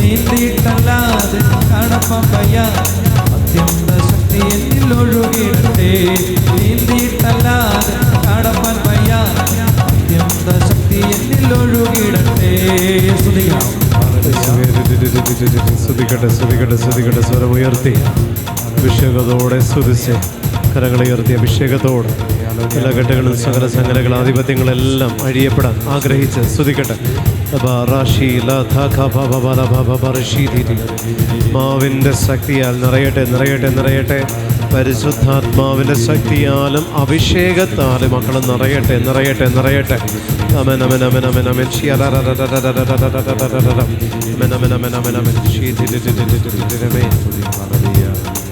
നീന്തിയിട്ടല്ലാതെ കടപ്പാൻ വയ്യ, അത്യന്ത ശക്തി എന്നിൽ ഒഴുകിയിടട്ടെ. നീന്തിയിട്ടല്ലാതെ കടപ്പാൻ വയ്യ, അത്യന്ത ശക്തി എന്നിൽ ഒഴുകിയിടട്ടെ. സ്തുതിക്കട്ടെ. സ്വരമുയർത്തി അഭിഷേകത്തോടെ സ്തുതിച്ച് കരങ്ങളുയർത്തി അഭിഷേകത്തോടെ എല്ലാ ഘട്ടങ്ങളും സകല സംഘടനകൾ ആധിപത്യങ്ങളെല്ലാം അഴിയപ്പെടാൻ ആഗ്രഹിച്ച് സ്തുതിക്കട്ടെ. മാവിൻ്റെ ശക്തിയാൽ നിറയട്ടെ. പരിശുദ്ധാത്മാവിൻ്റെ ശക്തിയാലും അഭിഷേകത്താലും മക്കളും നിറയട്ടെ. അമൻ.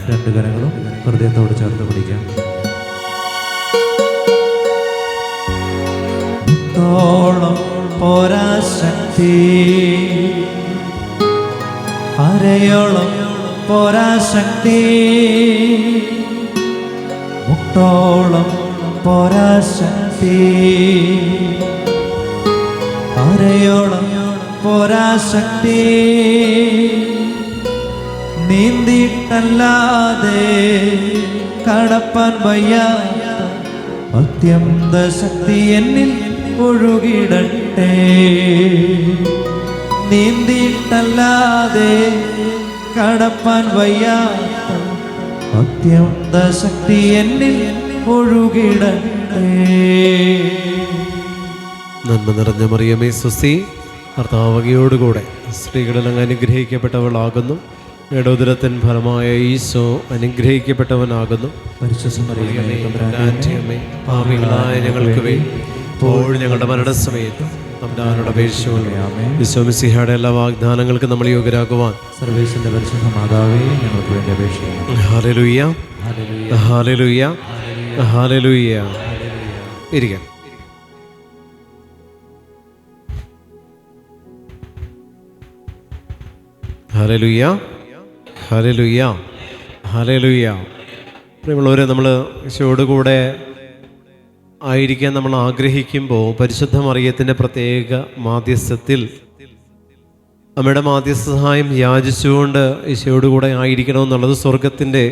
രണ്ട് കരങ്ങളും ഹൃദയത്തോട് ചേർത്ത് പിടിക്കാം. ോളം പോരാ ശക്തി, അരയോളം പോരാ ശക്തി, മുട്ടോളം പോരാ ശക്തി, അരയോളം പോരാ ശക്തി. നീന്തിയിട്ടല്ലാതെ കടപ്പാൻ വയ്യ, അത്യന്ത ശക്തി എന്നിൽ ഒഴുകിടട്ടെ. നീന്തിയിട്ടല്ലാതെ കടപ്പാൻ വയ്യ, അത്യന്ത ശക്തി എന്നിൽ ഒഴുകിടട്ടെ. നന്മ നിറഞ്ഞ മറിയമേ സ്വസ്തി, കർത്താവകയോടുകൂടെ സ്ത്രീകളിൽ അങ്ങ് അനുഗ്രഹിക്കപ്പെട്ടവളാകുന്നു. ഇടോദരത്തിൻ ഫലമായ ഈശോ അനുഗ്രഹിക്കപ്പെട്ടവനാകുന്നു. പാപികളായ ഞങ്ങൾക്ക് വേണ്ടി ഇപ്പോഴും ഞങ്ങളുടെ മരണസമയത്ത് തമ്പുരാനോട് അപേക്ഷിച്ചുകൊള്ളണമേ. ഈശോ മിശിഹായുടെ എല്ലാ വാഗ്ദാനങ്ങൾക്കും നമ്മൾ യോഗ്യരാകുവാൻ സർവേശ്വരന്റെ പരിശുദ്ധ മാതാവേ ഞങ്ങൾക്ക് വേണ്ടി അപേക്ഷിക്കുന്നു. Hallelujah, hallelujah, hallelujah. ഇരിക്കാം. Hallelujah, hallelujah, hallelujah. പ്രിയമുള്ളവരെ, നമ്മൾ ഈശോയോടുകൂടെ ആയിരിക്കാൻ നമ്മൾ ആഗ്രഹിക്കുമ്പോൾ പരിശുദ്ധ മറിയത്തിൻ്റെ പ്രത്യേക മാധ്യസ്ഥത്തിൽ അമ്മയുടെ മാധ്യസ്ഥ സഹായം യാചിച്ചുകൊണ്ട് ഈശോയോടുകൂടെ ആയിരിക്കണമെന്നുള്ളത് സ്വർഗത്തിൻ്റെ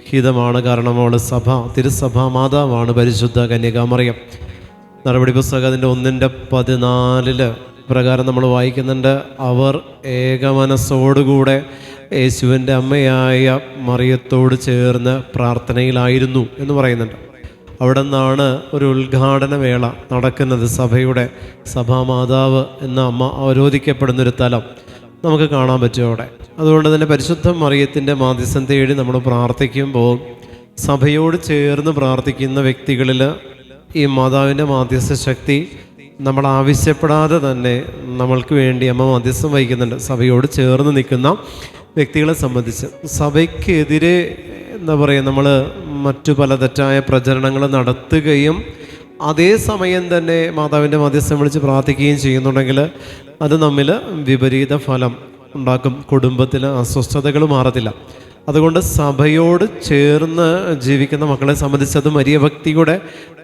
ഹിതമാണ്. കാരണം അവൾ തിരുസഭ മാതാവാണ് പരിശുദ്ധ കന്യകാമറിയം. നടപടി പുസ്തകം അതിൻ്റെ 1:14 പ്രകാരം നമ്മൾ വായിക്കുന്നുണ്ട്, അവർ ഏകമനസ്സോടുകൂടെ യേശുവിൻ്റെ അമ്മയായ മറിയത്തോട് ചേർന്ന് പ്രാർത്ഥനയിലായിരുന്നു എന്ന് പറയുന്നുണ്ട്. അവിടെ നിന്നാണ് ഒരു ഉദ്ഘാടന വേള നടക്കുന്നത്. സഭാമാതാവ് എന്ന അമ്മ അവരോധിക്കപ്പെടുന്നൊരു തലം നമുക്ക് കാണാൻ പറ്റും അവിടെ. അതുകൊണ്ട് തന്നെ പരിശുദ്ധ മറിയത്തിൻ്റെ മാധ്യസ്ഥം തേടി നമ്മൾ പ്രാർത്ഥിക്കുമ്പോൾ സഭയോട് ചേർന്ന് പ്രാർത്ഥിക്കുന്ന വ്യക്തികളിൽ ഈ മാതാവിൻ്റെ മാധ്യസ്ഥ ശക്തി നമ്മൾ ആവശ്യപ്പെടാതെ തന്നെ നമ്മൾക്ക് വേണ്ടി അമ്മ മധ്യസ്ഥം വഹിക്കുന്നുണ്ട്. സഭയോട് ചേർന്ന് നിൽക്കുന്ന വ്യക്തികളെ സംബന്ധിച്ച് സഭയ്ക്കെതിരെ എന്താ പറയുക, നമ്മൾ മറ്റു പല തെറ്റായ പ്രചരണങ്ങൾ നടത്തുകയും അതേസമയം തന്നെ മാതാവിൻ്റെ മധ്യസ്ഥം വിളിച്ച് പ്രാർത്ഥിക്കുകയും ചെയ്യുന്നുണ്ടെങ്കിൽ അത് നമ്മിൽ വിപരീത ഫലം ഉണ്ടാക്കും. കുടുംബത്തിൽ അസ്വസ്ഥതകൾ മാറത്തില്ല. അതുകൊണ്ട് സഭയോട് ചേർന്ന് ജീവിക്കുന്ന മക്കളെ സംബന്ധിച്ച് അത് മരിയഭക്തിയുടെ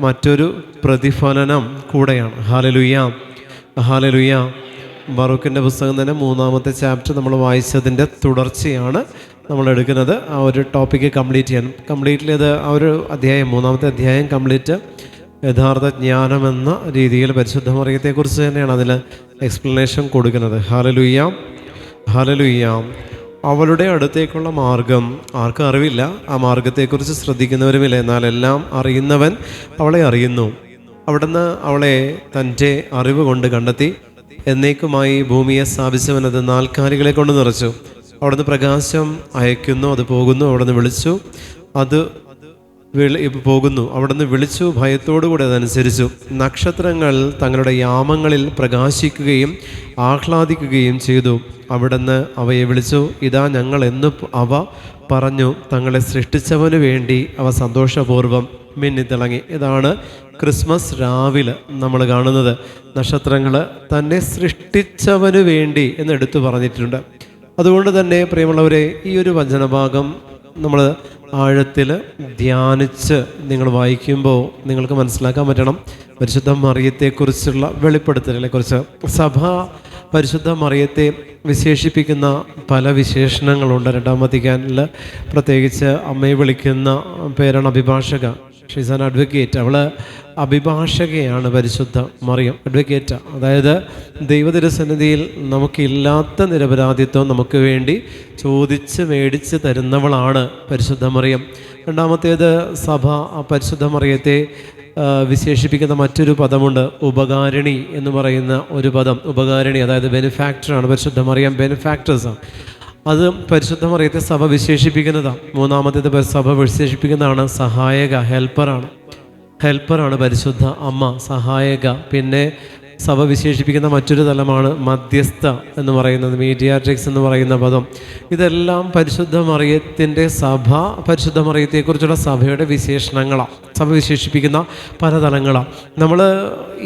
മറ്റൊരു പ്രതിഫലനം കൂടെയാണ്. Hallelujah, hallelujah. ബറൂക്കിൻ്റെ പുസ്തകം തന്നെ 3-ാമത്തെ ചാപ്റ്റർ നമ്മൾ വായിച്ചതിൻ്റെ തുടർച്ചയാണ് നമ്മൾ എടുക്കുന്നത്. ആ ഒരു ടോപ്പിക്ക് കംപ്ലീറ്റ്ലി അത് ആ ഒരു അധ്യായം 3-ാമത്തെ അധ്യായം കംപ്ലീറ്റ് യഥാർത്ഥ ജ്ഞാനം എന്ന രീതിയിൽ പരിശുദ്ധ മറിയത്തെക്കുറിച്ച് തന്നെയാണ് അതിൽ എക്സ്പ്ലനേഷൻ കൊടുക്കുന്നത്. Hallelujah, hallelujah. അവളുടെ അടുത്തേക്കുള്ള മാർഗം ആർക്കും അറിവില്ല. ആ മാർഗത്തെക്കുറിച്ച് ശ്രദ്ധിക്കുന്നവരുമില്ല. എന്നാൽ എല്ലാം അറിയുന്നവൻ അവളെ അറിയുന്നു. അവിടുന്ന് അവളെ തൻ്റെ അറിവ് കൊണ്ട് കണ്ടെത്തി. എന്നേക്കുമായി ഭൂമിയെ സ്ഥാപിച്ചവൻ അത് നാൽക്കാലികളെ കൊണ്ട് നിറച്ചു. അവിടുന്ന് പ്രകാശം അയക്കുന്നു, അത് പോകുന്നു. അവിടുന്ന് വിളിച്ചു, അത് പോകുന്നു. അവിടുന്ന് വിളിച്ചു, ഭയത്തോടുകൂടി അതനുസരിച്ചു. നക്ഷത്രങ്ങൾ തങ്ങളുടെ യാമങ്ങളിൽ പ്രകാശിക്കുകയും ആഹ്ലാദിക്കുകയും ചെയ്തു. അവിടുന്ന് അവയെ വിളിച്ചു, ഇതാ ഞങ്ങൾ എന്ന് അവ പറഞ്ഞു. തങ്ങളെ സൃഷ്ടിച്ചവന് വേണ്ടി അവ സന്തോഷപൂർവ്വം മിന്നിത്തിളങ്ങി. ഇതാണ് ക്രിസ്മസ് രാവിലെ നമ്മൾ കാണുന്നത്. നക്ഷത്രങ്ങൾ തന്നെ സൃഷ്ടിച്ചവന് വേണ്ടി എന്ന് എടുത്തു പറഞ്ഞിട്ടുണ്ട്. അതുകൊണ്ട് തന്നെ പ്രിയമുള്ളവരെ, ഈ ഒരു വചനഭാഗം നമ്മൾ ആഴത്തിൽ ധ്യാനിച്ച് നിങ്ങൾ വായിക്കുമ്പോൾ നിങ്ങൾക്ക് മനസ്സിലാക്കാൻ പറ്റണം പരിശുദ്ധ മറിയത്തെക്കുറിച്ചുള്ള വെളിപ്പെടുത്തലിനെക്കുറിച്ച്. സഭ പരിശുദ്ധ മറിയത്തെ വിശേഷിപ്പിക്കുന്ന പല വിശേഷണങ്ങളുണ്ട്. രണ്ടാം വത്തിക്കാനിൽ പ്രത്യേകിച്ച് അമ്മയെ വിളിക്കുന്ന പേരാണ് അഭിഭാഷക. She's an advocate. അവൾ അഭിഭാഷകയാണ് പരിശുദ്ധ മറിയം, അഡ്വക്കേറ്റ്. അതായത് ദൈവതിരുസന്നിധിയിൽ നമുക്കില്ലാത്ത നിരപരാധിത്വം നമുക്ക് വേണ്ടി ചോദിച്ച് മേടിച്ച് തരുന്നവളാണ് പരിശുദ്ധ മറിയം. രണ്ടാമത്തേത്, സഭ പരിശുദ്ധ മറിയത്തെ വിശേഷിപ്പിക്കുന്ന മറ്റൊരു പദമുണ്ട്, ഉപകാരിണി എന്ന് പറയുന്ന ഒരു പദം. ഉപകാരിണി അതായത് ബെനിഫാക്ടറാണ് പരിശുദ്ധ മറിയം, ബെനിഫാക്ടേഴ്സാണ്. അത് പരിശുദ്ധ മറിയത്തെ സഭ വിശേഷിപ്പിക്കുന്നതാണ്. മൂന്നാമത്തേത് സഭ വിശേഷിപ്പിക്കുന്നതാണ് സഹായക, ഹെൽപ്പറാണ് പരിശുദ്ധ അമ്മ, സഹായക. പിന്നെ സഭ വിശേഷിപ്പിക്കുന്ന മറ്റൊരു തലമാണ് മധ്യസ്ഥ എന്ന് പറയുന്നത്, മീഡിയാട്രിക്സ് എന്ന് പറയുന്ന പദം. ഇതെല്ലാം പരിശുദ്ധ മറിയത്തിൻ്റെ സഭ, പരിശുദ്ധ മറിയത്തെക്കുറിച്ചുള്ള സഭയുടെ വിശേഷണങ്ങളാണ്. സഭ വിശേഷിപ്പിക്കുന്ന പല തലങ്ങളാണ്. നമ്മൾ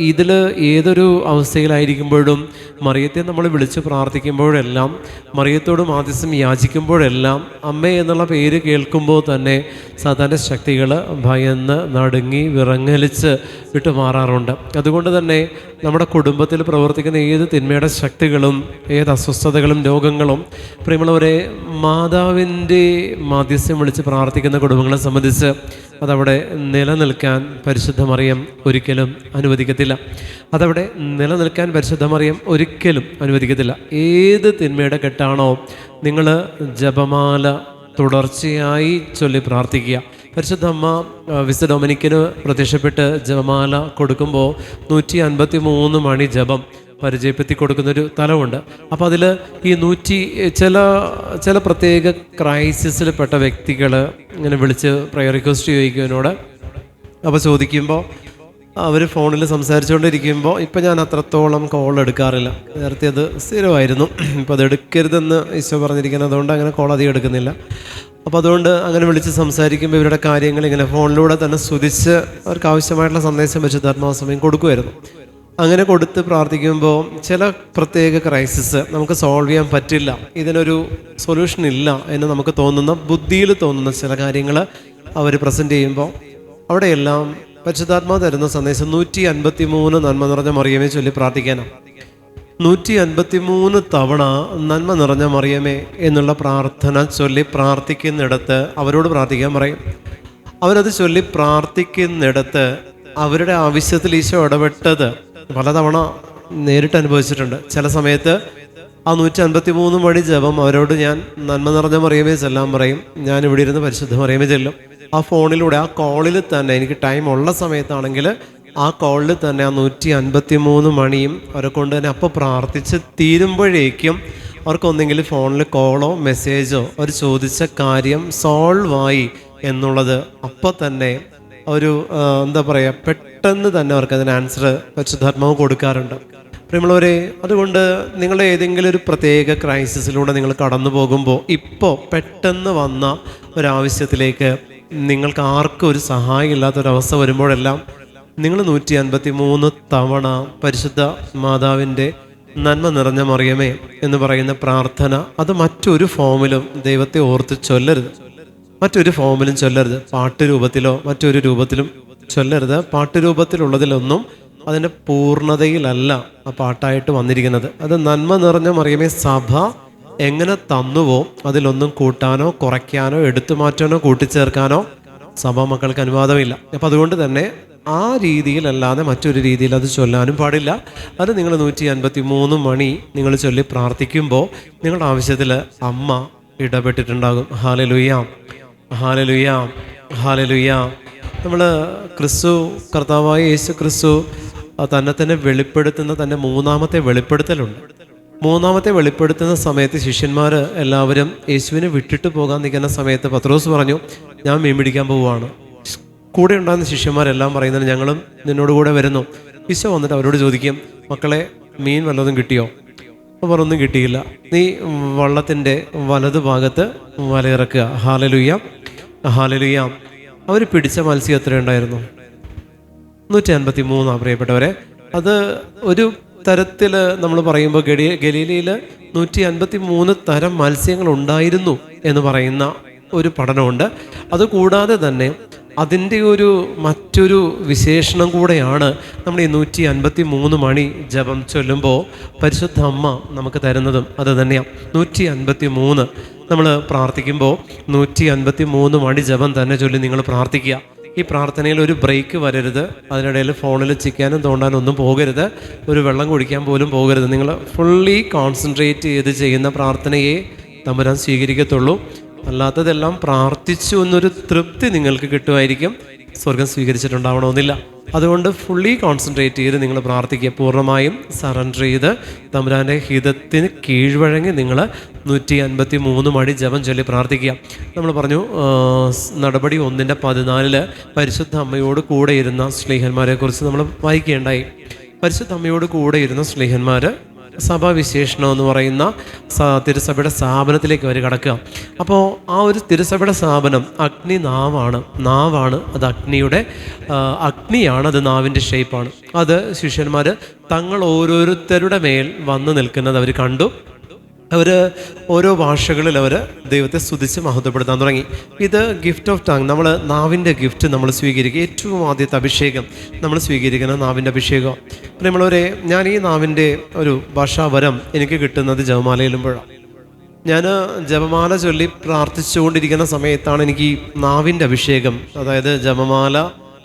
ഇതിൽ ഏതൊരു അവസ്ഥയിലായിരിക്കുമ്പോഴും മറിയത്തെ നമ്മൾ വിളിച്ച് പ്രാർത്ഥിക്കുമ്പോഴെല്ലാം, മറിയത്തോട് മാധ്യസ്ഥം യാചിക്കുമ്പോഴെല്ലാം അമ്മേ എന്നുള്ള പേര് കേൾക്കുമ്പോൾ തന്നെ സാധാരണ ശക്തികൾ ഭയന്ന് നടുങ്ങി വിറങ്ങലിച്ച് വിട്ടുമാറാറുണ്ട്. അതുകൊണ്ട് തന്നെ നമ്മുടെ കുടുംബത്തിൽ പ്രവർത്തിക്കുന്ന ഏത് തിന്മയുടെ ശക്തികളും ഏത് അസ്വസ്ഥതകളും രോഗങ്ങളും പ്രിയമുള്ളവരെ മാതാവിൻ്റെ മാധ്യസ്ഥം വിളിച്ച് പ്രാർത്ഥിക്കുന്ന കുടുംബങ്ങളെ സംബന്ധിച്ച് അതവിടെ നിലനിൽക്കാൻ പരിശുദ്ധ മറിയം ഒരിക്കലും അനുവദിക്കത്തില്ല. അതവിടെ നിലനിൽക്കാൻ പരിശുദ്ധ മറിയം ഒരിക്കലും അനുവദിക്കത്തില്ല. ഏത് തിന്മയുടെ കെട്ടാണോ നിങ്ങൾ ജപമാല തുടർച്ചയായി ചൊല്ലി പ്രാർത്ഥിക്കുക. പരിശുദ്ധ അമ്മ വിശുദ്ധ ഡൊമിനിക്കിന് പ്രത്യക്ഷപ്പെട്ട് ജപമാല കൊടുക്കുമ്പോൾ 153 മണി ജപം പരിചയപ്പെടുത്തി കൊടുക്കുന്നൊരു തലമുണ്ട്. അപ്പോൾ അതിൽ ഈ ചില പ്രത്യേക ക്രൈസിസിൽ പെട്ട വ്യക്തികൾ ഇങ്ങനെ വിളിച്ച് പ്രയർ റിക്വസ്റ്റ് ചോദിക്കും എന്നോട്. അപ്പോൾ ചോദിക്കുമ്പോൾ അവർ ഫോണിൽ സംസാരിച്ചുകൊണ്ടിരിക്കുമ്പോൾ ഇപ്പം ഞാൻ അത്രത്തോളം കോൾ എടുക്കാറില്ല. നേരത്തെ അത് സ്ഥിരമായിരുന്നു. ഇപ്പോൾ അത് എടുക്കരുതെന്ന് ഈശോ പറഞ്ഞിരിക്കുന്നത്, അതുകൊണ്ട് അങ്ങനെ കോൾ അധികം എടുക്കുന്നില്ല. അപ്പോൾ അതുകൊണ്ട് അങ്ങനെ വിളിച്ച് സംസാരിക്കുമ്പോൾ ഇവരുടെ കാര്യങ്ങൾ ഇങ്ങനെ ഫോണിലൂടെ തന്നെ സ്തുതിച്ച് അവർക്ക് ആവശ്യമായിട്ടുള്ള സന്ദേശം വെച്ച് ധർമാസമയം കൊടുക്കുമായിരുന്നു. അങ്ങനെ കൊടുത്ത് പ്രാർത്ഥിക്കുമ്പോൾ ചില പ്രത്യേക ക്രൈസിസ് നമുക്ക് സോൾവ് ചെയ്യാൻ പറ്റില്ല, ഇതിനൊരു സൊല്യൂഷൻ ഇല്ല എന്ന് നമുക്ക് തോന്നുന്ന, ബുദ്ധിയിൽ തോന്നുന്ന ചില കാര്യങ്ങൾ അവർ പ്രസൻറ്റ് ചെയ്യുമ്പോൾ അവിടെയെല്ലാം പരിശുദ്ധാത്മാവ് തരുന്ന സന്ദേശം 153 നന്മ നിറഞ്ഞ മറിയമേ ചൊല്ലി പ്രാർത്ഥിക്കാനാണ്. 153 തവണ നന്മ നിറഞ്ഞ മറിയമേ എന്നുള്ള പ്രാർത്ഥന ചൊല്ലി പ്രാർത്ഥിക്കുന്നിടത്ത് അവരോട് പ്രാർത്ഥിക്കാൻ പറയും. അവരത് ചൊല്ലി പ്രാർത്ഥിക്കുന്നിടത്ത് അവരുടെ ആവശ്യത്തിൽ ഈശോ ഇടപെട്ടത് പലതവണ നേരിട്ട് അനുഭവിച്ചിട്ടുണ്ട്. ചില സമയത്ത് ആ 153 മണി ജപം അവരോട് ഞാൻ നന്മ നിറഞ്ഞ മറിയമേ ചെല്ലാൻ പറയും. ഞാൻ ഇവിടെ ഇരുന്ന് പരിശുദ്ധ മറിയമേ ചെല്ലും. ആ ഫോണിലൂടെ ആ കോളിൽ തന്നെ, എനിക്ക് ടൈം ഉള്ള സമയത്താണെങ്കിൽ ആ കോളിൽ തന്നെ ആ 153 മണിയും അവരെ കൊണ്ട് തന്നെ അപ്പോൾ പ്രാർത്ഥിച്ച് തീരുമ്പോഴേക്കും അവർക്കൊന്നെങ്കിൽ ഫോണിൽ കോളോ മെസ്സേജോ അവർ ചോദിച്ച കാര്യം സോൾവ് ആയി എന്നുള്ളത് അപ്പോൾ തന്നെ ഒരു എന്താ പറയുക, പെട്ടെന്ന് തന്നെ അവർക്ക് അതിന് ആൻസർ പരിശുദ്ധാത്മാവ് കൊടുക്കാറുണ്ട്. പ്രിയമുള്ളവരെ, അതുകൊണ്ട് നിങ്ങൾ ഏതെങ്കിലും ഒരു പ്രത്യേക ക്രൈസിസിലൂടെ നിങ്ങൾ കടന്നു പോകുമ്പോൾ ഇപ്പോൾ പെട്ടെന്ന് വന്ന ഒരാവശ്യത്തിലേക്ക് നിങ്ങൾക്ക് ആർക്കും ഒരു സഹായം ഇല്ലാത്തൊരവസ്ഥ വരുമ്പോഴെല്ലാം നിങ്ങൾ 153 തവണ പരിശുദ്ധ മാതാവിൻ്റെ നന്മ നിറഞ്ഞ മറിയമേ എന്ന് പറയുന്ന പ്രാർത്ഥന അത് മറ്റൊരു ഫോമിലും ദൈവത്തെ ഓർത്ത് ചൊല്ലരുത്. മറ്റൊരു ഫോമിലും ചൊല്ലരുത്. പാട്ട് രൂപത്തിലോ മറ്റൊരു രൂപത്തിലും ചൊല്ലരുത്. പാട്ട് രൂപത്തിലുള്ളതിലൊന്നും അതിൻ്റെ പൂർണ്ണതയിലല്ല ആ പാട്ടായിട്ട് വന്നിരിക്കുന്നത്. അത് നന്മ നിറഞ്ഞ മറിയമേ സഭ എങ്ങനെ തന്നുവോ അതിലൊന്നും കൂട്ടാനോ കുറയ്ക്കാനോ എടുത്തു മാറ്റാനോ കൂട്ടിച്ചേർക്കാനോ സഭാ മക്കൾക്ക് അനുവാദമില്ല. അപ്പം അതുകൊണ്ട് തന്നെ ആ രീതിയിലല്ലാതെ മറ്റൊരു രീതിയിൽ അത് ചൊല്ലാനും പാടില്ല. അത് നിങ്ങൾ 153 മണി നിങ്ങൾ ചൊല്ലി പ്രാർത്ഥിക്കുമ്പോൾ നിങ്ങളുടെ ആവശ്യത്തിൽ അമ്മ ഇടപെട്ടിട്ടുണ്ടാകും. ഹല്ലേലൂയ, ഹല്ലേലൂയ, ഹല്ലേലൂയ. നമ്മൾ ക്രിസ്തു, കർത്താവായ യേശു ക്രിസ്തു തന്നെ വെളിപ്പെടുത്തുന്ന തൻ്റെ മൂന്നാമത്തെ വെളിപ്പെടുത്തലുണ്ട്. മൂന്നാമത്തെ വെളിപ്പെടുത്തുന്ന സമയത്ത് ശിഷ്യന്മാർ എല്ലാവരും യേശുവിനെ വിട്ടിട്ട് പോകാൻ നിൽക്കുന്ന സമയത്ത് പത്രോസ് പറഞ്ഞു, ഞാൻ മീൻ പിടിക്കാൻ പോവുകയാണ്. കൂടെ ഉണ്ടാകുന്ന ശിഷ്യന്മാരെല്ലാം പറയുന്നത്, ഞങ്ങളും നിന്നോട് കൂടെ വരുന്നു. ഈശോ വന്നിട്ട് അവരോട് ചോദിക്കും, മക്കളെ മീൻ വല്ലതും കിട്ടിയോ? അവർ ഒന്നും കിട്ടിയില്ല. നീ വള്ളത്തിൻ്റെ വലതുഭാഗത്ത് വലയിറക്കുക. Hallelujah, hallelujah. അവർ പിടിച്ച മത്സ്യം എത്രയുണ്ടായിരുന്നു? 153. പ്രിയപ്പെട്ടവരെ, അത് ഒരു തരത്തിൽ നമ്മൾ പറയുമ്പോൾ ഗലീലയിൽ 153 തരം മത്സ്യങ്ങൾ ഉണ്ടായിരുന്നു എന്ന് പറയുന്ന ഒരു പഠനമുണ്ട്. അതുകൂടാതെ തന്നെ അതിൻ്റെ ഒരു മറ്റൊരു വിശേഷണം കൂടെയാണ് നമ്മൾ ഈ 153 മണി ജപം ചൊല്ലുമ്പോൾ പരിശുദ്ധ അമ്മ നമുക്ക് തരുന്നതും അത് തന്നെയാണ്. 153 നമ്മൾ പ്രാർത്ഥിക്കുമ്പോൾ 153 മണി ജപം തന്നെ ചൊല്ലി നിങ്ങൾ പ്രാർത്ഥിക്കുക. ഈ പ്രാർത്ഥനയിൽ ഒരു ബ്രേക്ക് വരരുത്. അതിനിടയിൽ ഫോണിൽ ചിക്കാനും തോണ്ടാനും ഒന്നും പോകരുത്. ഒരു വെള്ളം കുടിക്കാൻ പോലും പോകരുത്. നിങ്ങൾ ഫുള്ളി കോൺസെൻട്രേറ്റ് ചെയ്ത് ചെയ്യുന്ന പ്രാർത്ഥനയെ തമ്പുരാൻ സ്വീകരിക്കത്തുള്ളൂ. അല്ലാത്തതെല്ലാം പ്രാർത്ഥിച്ചു എന്നൊരു തൃപ്തി നിങ്ങൾക്ക് കിട്ടുമായിരിക്കും, സ്വർഗം സ്വീകരിച്ചിട്ടുണ്ടാവണമെന്നില്ല. അതുകൊണ്ട് ഫുള്ളി കോൺസെൻട്രേറ്റ് ചെയ്ത് നിങ്ങൾ പ്രാർത്ഥിക്കുക. പൂർണ്ണമായും സറണ്ടർ ചെയ്ത് തമ്പുരാൻ്റെ ഹിതത്തിന് കീഴ്വഴങ്ങി നിങ്ങൾ 153 മണി ജപം ചൊല്ലി പ്രാർത്ഥിക്കുക. നമ്മൾ പറഞ്ഞു നടപടി 1:14 പരിശുദ്ധ അമ്മയോട് കൂടെ ഇരുന്ന സ്ലീഹന്മാരെ കുറിച്ച് നമ്മൾ വായിക്കുകയുണ്ടായി. പരിശുദ്ധ അമ്മയോട് കൂടെ ഇരുന്ന സ്ലീഹന്മാർ സഭാവിശേഷണം എന്ന് പറയുന്ന തിരുസഭയുടെ സ്ഥാപനത്തിലേക്ക് അവർ കടക്കുക. അപ്പോൾ ആ ഒരു തിരുസഭയുടെ സ്ഥാപനം അഗ്നി നാവാണ്. അത് അഗ്നിയാണ്, അത് നാവിൻ്റെ ഷേപ്പാണ്. അത് ശിഷ്യന്മാർ തങ്ങൾ ഓരോരുത്തരുടെ മേൽ വന്ന് നിൽക്കുന്നത് അവർ കണ്ടു. അവർ ഓരോ ഭാഷകളിൽ അവർ ദൈവത്തെ സ്തുതിച്ച് മഹത്വപ്പെടുത്താൻ തുടങ്ങി. ഇത് ഗിഫ്റ്റ് ഓഫ് ടങ്, നമ്മൾ നാവിൻ്റെ ഗിഫ്റ്റ് നമ്മൾ സ്വീകരിക്കുക. ഏറ്റവും ആദ്യത്തെ അഭിഷേകം നമ്മൾ സ്വീകരിക്കുന്ന നാവിൻ്റെ അഭിഷേകം. നമ്മളൊരു ഞാൻ ഈ നാവിൻ്റെ ഒരു ഭാഷാവരം എനിക്ക് കിട്ടുന്നത് ജപമാലയിലുമ്പോഴാണ്. ഞാൻ ജപമാല ചൊല്ലി പ്രാർത്ഥിച്ചുകൊണ്ടിരിക്കുന്ന സമയത്താണ് എനിക്ക് ഈ നാവിൻ്റെ അഭിഷേകം, അതായത് ജപമാല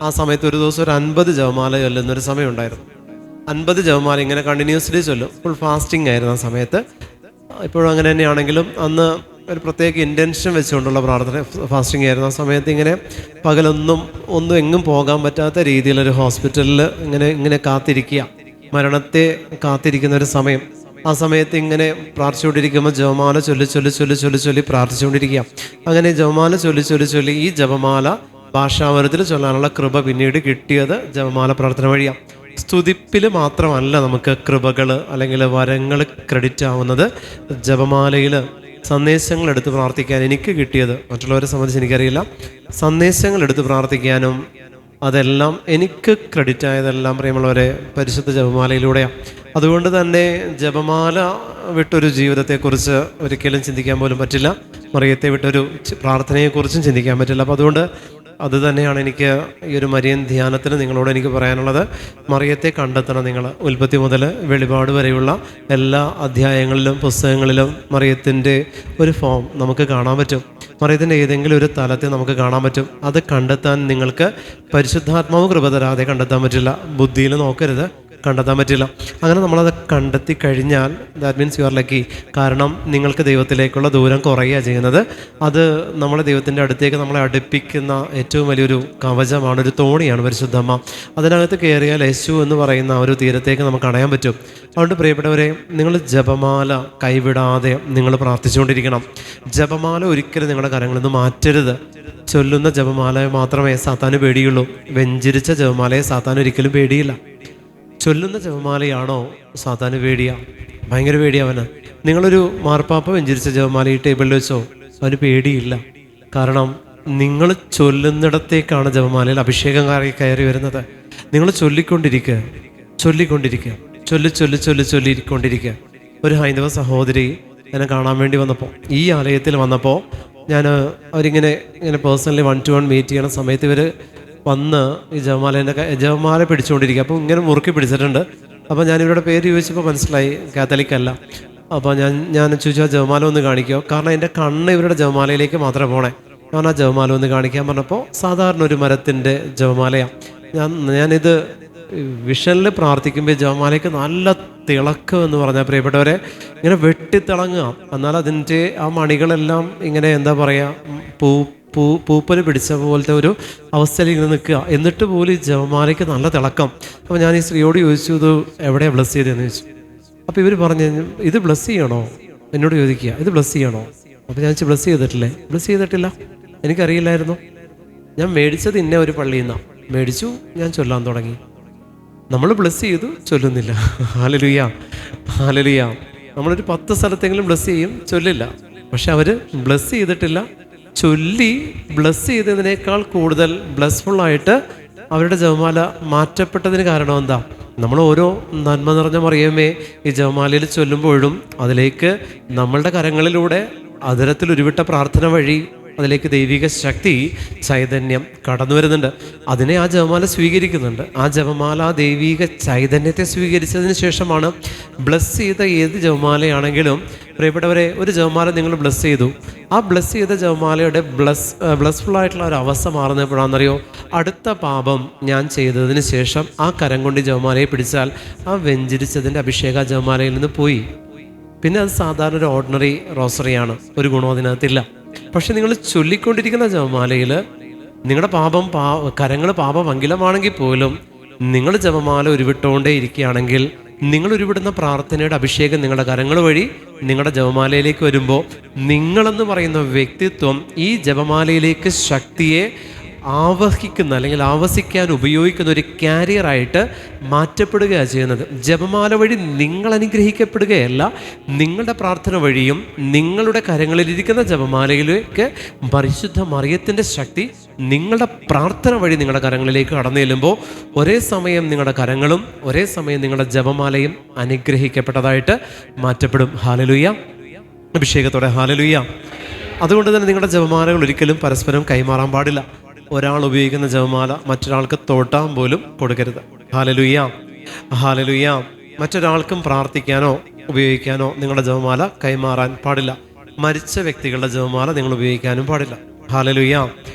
ആ സമയത്ത് ഒരു ദിവസം ഒരു 50 ജപമാല ചൊല്ലുന്നൊരു സമയമുണ്ടായിരുന്നു. 50 ജപമാല ഇങ്ങനെ കണ്ടിന്യൂസ്ലി ചൊല്ലും. ഫുൾ ഫാസ്റ്റിംഗ് ആയിരുന്നു ആ സമയത്ത്. ഇപ്പോഴും അങ്ങനെ തന്നെയാണെങ്കിലും അന്ന് ഒരു പ്രത്യേക ഇൻറ്റൻഷൻ വെച്ചുകൊണ്ടുള്ള പ്രാർത്ഥന ഫാസ്റ്റിംഗ് ആയിരുന്നു. ആ സമയത്ത് ഇങ്ങനെ പകലൊന്നും എങ്ങും പോകാൻ പറ്റാത്ത രീതിയിലൊരു ഹോസ്പിറ്റലിൽ ഇങ്ങനെ കാത്തിരിക്കുക, മരണത്തെ കാത്തിരിക്കുന്ന ഒരു സമയം. ആ സമയത്ത് ഇങ്ങനെ പ്രാർത്ഥിച്ചുകൊണ്ടിരിക്കുമ്പോൾ ജപമാല ചൊല്ലി പ്രാർത്ഥിച്ചുകൊണ്ടിരിക്കുക. അങ്ങനെ ജപമാല ചൊല്ലി ഈ ജപമാല ഭാഷാവരത്തിൽ ചൊല്ലാനുള്ള കൃപ പിന്നീട് കിട്ടിയത് ജപമാല പ്രാർത്ഥന വഴിയാണ്. സ്തുതിപ്പിൽ മാത്രമല്ല നമുക്ക് കൃപകൾ അല്ലെങ്കിൽ വരങ്ങൾ ക്രെഡിറ്റ് ആവുന്നത്. ജപമാലയിൽ സന്ദേശങ്ങൾ എടുത്ത് പ്രാർത്ഥിക്കാൻ എനിക്ക് കിട്ടിയത്, മറ്റുള്ളവരെ സംബന്ധിച്ച് എനിക്കറിയില്ല, സന്ദേശങ്ങൾ എടുത്ത് പ്രാർത്ഥിക്കാനും അതെല്ലാം എനിക്ക് ക്രെഡിറ്റ് ആയതെല്ലാം പ്രിയമുള്ളവരെ പരിശുദ്ധ ജപമാലയിലൂടെയാണ്. അതുകൊണ്ട് തന്നെ ജപമാല വിട്ടൊരു ജീവിതത്തെക്കുറിച്ച് ഒരിക്കലും ചിന്തിക്കാൻ പോലും പറ്റില്ല. മറിയത്തെ വിട്ടൊരു പ്രാർത്ഥനയെക്കുറിച്ചും ചിന്തിക്കാൻ പറ്റില്ല. അപ്പോൾ അതുകൊണ്ട് അത് തന്നെയാണ് എനിക്ക് ഈ ഒരു മരിയൻ ധ്യാനത്തിന് നിങ്ങളോട് എനിക്ക് പറയാനുള്ളത്. മറിയത്തെ കണ്ടെത്തണം നിങ്ങൾ. ഉൽപ്പത്തി മുതൽ വെളിപാട് വരെയുള്ള എല്ലാ അധ്യായങ്ങളിലും പുസ്തകങ്ങളിലും മറിയത്തിൻ്റെ ഒരു ഫോം നമുക്ക് കാണാൻ പറ്റും. മറിയത്തിൻ്റെ ഏതെങ്കിലും ഒരു തലത്തെ നമുക്ക് കാണാൻ പറ്റും. അത് കണ്ടെത്താൻ നിങ്ങൾക്ക് പരിശുദ്ധാത്മാവ് കൃപ തരാതെ കണ്ടെത്താൻ പറ്റില്ല. ബുദ്ധിയിൽ നോക്കരുത്, കണ്ടെത്താൻ പറ്റില്ല. അങ്ങനെ നമ്മളത് കണ്ടെത്തി കഴിഞ്ഞാൽ that means you are lucky. കാരണം നിങ്ങൾക്ക് ദൈവത്തിലേക്കുള്ള ദൂരം കുറയുക ചെയ്യുന്നത്. അത് നമ്മളെ ദൈവത്തിൻ്റെ അടുത്തേക്ക് നമ്മളെ അടുപ്പിക്കുന്ന ഏറ്റവും വലിയൊരു കവചമാണ്, ഒരു തോണിയാണ് പരിശുദ്ധമ്മ. അതിനകത്ത് കയറിയാൽ യേശു എന്ന് പറയുന്ന ഒരു തീരത്തേക്ക് നമുക്ക് അണയാൻ പറ്റും. അതുകൊണ്ട് പ്രിയപ്പെട്ടവരെ, നിങ്ങൾ ജപമാല കൈവിടാതെ നിങ്ങൾ പ്രാർത്ഥിച്ചുകൊണ്ടിരിക്കണം. ജപമാല ഒരിക്കലും നിങ്ങളുടെ കരങ്ങളിൽ നിന്ന് മാറ്റരുത്. ചൊല്ലുന്ന ജപമാലയെ മാത്രമേ സാത്താന് പേടിയുള്ളൂ. വെഞ്ചരിച്ച ജപമാലയെ സാത്താൻ ഒരിക്കലും പേടിയില്ല. ചൊല്ലുന്ന ജപമാലയാണോ സാത്താന് പേടിയാ? ഭയങ്കര പേടിയാ അവന്. നിങ്ങളൊരു മാർപ്പാപ്പ വെഞ്ചരിച്ച ജപമാല ഈ ടേബിളിൽ വെച്ചോ, അവന് പേടിയില്ല. കാരണം നിങ്ങൾ ചൊല്ലുന്നിടത്തേക്കാണ് ജപമാലയിൽ അഭിഷേകം കയറി വരുന്നത്. നിങ്ങൾ ചൊല്ലിക്കൊണ്ടിരിക്കുക. ചൊല്ലിക്കൊണ്ടിരിക്കുക. ഒരു ഹൈന്ദവ സഹോദരി എന്നെ കാണാൻ വേണ്ടി വന്നപ്പോൾ, ഈ ആലയത്തിൽ വന്നപ്പോൾ അവരിങ്ങനെ പേഴ്സണലി 1-to-1 മീറ്റ് ചെയ്യണ സമയത്ത് ഇവർ വന്ന് ഈ ജപമാല പിടിച്ചുകൊണ്ടിരിക്കുക. അപ്പോൾ ഇങ്ങനെ മുറുക്കി പിടിച്ചിട്ടുണ്ട്. അപ്പോൾ ഞാൻ ഇവരുടെ പേര് ചോദിച്ചപ്പോൾ മനസ്സിലായി കാത്തലിക്കല്ല. അപ്പോൾ ഞാൻ ചോദിച്ചാൽ ജപമാല ഒന്ന് കാണിക്കുമോ? കാരണം എൻ്റെ കണ്ണ് ഇവരുടെ ജപമാലയിലേക്ക് മാത്രമേ പോണേ. ഞാൻ ആ ജപമാല ഒന്ന് കാണിക്കാൻ പറഞ്ഞപ്പോൾ സാധാരണ ഒരു മരത്തിൻ്റെ ജപമാലയാണ്. ഞാനിത് വിഷനിൽ പ്രാർത്ഥിക്കുമ്പോൾ ജപമാലയ്ക്ക് നല്ല തിളക്കം എന്ന് പറഞ്ഞാൽ പ്രിയപ്പെട്ടവരെ ഇങ്ങനെ വെട്ടിത്തിളങ്ങുക. എന്നാൽ അതിൻ്റെ ആ മണികളെല്ലാം ഇങ്ങനെ എന്താ പറയുക, പൂപ്പൽ പിടിച്ച പോലത്തെ ഒരു അവസ്ഥയിൽ ഇങ്ങനെ നിൽക്കുക. എന്നിട്ട് പോലും ഈ ജപമാലയ്ക്ക് നല്ല തിളക്കം. അപ്പോൾ ഞാൻ ഈ സ്ത്രീയോട് ചോദിച്ചു, ഇത് എവിടെയാണ് ബ്ലസ് ചെയ്തതെന്ന് ചോദിച്ചു. അപ്പോൾ ഇവർ പറഞ്ഞു, ഇത് ബ്ലസ് ചെയ്യണോ? എന്നോട് ചോദിക്കുക, ഇത് ബ്ലസ് ചെയ്യണോ? അപ്പോൾ ഞാൻ ബ്ലസ് ചെയ്തിട്ടില്ലേ? ബ്ലസ് ചെയ്തിട്ടില്ല, എനിക്കറിയില്ലായിരുന്നു. ഞാൻ മേടിച്ചത് ഇന്ന ഒരു പള്ളിയിൽ നിന്നാണ് മേടിച്ചു, ഞാൻ ചൊല്ലാൻ തുടങ്ങി. നമ്മൾ ബ്ലസ് ചെയ്തു, ചൊല്ലുന്നില്ല. Hallelujah, hallelujah. നമ്മളൊരു 10 സ്ഥലത്തെങ്കിലും ബ്ലസ് ചെയ്യും, ചൊല്ലില്ല. പക്ഷെ അവർ ബ്ലസ് ചെയ്തിട്ടില്ല. ചൊല്ലി ബ്ലസ് ചെയ്തതിനേക്കാൾ കൂടുതൽ ബ്ലസ്ഫുള്ളായിട്ട് അവരുടെ ജപമാല മാറ്റപ്പെട്ടതിന് കാരണം എന്താ? നമ്മൾ ഓരോ നന്മ നിറഞ്ഞ മറിയമേ ഈ ജപമാലയിൽ ചൊല്ലുമ്പോഴും അതിലേക്ക് നമ്മളുടെ കരങ്ങളിലൂടെ അതിരത്തിൽ ഉരുവിട്ട പ്രാർത്ഥന വഴി അതിലേക്ക് ദൈവിക ശക്തി, ചൈതന്യം കടന്നു വരുന്നുണ്ട്. അതിനെ ആ ജപമാല സ്വീകരിക്കുന്നുണ്ട്. ആ ജപമാല ആ ദൈവിക ചൈതന്യത്തെ സ്വീകരിച്ചതിന് ശേഷമാണ് ബ്ലസ് ചെയ്ത ഏത് ജപമാലയാണെങ്കിലും, പ്രിയപ്പെട്ടവരെ, ഒരു ജപമാല നിങ്ങൾ ബ്ലസ് ചെയ്തു, ആ ബ്ലസ് ചെയ്ത ജപമാലയുടെ ബ്ലസ്ഫുൾ ആയിട്ടുള്ള ഒരു അവസ്ഥ മാറുന്നപ്പോഴാണെന്നറിയോ, അടുത്ത പാപം ഞാൻ ചെയ്തതിന് ശേഷം ആ കരം കൊണ്ട് ജപമാലയെ പിടിച്ചാൽ ആ വെഞ്ചരിച്ചതിൻ്റെ അഭിഷേക ജപമാലയിൽ നിന്ന് പോയി. പിന്നെ അത് സാധാരണ ഒരു ഓർഡിനറി റോസറിയാണ്, ഒരു ഗുണം അതിനകത്തില്ല. പക്ഷെ നിങ്ങൾ ചൊല്ലിക്കൊണ്ടിരിക്കുന്ന ജപമാലയിൽ നിങ്ങളുടെ കരങ്ങൾ പാപമംഗലമാണെങ്കിൽ പോലും നിങ്ങൾ ജപമാല ഉരുവിട്ടുകൊണ്ടേ ഇരിക്കുകയാണെങ്കിൽ, നിങ്ങൾ ഉരുവിടുന്ന പ്രാർത്ഥനയുടെ അഭിഷേകം നിങ്ങളുടെ കരങ്ങൾ വഴി നിങ്ങളുടെ ജപമാലയിലേക്ക് വരുമ്പോൾ, നിങ്ങളെന്ന് പറയുന്ന വ്യക്തിത്വം ഈ ജപമാലയിലേക്ക് ശക്തിയെ ആവഹിക്കുന്ന അല്ലെങ്കിൽ ആവസിക്കാൻ ഉപയോഗിക്കുന്ന ഒരു കാരിയറായിട്ട് മാറ്റപ്പെടുകയാണ് ചെയ്യുന്നത്. ജപമാല വഴി നിങ്ങൾ അനുഗ്രഹിക്കപ്പെടുകയല്ല, നിങ്ങളുടെ പ്രാർത്ഥന വഴിയും നിങ്ങളുടെ കരങ്ങളിലിരിക്കുന്ന ജപമാലയിലേക്ക് പരിശുദ്ധ മറിയത്തിൻ്റെ ശക്തി നിങ്ങളുടെ പ്രാർത്ഥന വഴി നിങ്ങളുടെ കരങ്ങളിലേക്ക് കടന്നു ചെല്ലുമ്പോൾ ഒരേ സമയം നിങ്ങളുടെ കരങ്ങളും ഒരേ സമയം നിങ്ങളുടെ ജപമാലയും അനുഗ്രഹിക്കപ്പെട്ടതായിട്ട് മാറ്റപ്പെടും. ഹല്ലേലൂയ, അഭിഷേകത്തോടെ ഹല്ലേലൂയ. അതുകൊണ്ട് തന്നെ നിങ്ങളുടെ ജപമാലകൾ ഒരിക്കലും പരസ്പരം കൈമാറാൻ പാടില്ല. ഒരാൾ ഉപയോഗിക്കുന്ന ജപമാല മറ്റൊരാൾക്ക് തൊട്ടാൻ പോലും കൊടുക്കരുത്. Hallelujah, hallelujah. മറ്റൊരാൾക്കും പ്രാർത്ഥിക്കാനോ ഉപയോഗിക്കാനോ നിങ്ങളുടെ ജപമാല കൈമാറാൻ പാടില്ല. മരിച്ച വ്യക്തികളുടെ ജപമാല നിങ്ങൾ ഉപയോഗിക്കാനും പാടില്ല. ഹല്ലേലൂയ.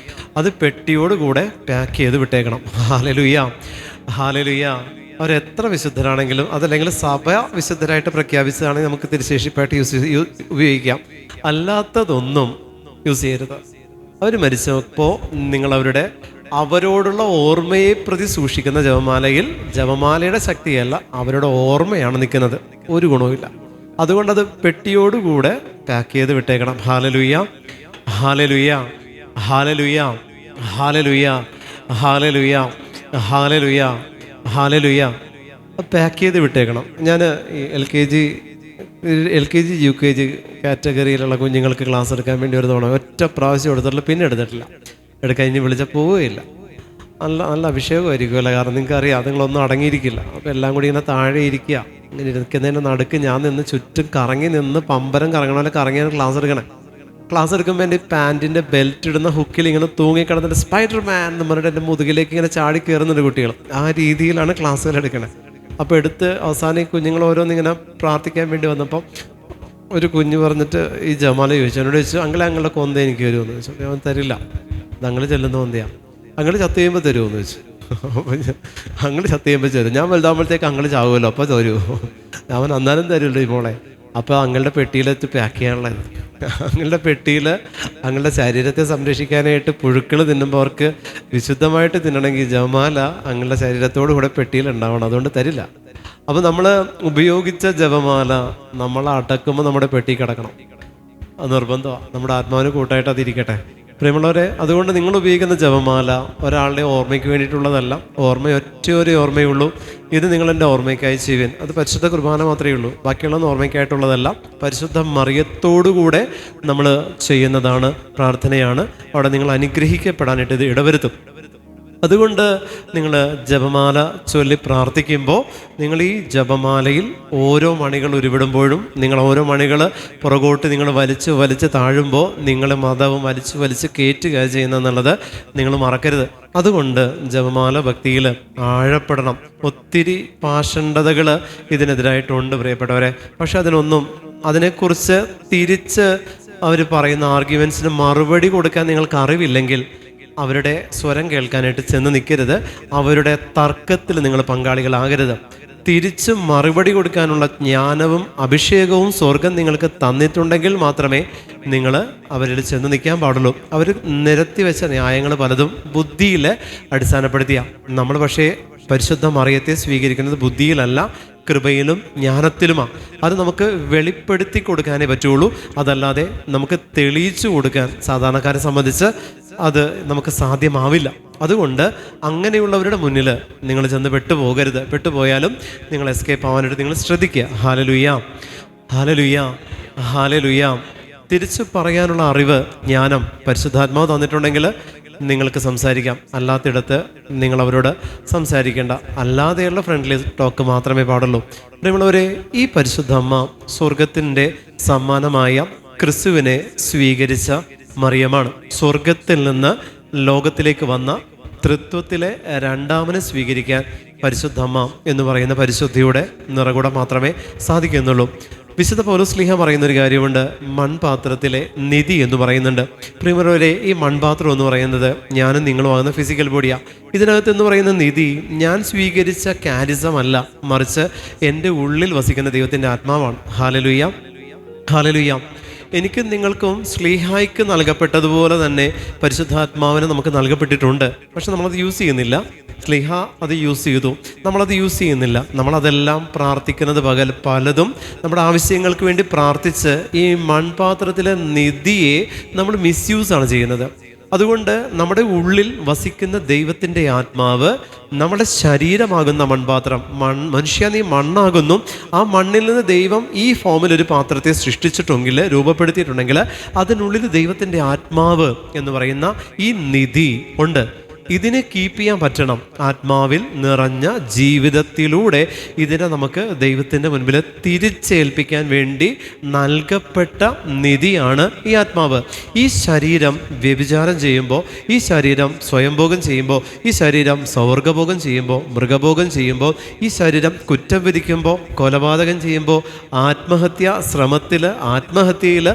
അത് പെട്ടിയോടുകൂടെ പാക്ക് ചെയ്ത് വിട്ടേക്കണം. Hallelujah, hallelujah. അവരെത്ര വിശുദ്ധരാണെങ്കിലും, അതല്ലെങ്കിൽ സഭ വിശുദ്ധരായിട്ട് പ്രഖ്യാപിച്ചതാണെങ്കിൽ നമുക്ക് തിരുശേഷിപ്പായിട്ട് ഉപയോഗിക്കാം. അല്ലാത്തതൊന്നും യൂസ് ചെയ്യരുത്. അവർ മരിച്ചപ്പോൾ നിങ്ങൾ അവരോടുള്ള ഓർമ്മയെ പ്രതി സൂക്ഷിക്കുന്ന ജപമാലയിൽ ജപമാലയുടെ ശക്തിയല്ല, അവരുടെ ഓർമ്മയാണ് നിൽക്കുന്നത്. ഒരു ഗുണവുമില്ല. അതുകൊണ്ടത് പെട്ടിയോടുകൂടെ പാക്ക് ചെയ്ത് വിട്ടേക്കണം. Hallelujah, hallelujah, hallelujah, hallelujah, hallelujah, hallelujah, hallelujah. Pack ചെയ്ത് വിട്ടേക്കണം. ഞാൻ L K G U K G കാറ്റഗറിയിലുള്ള കുഞ്ഞുങ്ങൾക്ക് ക്ലാസ് എടുക്കാൻ വേണ്ടി ഒരു തവണ ഒറ്റ പ്രാവശ്യം എടുത്തിട്ടില്ല, പിന്നെ എടുത്തിട്ടില്ല. എടുക്കാൻ ഇനി വിളിച്ചാൽ പോവുകയില്ല. നല്ല അഭിഷേകമായിരിക്കുമല്ല, കാരണം നിങ്ങൾക്ക് അറിയാം അതുങ്ങളൊന്നും അടങ്ങിയിരിക്കില്ല. അപ്പോൾ എല്ലാം കൂടി ഇങ്ങനെ താഴെ ഇരിക്കുക. ഇങ്ങനെ ഇരിക്കുന്നതിൻ്റെ നടുക്ക് ഞാൻ നിന്ന് ചുറ്റും കറങ്ങി നിന്ന് പമ്പരം കറങ്ങണ പോലെ കറങ്ങിയാണ് ക്ലാസ് എടുക്കണേ. ക്ലാസ് എടുക്കുമ്പോൾ എൻ്റെ പാൻറ്റിൻ്റെ ബെൽറ്റ് ഇടുന്ന ഹുക്കിൽ ഇങ്ങനെ തൂങ്ങിക്കിടന്നിട്ട് സ്പൈഡർമാൻ എന്ന് പറഞ്ഞിട്ട് എൻ്റെ മുതുകിലേക്ക് ഇങ്ങനെ ചാടി കയറുന്നുണ്ട് കുട്ടികൾ. ആ രീതിയിലാണ് ക്ലാസ്സുകൾ എടുക്കണത്. അപ്പോൾ എടുത്ത് അവസാനം ഈ കുഞ്ഞുങ്ങൾ ഓരോന്നിങ്ങനെ പ്രാർത്ഥിക്കാൻ വേണ്ടി വന്നപ്പോൾ ഒരു കുഞ്ഞ് പറഞ്ഞിട്ട് ഈ ജമാല ചോദിച്ചു, എന്നോട് ചോദിച്ചു, അങ്ങളുടെ കൊന്ത എനിക്ക് വരുമെന്ന് ചോദിച്ചു. അവൻ തരില്ല, ഞങ്ങൾ ചെല്ലുന്ന കൊന്തയാണ്, അങ്ങൾ ചത്ത് ചെയ്യുമ്പോൾ തരുമെന്ന് ചോദിച്ചു. അങ്ങൾ ചത്ത് ചെയ്യുമ്പോൾ തരും, ഞാൻ വലുതാകുമ്പോഴത്തേക്ക് അങ്ങൾ ചാവുമല്ലോ, അപ്പോൾ തരുമോ? അവൻ അന്നാലും തരുമല്ലോ ഈ മോളെ. അപ്പോൾ അങ്ങളുടെ പെട്ടിയിലെത്തി പാക്ക് ചെയ്യാനുള്ളത്. അങ്ങളുടെ പെട്ടിയിൽ അങ്ങളുടെ ശരീരത്തെ സംരക്ഷിക്കാനായിട്ട് പുഴുക്കൾ തിന്നുമ്പോൾ അവർക്ക് വിശുദ്ധമായിട്ട് തിന്നണമെങ്കിൽ ജപമാല അങ്ങളുടെ ശരീരത്തോടു കൂടെ പെട്ടിയിൽ ഉണ്ടാവണം, അതുകൊണ്ട് തരില്ല. അപ്പോൾ നമ്മൾ ഉപയോഗിച്ച ജപമാല നമ്മൾ അടക്കുമ്പോൾ നമ്മുടെ പെട്ടി കിടക്കണം. അത് നിർബന്ധമാണ്. നമ്മുടെ ആത്മാവിന് കൂട്ടായിട്ട് അതിരിക്കട്ടെ. പ്രിയമുള്ളവരെ, അതുകൊണ്ട് നിങ്ങൾ ഉപയോഗിക്കുന്ന ജപമാല ഒരാളുടെ ഓർമ്മയ്ക്ക് വേണ്ടിയിട്ടുള്ളതല്ല. ഒറ്റയൊരു ഓർമ്മയുള്ളൂ. ഇത് നിങ്ങളെൻ്റെ ഓർമ്മയ്ക്കായി ചെയ്യുവിൻ. അത് പരിശുദ്ധ കുർബാന മാത്രമേ ഉള്ളൂ. ബാക്കിയുള്ളതൊന്നും ഓർമ്മയ്ക്കായിട്ടുള്ളതല്ല. പരിശുദ്ധ മറിയത്തോടുകൂടെ നമ്മൾ ചെയ്യുന്നതാണ്, പ്രാർത്ഥനയാണ്. അവിടെ നിങ്ങൾ അനുഗ്രഹിക്കപ്പെടാനായിട്ട് ഇത് ഇടവരുത്തും. അതുകൊണ്ട് നിങ്ങൾ ജപമാല ചൊല്ലി പ്രാർത്ഥിക്കുമ്പോൾ നിങ്ങൾ ഈ ജപമാലയിൽ ഓരോ മണികൾ ഉരുവിടുമ്പോഴും നിങ്ങൾ ഓരോ മണികൾ പുറകോട്ട് നിങ്ങൾ വലിച്ച് താഴുമ്പോൾ നിങ്ങൾ മതവും വലിച്ച് കയറ്റുക ചെയ്യുന്നതെന്നുള്ളത് നിങ്ങൾ മറക്കരുത്. അതുകൊണ്ട് ജപമാല ഭക്തിയിൽ ആഴപ്പെടണം. ഒത്തിരി പാഷണ്ഡതകൾ ഇതിനെതിരായിട്ടുണ്ട് പ്രിയപ്പെട്ടവരെ. പക്ഷെ അതിനെക്കുറിച്ച് തിരിച്ച് അവർ പറയുന്ന ആർഗ്യുമെൻറ്റ്സിന് മറുപടി കൊടുക്കാൻ നിങ്ങൾക്ക് അറിവില്ലെങ്കിൽ അവരുടെ സ്വരം കേൾക്കാനായിട്ട് ചെന്ന് നിൽക്കരുത്. അവരുടെ തർക്കത്തിൽ നിങ്ങൾ പങ്കാളികളാകരുത്. തിരിച്ച് മറുപടി കൊടുക്കാനുള്ള ജ്ഞാനവും അഭിഷേകവും സ്വർഗം നിങ്ങൾക്ക് തന്നിട്ടുണ്ടെങ്കിൽ മാത്രമേ നിങ്ങൾ അവരിൽ ചെന്ന് നിൽക്കാൻ പാടുള്ളൂ. അവർ നിരത്തി വെച്ച ന്യായങ്ങൾ പലതും ബുദ്ധിയിൽ അടിസ്ഥാനപ്പെടുത്തിയ. നമ്മൾ പക്ഷേ പരിശുദ്ധ മറിയത്തെ സ്വീകരിക്കുന്നത് ബുദ്ധിയിലല്ല, കൃപയിലും ജ്ഞാനത്തിലുമാണ്. അത് നമുക്ക് വെളിപ്പെടുത്തി കൊടുക്കാനേ പറ്റുള്ളൂ. അതല്ലാതെ നമുക്ക് തെളിയിച്ചു കൊടുക്കാൻ സാധാരണക്കാരെ സംബന്ധിച്ച് അത് നമുക്ക് സാധ്യമാവില്ല. അതുകൊണ്ട് അങ്ങനെയുള്ളവരുടെ മുന്നിൽ നിങ്ങൾ ചെന്ന് പെട്ടുപോകരുത്. പെട്ടുപോയാലും നിങ്ങൾ എസ്കേപ്പ് ആവാനായിട്ട് നിങ്ങൾ ശ്രദ്ധിക്കുക. Hallelujah, hallelujah, hallelujah. തിരിച്ചു പറയാനുള്ള അറിവ്, ജ്ഞാനം പരിശുദ്ധാത്മാവ് തന്നിട്ടുണ്ടെങ്കിൽ നിങ്ങൾക്ക് സംസാരിക്കാം. അല്ലാത്തിടത്ത് നിങ്ങൾ അവരോട് സംസാരിക്കേണ്ട. അല്ലാതെയുള്ള ഫ്രണ്ട്ലി ടോക്ക് മാത്രമേ പാടുള്ളൂ. പ്രിയമുള്ളവരെ, ഈ പരിശുദ്ധ അമ്മ സ്വർഗത്തിൻ്റെ സമ്മാനമായ ക്രിസ്തുവിനെ സ്വീകരിച്ച മറിയമാണ്. സ്വർഗത്തിൽ നിന്ന് ലോകത്തിലേക്ക് വന്ന തൃത്വത്തിലെ രണ്ടാമനെ സ്വീകരിക്കാൻ പരിശുദ്ധമ്മ എന്ന് പറയുന്ന പരിശുദ്ധിയുടെ നിറകുടം മാത്രമേ സാധിക്കുന്നുള്ളൂ. വിശുദ്ധ പൗലോസ്ലീഹ പറയുന്നൊരു കാര്യമുണ്ട്, മൺപാത്രത്തിലെ നിധി എന്ന് പറയുന്നുണ്ട്. പ്രിയമുള്ളവരെ, ഈ മൺപാത്രം എന്ന് പറയുന്നത് ഞാനും നിങ്ങളുമാകുന്ന ഫിസിക്കൽ ബോഡിയാണ്. ഇതിനകത്ത് എന്ന് പറയുന്ന നിധി ഞാൻ സ്വീകരിച്ച കാരിസം അല്ല, മറിച്ച് എൻ്റെ ഉള്ളിൽ വസിക്കുന്ന ദൈവത്തിൻ്റെ ആത്മാവാണ്. Hallelujah, hallelujah. എനിക്കും നിങ്ങൾക്കും ശ്ലീഹായ്ക്ക് നൽകപ്പെട്ടതുപോലെ തന്നെ പരിശുദ്ധാത്മാവിന് നമുക്ക് നൽകപ്പെട്ടിട്ടുണ്ട്. പക്ഷെ നമ്മളത് യൂസ് ചെയ്യുന്നില്ല. ശ്ലീഹ അത് യൂസ് ചെയ്തു, നമ്മളത് യൂസ് ചെയ്യുന്നില്ല. നമ്മളതെല്ലാം പ്രാർത്ഥിക്കുന്നത് പലതും നമ്മുടെ ആവശ്യങ്ങൾക്ക് വേണ്ടി പ്രാർത്ഥിച്ച് ഈ മൺപാത്രത്തിലെ നിധിയെ നമ്മൾ മിസ്യൂസാണ് ചെയ്യുന്നത്. അതുകൊണ്ട് നമ്മുടെ ഉള്ളിൽ വസിക്കുന്ന ദൈവത്തിൻ്റെ ആത്മാവ് നമ്മുടെ ശരീരമാകുന്ന മൺപാത്രം, മനുഷ്യ നീ മണ്ണാകുന്നു, ആ മണ്ണിൽ നിന്ന് ദൈവം ഈ ഫോമിൽ ഒരു പാത്രത്തെ സൃഷ്ടിച്ചിട്ടുണ്ടെങ്കിൽ, രൂപപ്പെടുത്തിയിട്ടുണ്ടെങ്കിൽ അതിനുള്ളിൽ ദൈവത്തിൻ്റെ ആത്മാവ് എന്ന് പറയുന്ന ഈ നിധി ഉണ്ട്. ഇതിനെ കീപ്പ് ചെയ്യാൻ പറ്റണം. ആത്മാവിൽ നിറഞ്ഞ ജീവിതത്തിലൂടെ ഇതിനെ നമുക്ക് ദൈവത്തിൻ്റെ മുൻപിൽ തിരിച്ചേൽപ്പിക്കാൻ വേണ്ടി നൽകപ്പെട്ട നിധിയാണ് ഈ ആത്മാവ്. ഈ ശരീരം വ്യഭിചാരം ചെയ്യുമ്പോൾ, ഈ ശരീരം സ്വയംഭോഗം ചെയ്യുമ്പോൾ, ഈ ശരീരം സ്വർഗഭോഗം ചെയ്യുമ്പോൾ, മൃഗഭോഗം ചെയ്യുമ്പോൾ, ഈ ശരീരം കുറ്റം വിധിക്കുമ്പോൾ, കൊലപാതകം ചെയ്യുമ്പോൾ, ആത്മഹത്യ ശ്രമത്തിൽ, ആത്മഹത്യയിൽ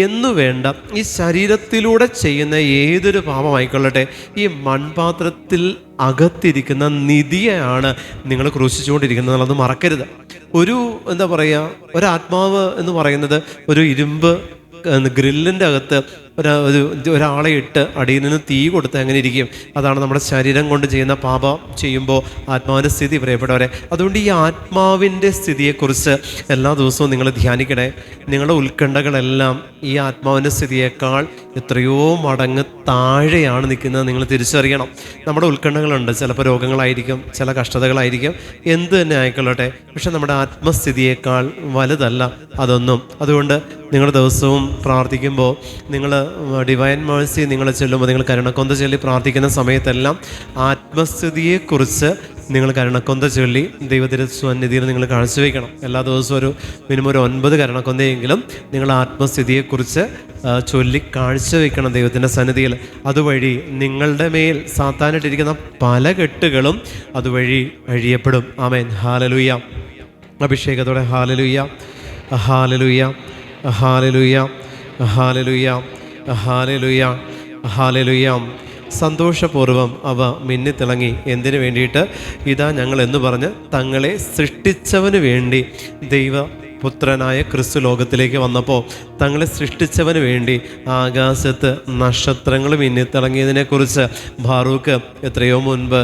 എന്നു വേണ്ട ഈ ശരീരത്തിലൂടെ ചെയ്യുന്ന ഏതൊരു പാപമായിക്കൊള്ളട്ടെ, ഈ മൺപാത്രത്തിൽ അകത്തിരിക്കുന്ന നിധിയെയാണ് നിങ്ങൾ ക്രൂശിച്ചുകൊണ്ടിരിക്കുന്നത്. അത് മറക്കരുത്. എന്താ പറയുക, ഒരാത്മാവ് എന്ന് പറയുന്നത് ഒരു ഇരുമ്പ് ഗ്രില്ലിൻ്റെ അകത്ത് ഒരാളെ ഇട്ട് അടിയിൽ നിന്ന് തീ കൊടുത്ത് അങ്ങനെ ഇരിക്കും. അതാണ് നമ്മുടെ ശരീരം കൊണ്ട് ചെയ്യുന്ന പാപം ചെയ്യുമ്പോൾ ആത്മാവിൻ്റെ സ്ഥിതി, പ്രിയപ്പെട്ടവരെ. അതുകൊണ്ട് ഈ ആത്മാവിൻ്റെ സ്ഥിതിയെക്കുറിച്ച് എല്ലാ ദിവസവും നിങ്ങൾ ധ്യാനിക്കണേ. നിങ്ങളുടെ ഉത്കണ്ഠകളെല്ലാം ഈ ആത്മാവിൻ്റെ സ്ഥിതിയേക്കാൾ എത്രയോ മടങ്ങ് താഴെയാണ് നിൽക്കുന്നത് നിങ്ങൾ തിരിച്ചറിയണം. നമ്മുടെ ഉത്കണ്ഠകളുണ്ട്, ചിലപ്പോൾ രോഗങ്ങളായിരിക്കും, ചില കഷ്ടതകളായിരിക്കും, എന്ത് തന്നെ ആയിക്കൊള്ളട്ടെ. പക്ഷെ നമ്മുടെ ആത്മസ്ഥിതിയേക്കാൾ വലുതല്ല അതൊന്നും. അതുകൊണ്ട് നിങ്ങൾ ദിവസവും പ്രാർത്ഥിക്കുമ്പോൾ, നിങ്ങൾ ഡിവൈൻ മേഴ്സി നിങ്ങൾ ചൊല്ലുമ്പോൾ, നിങ്ങൾ കരുണക്കൊന്ത ചൊല്ലി പ്രാർത്ഥിക്കുന്ന സമയത്തെല്ലാം ആത്മസ്ഥിതിയെക്കുറിച്ച് നിങ്ങൾ കരുണക്കൊന്ത ചൊല്ലി ദൈവത്തിൻ്റെ സന്നിധിയിൽ നിങ്ങൾ കാഴ്ചവെക്കണം. എല്ലാ ദിവസവും മിനിമം 9 കരുണക്കൊന്തയെങ്കിലും നിങ്ങൾ ആത്മസ്ഥിതിയെക്കുറിച്ച് ചൊല്ലി കാഴ്ചവെക്കണം ദൈവത്തിൻ്റെ സന്നിധിയിൽ. അതുവഴി നിങ്ങളുടെ മേൽ സാത്താനായിട്ടിരിക്കുന്ന പല കെട്ടുകളും അതുവഴി അഴിയപ്പെടും. ആമേൻ. ഹല്ലേലൂയ. അഭിഷേകത്തോടെ ഹല്ലേലൂയ, ഹല്ലേലൂയ, ഹല്ലേലൂയ, ഹല്ലേലൂയ, ഹല്ലേലൂയ, ഹല്ലേലൂയ. സന്തോഷപൂർവ്വം അവ മിന്നിത്തിളങ്ങി. എന്തിനു വേണ്ടിയിട്ട്? ഇതാ ഞങ്ങൾ എന്ന് പറഞ്ഞ് തങ്ങളെ സൃഷ്ടിച്ചവന് വേണ്ടി ദൈവപുത്രനായ ക്രിസ്തു ലോകത്തിലേക്ക് വന്നപ്പോൾ തങ്ങളെ സൃഷ്ടിച്ചവന് വേണ്ടി ആകാശത്ത് നക്ഷത്രങ്ങൾ മിന്നിത്തിളങ്ങിയതിനെക്കുറിച്ച് ബാറൂക്ക് എത്രയോ മുൻപ്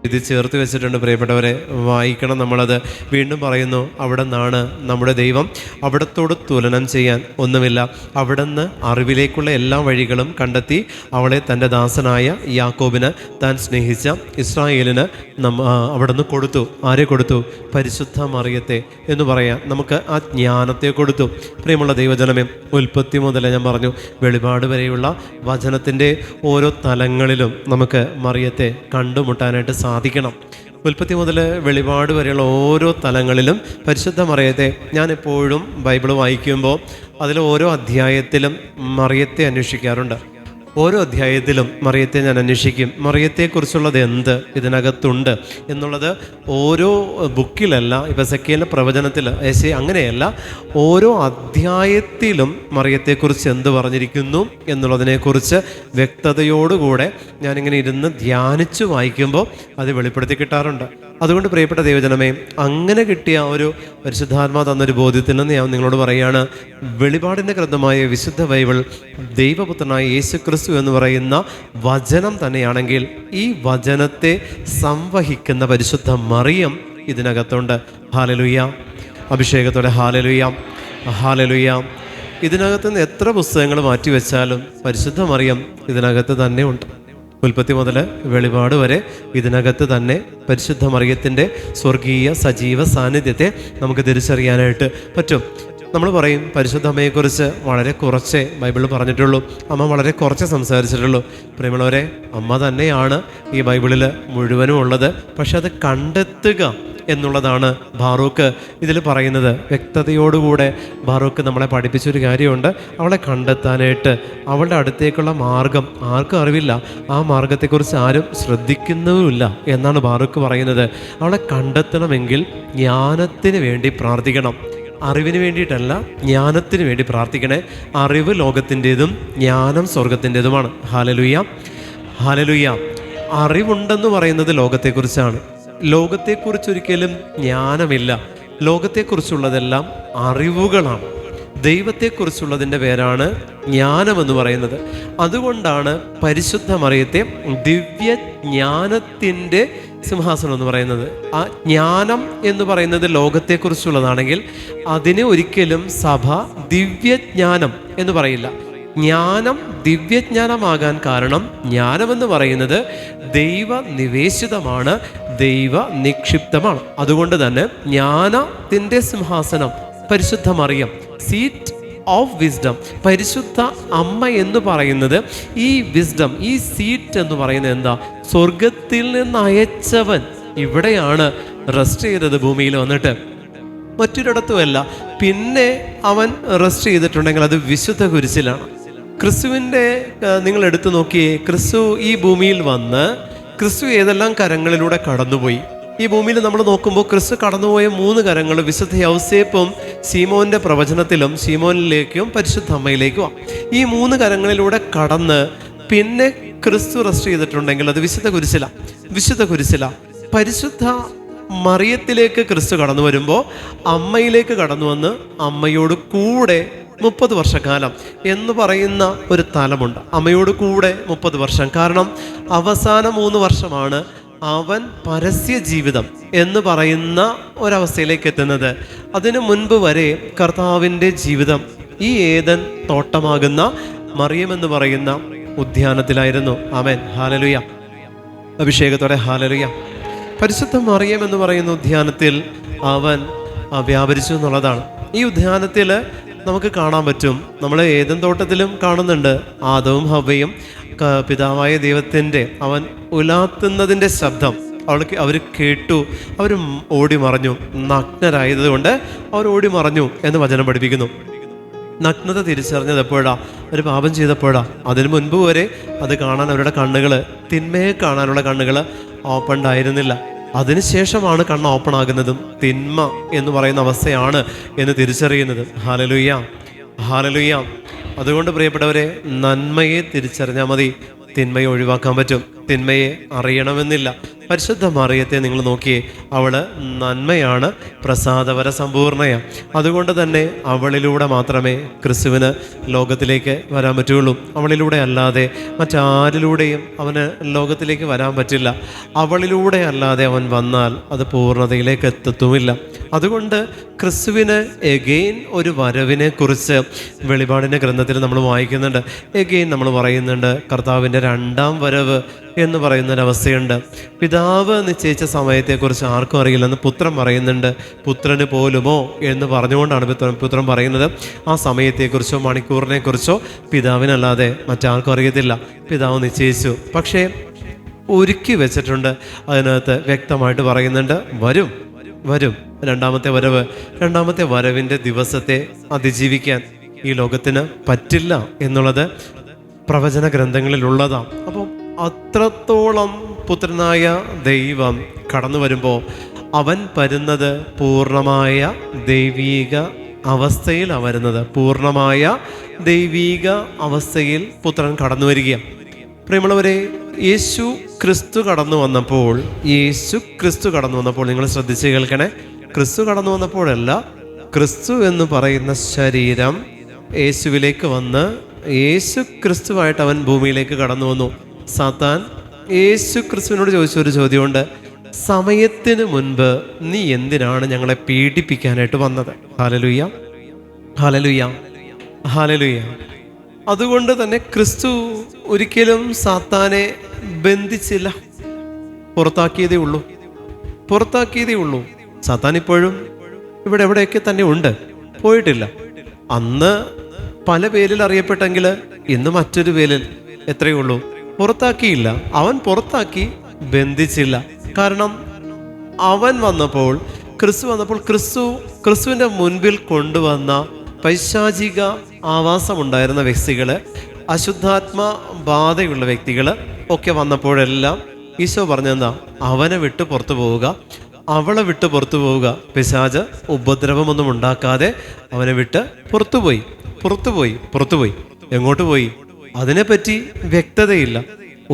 ഇത് ചേർത്ത് വെച്ചിട്ടുണ്ട്. പ്രിയപ്പെട്ടവരെ, വായിക്കണം നമ്മളത്. വീണ്ടും പറയുന്നു, അവിടെ നിന്നാണ് നമ്മുടെ ദൈവം. അവിടത്തോട് തുലനം ചെയ്യാൻ ഒന്നുമില്ല. അവിടുന്ന് അറിവിലേക്കുള്ള എല്ലാ വഴികളും കണ്ടെത്തി അവളെ തൻ്റെ ദാസനായ യാക്കോബിന്, താൻ സ്നേഹിച്ച ഇസ്രായേലിന് അവിടുന്ന് കൊടുത്തു. ആരെ കൊടുത്തു? പരിശുദ്ധ മറിയത്തെ എന്ന് പറയാം. നമുക്ക് ആ ജ്ഞാനത്തെ കൊടുത്തു. പ്രിയമുള്ള ദൈവജനമേ, ഉൽപ്പത്തി മുതൽ ഞാൻ പറഞ്ഞു, വെളിപാട് വരെയുള്ള വചനത്തിൻ്റെ ഓരോ തലങ്ങളിലും നമുക്ക് മറിയത്തെ കണ്ടുമുട്ടാനായിട്ട് സാധിക്കണം. ഉൽപ്പത്തി മുതൽ വെളിപാട് വരെയുള്ള ഓരോ തലങ്ങളിലും പരിശുദ്ധ മറിയത്തെ, ഞാൻ എപ്പോഴും ബൈബിൾ വായിക്കുമ്പോൾ അതിൽ ഓരോ അധ്യായത്തിലും മറിയത്തെ അന്വേഷിക്കാറുണ്ട്. ഓരോ അധ്യായത്തിലും മറിയത്തെ ഞാൻ അന്വേഷിക്കും. മറിയത്തെക്കുറിച്ചുള്ളത് എന്ത് ഇതിനകത്തുണ്ട് എന്നുള്ളത് ഓരോ ബുക്കിലല്ല, ഇപ്പം എസെക്കിയേലിൻ്റെ പ്രവചനത്തിൽ അങ്ങനെയല്ല, ഓരോ അധ്യായത്തിലും മറിയത്തെക്കുറിച്ച് എന്ത് പറഞ്ഞിരിക്കുന്നു എന്നുള്ളതിനെക്കുറിച്ച് വ്യക്തതയോടുകൂടെ ഞാനിങ്ങനെ ഇരുന്ന് ധ്യാനിച്ച് വായിക്കുമ്പോൾ അത് വെളിപ്പെടുത്തി കിട്ടാറുണ്ട്. അതുകൊണ്ട് പ്രിയപ്പെട്ട ദൈവജനമേ, അങ്ങനെ കിട്ടിയ ഒരു പരിശുദ്ധാത്മാ തന്നൊരു ബോധ്യത്തിൽ നിന്ന് ഞാൻ നിങ്ങളോട് പറയുകയാണ്, വെളിപാടിൻ്റെ ഗ്രന്ഥമായ വിശുദ്ധ ബൈബിൾ ദൈവപുത്രനായ യേശു ക്രിസ്തു എന്ന് പറയുന്ന വചനം തന്നെയാണെങ്കിൽ ഈ വചനത്തെ സംവഹിക്കുന്ന പരിശുദ്ധ മറിയം ഇതിനകത്തുണ്ട്. ഹല്ലേലൂയ. അഭിഷേകത്തോടെ ഹല്ലേലൂയ, ഹല്ലേലൂയ. ഇതിനകത്ത് നിന്ന് എത്ര പുസ്തകങ്ങൾ മാറ്റിവെച്ചാലും പരിശുദ്ധ മറിയം ഇതിനകത്ത് തന്നെ ഉണ്ട്. ഉൽപ്പത്തി മുതൽ വെളിപാട് വരെ ഇതിനകത്ത് തന്നെ പരിശുദ്ധ മറിയത്തിൻ്റെ സ്വർഗീയ സജീവ സാന്നിധ്യത്തെ നമുക്ക് തിരിച്ചറിയാനായിട്ട് പറ്റും. നമ്മൾ പറയും പരിശുദ്ധ അമ്മയെക്കുറിച്ച് വളരെ കുറച്ചേ ബൈബിളിൽ പറഞ്ഞിട്ടുള്ളൂ, അമ്മ വളരെ കുറച്ച് സംസാരിച്ചിട്ടുള്ളൂ. പ്രിയമുള്ളവരെ, അമ്മ തന്നെയാണ് ഈ ബൈബിളിൽ മുഴുവനും ഉള്ളത്. പക്ഷെ അത് കണ്ടെത്തുക എന്നുള്ളതാണ് ബാറൂക്ക് ഇതിൽ പറയുന്നത്. വ്യക്തതയോടുകൂടെ ബാറൂക്ക് നമ്മളെ പഠിപ്പിച്ചൊരു കാര്യമുണ്ട്. അവളെ കണ്ടെത്താനായിട്ട് അവളുടെ അടുത്തേക്കുള്ള മാർഗം ആർക്കും അറിവില്ല, ആ മാർഗത്തെക്കുറിച്ച് ആരും ശ്രദ്ധിക്കുന്നുമില്ല എന്നാണ് ബാറൂക്ക് പറയുന്നത്. അവളെ കണ്ടെത്തണമെങ്കിൽ ജ്ഞാനത്തിന് വേണ്ടി പ്രാർത്ഥിക്കണം. അറിവിന് വേണ്ടിയിട്ടല്ല, ജ്ഞാനത്തിന് വേണ്ടി പ്രാർത്ഥിക്കണേ. അറിവ് ലോകത്തിൻ്റെതും ജ്ഞാനം സ്വർഗത്തിൻ്റെതുമാണ്. Hallelujah, hallelujah. അറിവുണ്ടെന്ന് പറയുന്നത് ലോകത്തെക്കുറിച്ചാണ്. ലോകത്തെക്കുറിച്ചൊരിക്കലും ജ്ഞാനമില്ല. ലോകത്തെക്കുറിച്ചുള്ളതെല്ലാം അറിവുകളാണ്. ദൈവത്തെക്കുറിച്ചുള്ളതിൻ്റെ പേരാണ് ജ്ഞാനമെന്ന് പറയുന്നത്. അതുകൊണ്ടാണ് പരിശുദ്ധ മറിയത്തെ ദിവ്യജ്ഞാനത്തിൻ്റെ സിംഹാസനം എന്ന് പറയുന്നത്. ആ ജ്ഞാനം എന്ന് പറയുന്നത് ലോകത്തെക്കുറിച്ചുള്ളതാണെങ്കിൽ അതിനെ ഒരിക്കലും സഭ ദിവ്യജ്ഞാനം എന്ന് പറയില്ല. ജ്ഞാനം ദിവ്യജ്ഞാനമാകാൻ കാരണം ജ്ഞാനമെന്ന് പറയുന്നത് ദൈവ നിവേശിതമാണ്, ദൈവ നിക്ഷിപ്തമാണ്. അതുകൊണ്ട് തന്നെ ജ്ഞാനത്തിൻ്റെ സിംഹാസനം പരിശുദ്ധ മറിയം, സീറ്റ് ഓഫ് വിസ്ഡം. പരിശുദ്ധ അമ്മ എന്ന് പറയുന്നത് ഈ വിസ്ഡം, ഈ സീറ്റ് എന്ന് പറയുന്നത് എന്താ? സ്വർഗത്തിൽ നിന്ന് അയച്ചവൻ ഇവിടെയാണ് റെസ്റ്റ് ചെയ്തത്, ഭൂമിയിൽ വന്നിട്ട്, മറ്റൊരിടത്തുമല്ല. പിന്നെ അവൻ റെസ്റ്റ് ചെയ്തിട്ടുണ്ടെങ്കിൽ അത് വിശുദ്ധ കുരിശിലാണ്. ക്രിസ്തുവിൻ്റെ നിങ്ങൾ എടുത്തു നോക്കിയേ, ക്രിസ്തു ഈ ഭൂമിയിൽ വന്ന് ക്രിസ്തു ഏതെല്ലാം കരങ്ങളിലൂടെ കടന്നുപോയി. ഈ ഭൂമിയിൽ നമ്മൾ നോക്കുമ്പോൾ ക്രിസ്തു കടന്നുപോയ 3 കരങ്ങൾ വിശുദ്ധ യൗസേപ്പും ശീമോൻ്റെ പ്രവചനത്തിലും ശീമോനിലേക്കും പരിശുദ്ധ അമ്മയിലേക്കും. ഈ 3 കരങ്ങളിലൂടെ കടന്ന് പിന്നെ ക്രിസ്തു റെസ്റ്റ് ചെയ്തിട്ടുണ്ടെങ്കിൽ അത് വിശുദ്ധ കുരിശില, വിശുദ്ധ കുരിശില. പരിശുദ്ധ മറിയത്തിലേക്ക് ക്രിസ്തു കടന്നു വരുമ്പോൾ അമ്മയിലേക്ക് കടന്നു വന്ന് അമ്മയോട് കൂടെ 30 വർഷക്കാലം എന്ന് പറയുന്ന ഒരു തലമുണ്ട്. അമ്മയോട് കൂടെ 30 വർഷം. കാരണം അവസാന 3 വർഷമാണ് അവൻ പരസ്യ ജീവിതം എന്ന് പറയുന്ന ഒരവസ്ഥയിലേക്ക് എത്തുന്നത്. അതിനു മുൻപ് വരെ കർത്താവിൻ്റെ ജീവിതം ഈ ഏദൻ തോട്ടമാകുന്ന മറിയം എന്ന് പറയുന്ന ഉദ്യാനത്തിലായിരുന്നു. ആമേൻ, ഹല്ലേലൂയ. അഭിഷേകത്തോടെ ഹല്ലേലൂയ. പരിശുദ്ധ മറിയം എന്ന് പറയുന്ന ഉദ്യാനത്തിൽ അവൻ വ്യാപരിച്ചു എന്നുള്ളതാണ്. ഈ ഉദ്യാനത്തിൽ നമുക്ക് കാണാൻ പറ്റും, നമ്മൾ ഏദൻ തോട്ടത്തിലും കാണുന്നുണ്ട്, ആദവും ഹവ്വയും പിതാവായ ദൈവത്തിൻ്റെ അവൻ ഉലാത്തുന്നതിൻ്റെ ശബ്ദം അവർ കേട്ടു. അവർ ഓടി മറഞ്ഞു. നഗ്നരായതുകൊണ്ട് അവർ ഓടി മറഞ്ഞു എന്ന് വചനം പഠിപ്പിക്കുന്നു. നഗ്നത തിരിച്ചറിഞ്ഞത് എപ്പോഴാ? ഒരു പാപം ചെയ്തപ്പോഴാ. അതിനു മുൻപ് വരെ അത് കാണാൻ അവരുടെ കണ്ണുകൾ, തിന്മയെ കാണാനുള്ള കണ്ണുകൾ ഓപ്പൺഡ് ആയിരുന്നില്ല. അതിനുശേഷമാണ് കണ്ണ് ഓപ്പൺ ആകുന്നതും തിന്മ എന്ന് പറയുന്ന അവസ്ഥയാണ് എന്ന് തിരിച്ചറിയുന്നത്. Hallelujah, hallelujah. അതുകൊണ്ട് പ്രിയപ്പെട്ടവരെ, നന്മയെ തിരിച്ചറിഞ്ഞാൽ മതി, തിന്മയെ ഒഴിവാക്കാൻ പറ്റും. തിന്മയെ അറിയണമെന്നില്ല. പരിശുദ്ധ മറിയത്തെ നിങ്ങൾ നോക്കിയേ, അവള് നന്മയാണ്, പ്രസാദപര സമ്പൂർണയാണ്. അതുകൊണ്ട് തന്നെ അവളിലൂടെ മാത്രമേ ക്രിസ്തുവിന് ലോകത്തിലേക്ക് വരാൻ പറ്റുള്ളൂ. അവളിലൂടെ അല്ലാതെ മറ്റാരിലൂടെയും അവന് ലോകത്തിലേക്ക് വരാൻ പറ്റില്ല. അവളിലൂടെ അല്ലാതെ അവൻ വന്നാൽ അത് പൂർണ്ണതയിലേക്ക് എത്തത്തുമില്ല. അതുകൊണ്ട് ക്രിസ്തുവിന് എഗെയിൻ ഒരു വരവിനെ കുറിച്ച് വെളിപാടിൻ്റെ ഗ്രന്ഥത്തിൽ നമ്മൾ വായിക്കുന്നുണ്ട്. എഗെയിൻ നമ്മൾ പറയുന്നുണ്ട് കർത്താവിൻ്റെ 2ാം വരവ് എന്ന് പറയുന്നൊരവസ്ഥയുണ്ട്. പിതാവ് നിശ്ചയിച്ച സമയത്തെക്കുറിച്ച് ആർക്കും അറിയില്ലെന്ന് പുത്രൻ പറയുന്നുണ്ട്. പുത്രന് പോലുമോ എന്ന് പറഞ്ഞുകൊണ്ടാണ് പുത്രൻ പറയുന്നത്. ആ സമയത്തെക്കുറിച്ചോ മണിക്കൂറിനെക്കുറിച്ചോ പിതാവിനല്ലാതെ മറ്റാർക്കും അറിയത്തില്ല. പിതാവ് നിശ്ചയിച്ചു, പക്ഷേ ഒരുക്കി വെച്ചിട്ടുണ്ട്. അതിനകത്ത് വ്യക്തമായിട്ട് പറയുന്നുണ്ട്, വരും വരും 2ാമത്തെ വരവ്. 2ാമത്തെ വരവിൻ്റെ ദിവസത്തെ അതിജീവിക്കാൻ ഈ ലോകത്തിന് പറ്റില്ല എന്നുള്ളത് പ്രവചന ഗ്രന്ഥങ്ങളിലുള്ളതാണ്. അപ്പം അത്രത്തോളം പുത്രനായ ദൈവം കടന്നു വരുമ്പോൾ അവൻ വരുന്നത് പൂർണ്ണമായ ദൈവീക അവസ്ഥയിലാണ് വരുന്നത്. പൂർണ്ണമായ ദൈവീക അവസ്ഥയിൽ പുത്രൻ കടന്നു വരികയാണ്. പ്രിയമുള്ളവരെ, യേശു ക്രിസ്തു കടന്നു വന്നപ്പോൾ നിങ്ങൾ ശ്രദ്ധിച്ച് കേൾക്കണേ. ക്രിസ്തു കടന്നു വന്നപ്പോഴല്ല, ക്രിസ്തു എന്ന് പറയുന്ന ശരീരം യേശുവിലേക്ക് വന്ന് യേശു ക്രിസ്തുവായിട്ട് അവൻ ഭൂമിയിലേക്ക് കടന്നു വന്നു. സാത്താൻ യേശു ക്രിസ്തുവിനോട് ചോദിച്ചൊരു ചോദ്യമുണ്ട്, സമയത്തിന് മുൻപ് നീ എന്തിനാണ് ഞങ്ങളെ പീഡിപ്പിക്കാനായിട്ട് വന്നത്? Hallelujah, hallelujah, hallelujah. അതുകൊണ്ട് തന്നെ ക്രിസ്തു ഒരിക്കലും സാത്താനെ ബന്ധിച്ചില്ല, പുറത്താക്കിയതേ ഉള്ളൂ. സാത്താൻ ഇപ്പോഴും ഇവിടെ എവിടെയൊക്കെ തന്നെ ഉണ്ട്. പോയിട്ടില്ല. അന്ന് പല പേരിൽ അറിയപ്പെട്ടെങ്കിൽ ഇന്ന് മറ്റൊരു പേരിൽ എത്രയേ ഉള്ളൂ, പുറത്താക്കിയില്ല. അവൻ പുറത്താക്കി, ബന്ധിച്ചില്ല. കാരണം അവൻ വന്നപ്പോൾ, ക്രിസ്തു വന്നപ്പോൾ, ക്രിസ്തുവിൻ്റെ മുൻപിൽ കൊണ്ടുവന്ന പൈശാചിക ആവാസമുണ്ടായിരുന്ന വ്യക്തികൾ, അശുദ്ധാത്മ ബാധയുള്ള വ്യക്തികൾ ഒക്കെ വന്നപ്പോഴെല്ലാം ഈശോ പറഞ്ഞെന്താ? അവനെ വിട്ട് പുറത്തു പോവുക, അവളെ വിട്ട് പുറത്തു പോവുക. പിശാച് ഉപദ്രവമൊന്നും ഉണ്ടാക്കാതെ അവനെ വിട്ട് പുറത്തുപോയി. എങ്ങോട്ട് പോയി? അതിനെപ്പറ്റി വ്യക്തതയില്ല.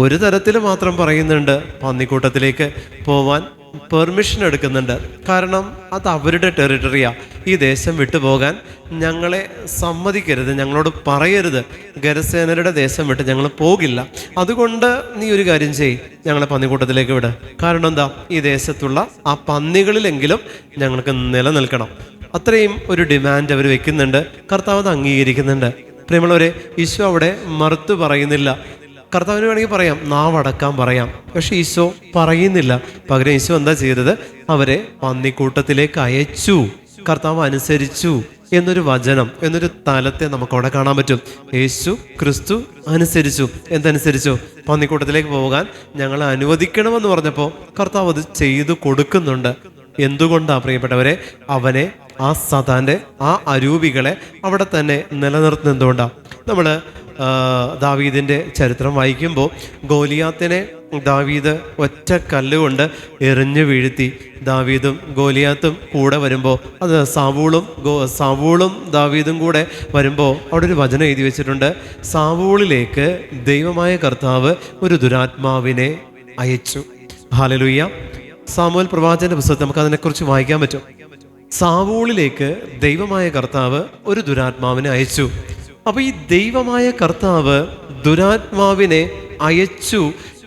ഒരു തരത്തിൽ മാത്രം പറയുന്നുണ്ട്, പന്നിക്കൂട്ടത്തിലേക്ക് പോവാൻ പെർമിഷൻ എടുക്കുന്നുണ്ട്. കാരണം അത് അവരുടെ ടെറിട്ടറിയാ. ഈ ദേശം വിട്ടുപോകാൻ ഞങ്ങളെ സമ്മതിക്കരുത്, ഞങ്ങളോട് പറയരുത്, ഗരസേനരുടെ ദേശം വിട്ട് ഞങ്ങൾ പോകില്ല. അതുകൊണ്ട് നീ ഒരു കാര്യം ചെയ്യ്, ഞങ്ങളെ പന്നിക്കൂട്ടത്തിലേക്ക് വിട്. കാരണം എന്താ? ഈ ദേശത്തുള്ള ആ പന്നികളിലെങ്കിലും ഞങ്ങൾക്ക് നിലനിൽക്കണം. അത്രയും ഒരു ഡിമാൻഡ് അവർ വെക്കുന്നുണ്ട്. കർത്താവ് അത് അംഗീകരിക്കുന്നുണ്ട്. പ്രിയമുള്ളവരെ, ഈശോ അവിടെ മറുത്തു പറയുന്നില്ല. കർത്താവിന് വേണമെങ്കിൽ പറയാം, നാവടക്കാൻ പറയാം. പക്ഷെ ഈശോ പറയുന്നില്ല. പകരം ഈശോ എന്താ ചെയ്തത്? അവരെ പന്നിക്കൂട്ടത്തിലേക്ക് അയച്ചു. കർത്താവ് അനുസരിച്ചു എന്നൊരു വചനം, എന്നൊരു തലത്തെ നമുക്കവിടെ കാണാൻ പറ്റും. യേശു ക്രിസ്തു അനുസരിച്ചു. എന്തനുസരിച്ചു? പന്നിക്കൂട്ടത്തിലേക്ക് പോകാൻ ഞങ്ങളെ അനുവദിക്കണമെന്ന് പറഞ്ഞപ്പോൾ കർത്താവ് അത് ചെയ്തു കൊടുക്കുന്നുണ്ട്. എന്തുകൊണ്ടാ പ്രിയപ്പെട്ടവരെ? അവനെ, ആ സതാൻ്റെ, ആ അരൂപികളെ അവിടെ തന്നെ നിലനിർത്തുന്നത് എന്തുകൊണ്ടാണ്? നമ്മൾ ദാവീദിൻ്റെ ചരിത്രം വായിക്കുമ്പോൾ ഗോലിയാത്തിനെ ദാവീദ് ഒറ്റ കല്ലുകൊണ്ട് എറിഞ്ഞു വീഴ്ത്തി. ദാവീദും ഗോലിയാത്തും കൂടെ വരുമ്പോൾ, അത് സാവൂളും ദാവീദും കൂടെ വരുമ്പോൾ അവിടെ ഒരു വചനം എഴുതി വെച്ചിട്ടുണ്ട്. സാവൂളിലേക്ക് ദൈവമായ കർത്താവ് ഒരു ദുരാത്മാവിനെ അയച്ചു. ഹല്ലേലൂയ. സാമുവേൽ പ്രവാചകന്റെ പുസ്തകത്തിൽ നമുക്ക് അതിനെക്കുറിച്ച് വായിക്കാൻ പറ്റും. സാവൂളിലേക്ക് ദൈവമായ കർത്താവ് ഒരു ദുരാത്മാവിനെ അയച്ചു. അപ്പോൾ ഈ ദൈവമായ കർത്താവ് ദുരാത്മാവിനെ അയച്ചു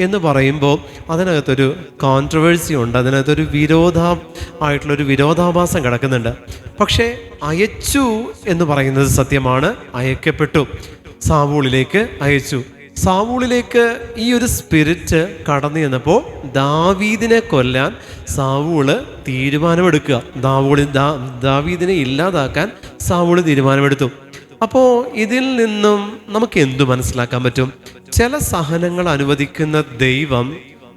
എന്ന് പറയുമ്പോൾ അതിനകത്തൊരു കോൺട്രവേഴ്സി ഉണ്ട്, അതിനകത്തൊരു ആയിട്ടുള്ളൊരു വിരോധാഭാസം കിടക്കുന്നുണ്ട്. പക്ഷേ അയച്ചു എന്ന് പറയുന്നത് സത്യമാണ്. അയക്കപ്പെട്ടു, സാവൂളിലേക്ക് അയച്ചു. സാവൂളിലേക്ക് ഈ ഒരു സ്പിരിറ്റ് കടന്നു ചെന്നപ്പോൾ ദാവീദിനെ കൊല്ലാൻ സാവൂള് തീരുമാനമെടുക്കുക. ദാവീദിനെ ഇല്ലാതാക്കാൻ സാവൂള് തീരുമാനമെടുത്തു. അപ്പോൾ ഇതിൽ നിന്നും നമുക്ക് എന്തു മനസ്സിലാക്കാൻ പറ്റും? ചില സഹനങ്ങൾ അനുവദിക്കുന്ന ദൈവം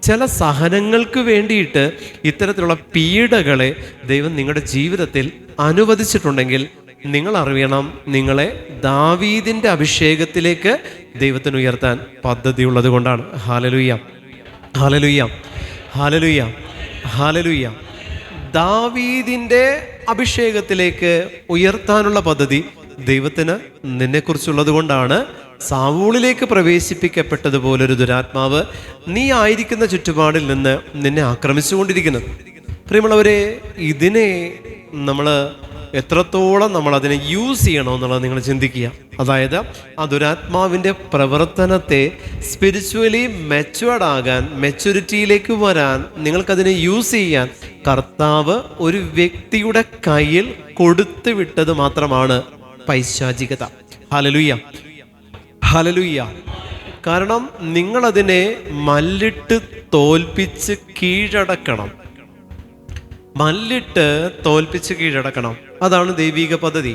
ചില സഹനങ്ങൾക്ക് വേണ്ടിയിട്ട് ഇത്തരത്തിലുള്ള പീഡകളെ ദൈവം നിങ്ങളുടെ ജീവിതത്തിൽ അനുവദിച്ചിട്ടുണ്ടെങ്കിൽ നിങ്ങൾ അറിയണം, നിങ്ങളെ ദാവീദിൻ്റെ അഭിഷേകത്തിലേക്ക് ദൈവത്തിന് ഉയർത്താൻ പദ്ധതിയുള്ളത് കൊണ്ടാണ്. Hallelujah, hallelujah, hallelujah, hallelujah. ദാവീദിൻ്റെ അഭിഷേകത്തിലേക്ക് ഉയർത്താനുള്ള പദ്ധതി ദൈവത്തിന് നിന്നെക്കുറിച്ചുള്ളത് കൊണ്ടാണ് സാവൂളിലേക്ക് പ്രവേശിപ്പിക്കപ്പെട്ടതുപോലൊരു ദുരാത്മാവ് നീ ആയിരിക്കുന്ന ചുറ്റുപാടിൽ നിന്ന് നിന്നെ ആക്രമിച്ചുകൊണ്ടിരിക്കുന്നത്. പ്രിയമുള്ളവരെ, ഇതിനെ നമ്മൾ എത്രത്തോളം നമ്മൾ അതിനെ യൂസ് ചെയ്യണമെന്നുള്ളത് നിങ്ങൾ ചിന്തിക്കുക. അതായത് ആ ദുരാത്മാവിൻ്റെ പ്രവർത്തനത്തെ സ്പിരിച്വലി മെച്യൂർഡാകാൻ, മെച്യൂരിറ്റിയിലേക്ക് വരാൻ, നിങ്ങൾക്കതിനെ യൂസ് ചെയ്യാൻ കർത്താവ് ഒരു വ്യക്തിയുടെ കയ്യിൽ കൊടുത്തു വിട്ടത് മാത്രമാണ് പൈശാചികത. ഹല്ലേലൂയ, ഹല്ലേലൂയ. കാരണം നിങ്ങളതിനെ മല്ലിട്ട് തോൽപ്പിച്ച് കീഴടക്കണം. മല്ലിട്ട് തോൽപ്പിച്ച് കീഴടക്കണം. അതാണ് ദൈവിക പദ്ധതി.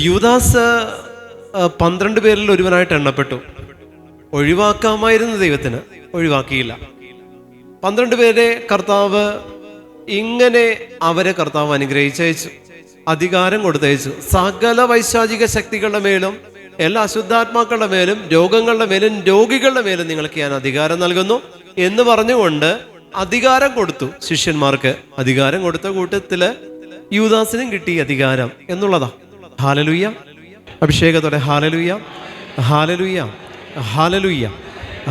യൂദാസ് 12 പേരിൽ ഒരുവനായിട്ട് എണ്ണപ്പെട്ടു. ഒഴിവാക്കാമായിരുന്നു ദൈവത്തിന്, ഒഴിവാക്കിയില്ല. 12 പേരെ കർത്താവ് ഇങ്ങനെ അവരെ കർത്താവ് അനുഗ്രഹിച്ചയച്ചു, അധികാരം കൊടുത്തയച്ചു. സകല വൈശാചിക ശക്തികളുടെ മേലും, എല്ലാ അശുദ്ധാത്മാക്കളുടെ മേലും, രോഗങ്ങളുടെ മേലും, രോഗികളുടെ മേലും നിങ്ങൾക്ക് ഞാൻ അധികാരം നൽകുന്നു എന്ന് പറഞ്ഞുകൊണ്ട് അധികാരം കൊടുത്തു. ശിഷ്യന്മാർക്ക് അധികാരം കൊടുത്ത കൂട്ടത്തില് യൂദാസിനും കിട്ടി അധികാരം എന്നുള്ളതാ. ഹല്ലേലൂയ. അഭിഷേകത്തോടെ ഹല്ലേലൂയ, ഹല്ലേലൂയ, ഹല്ലേലൂയ,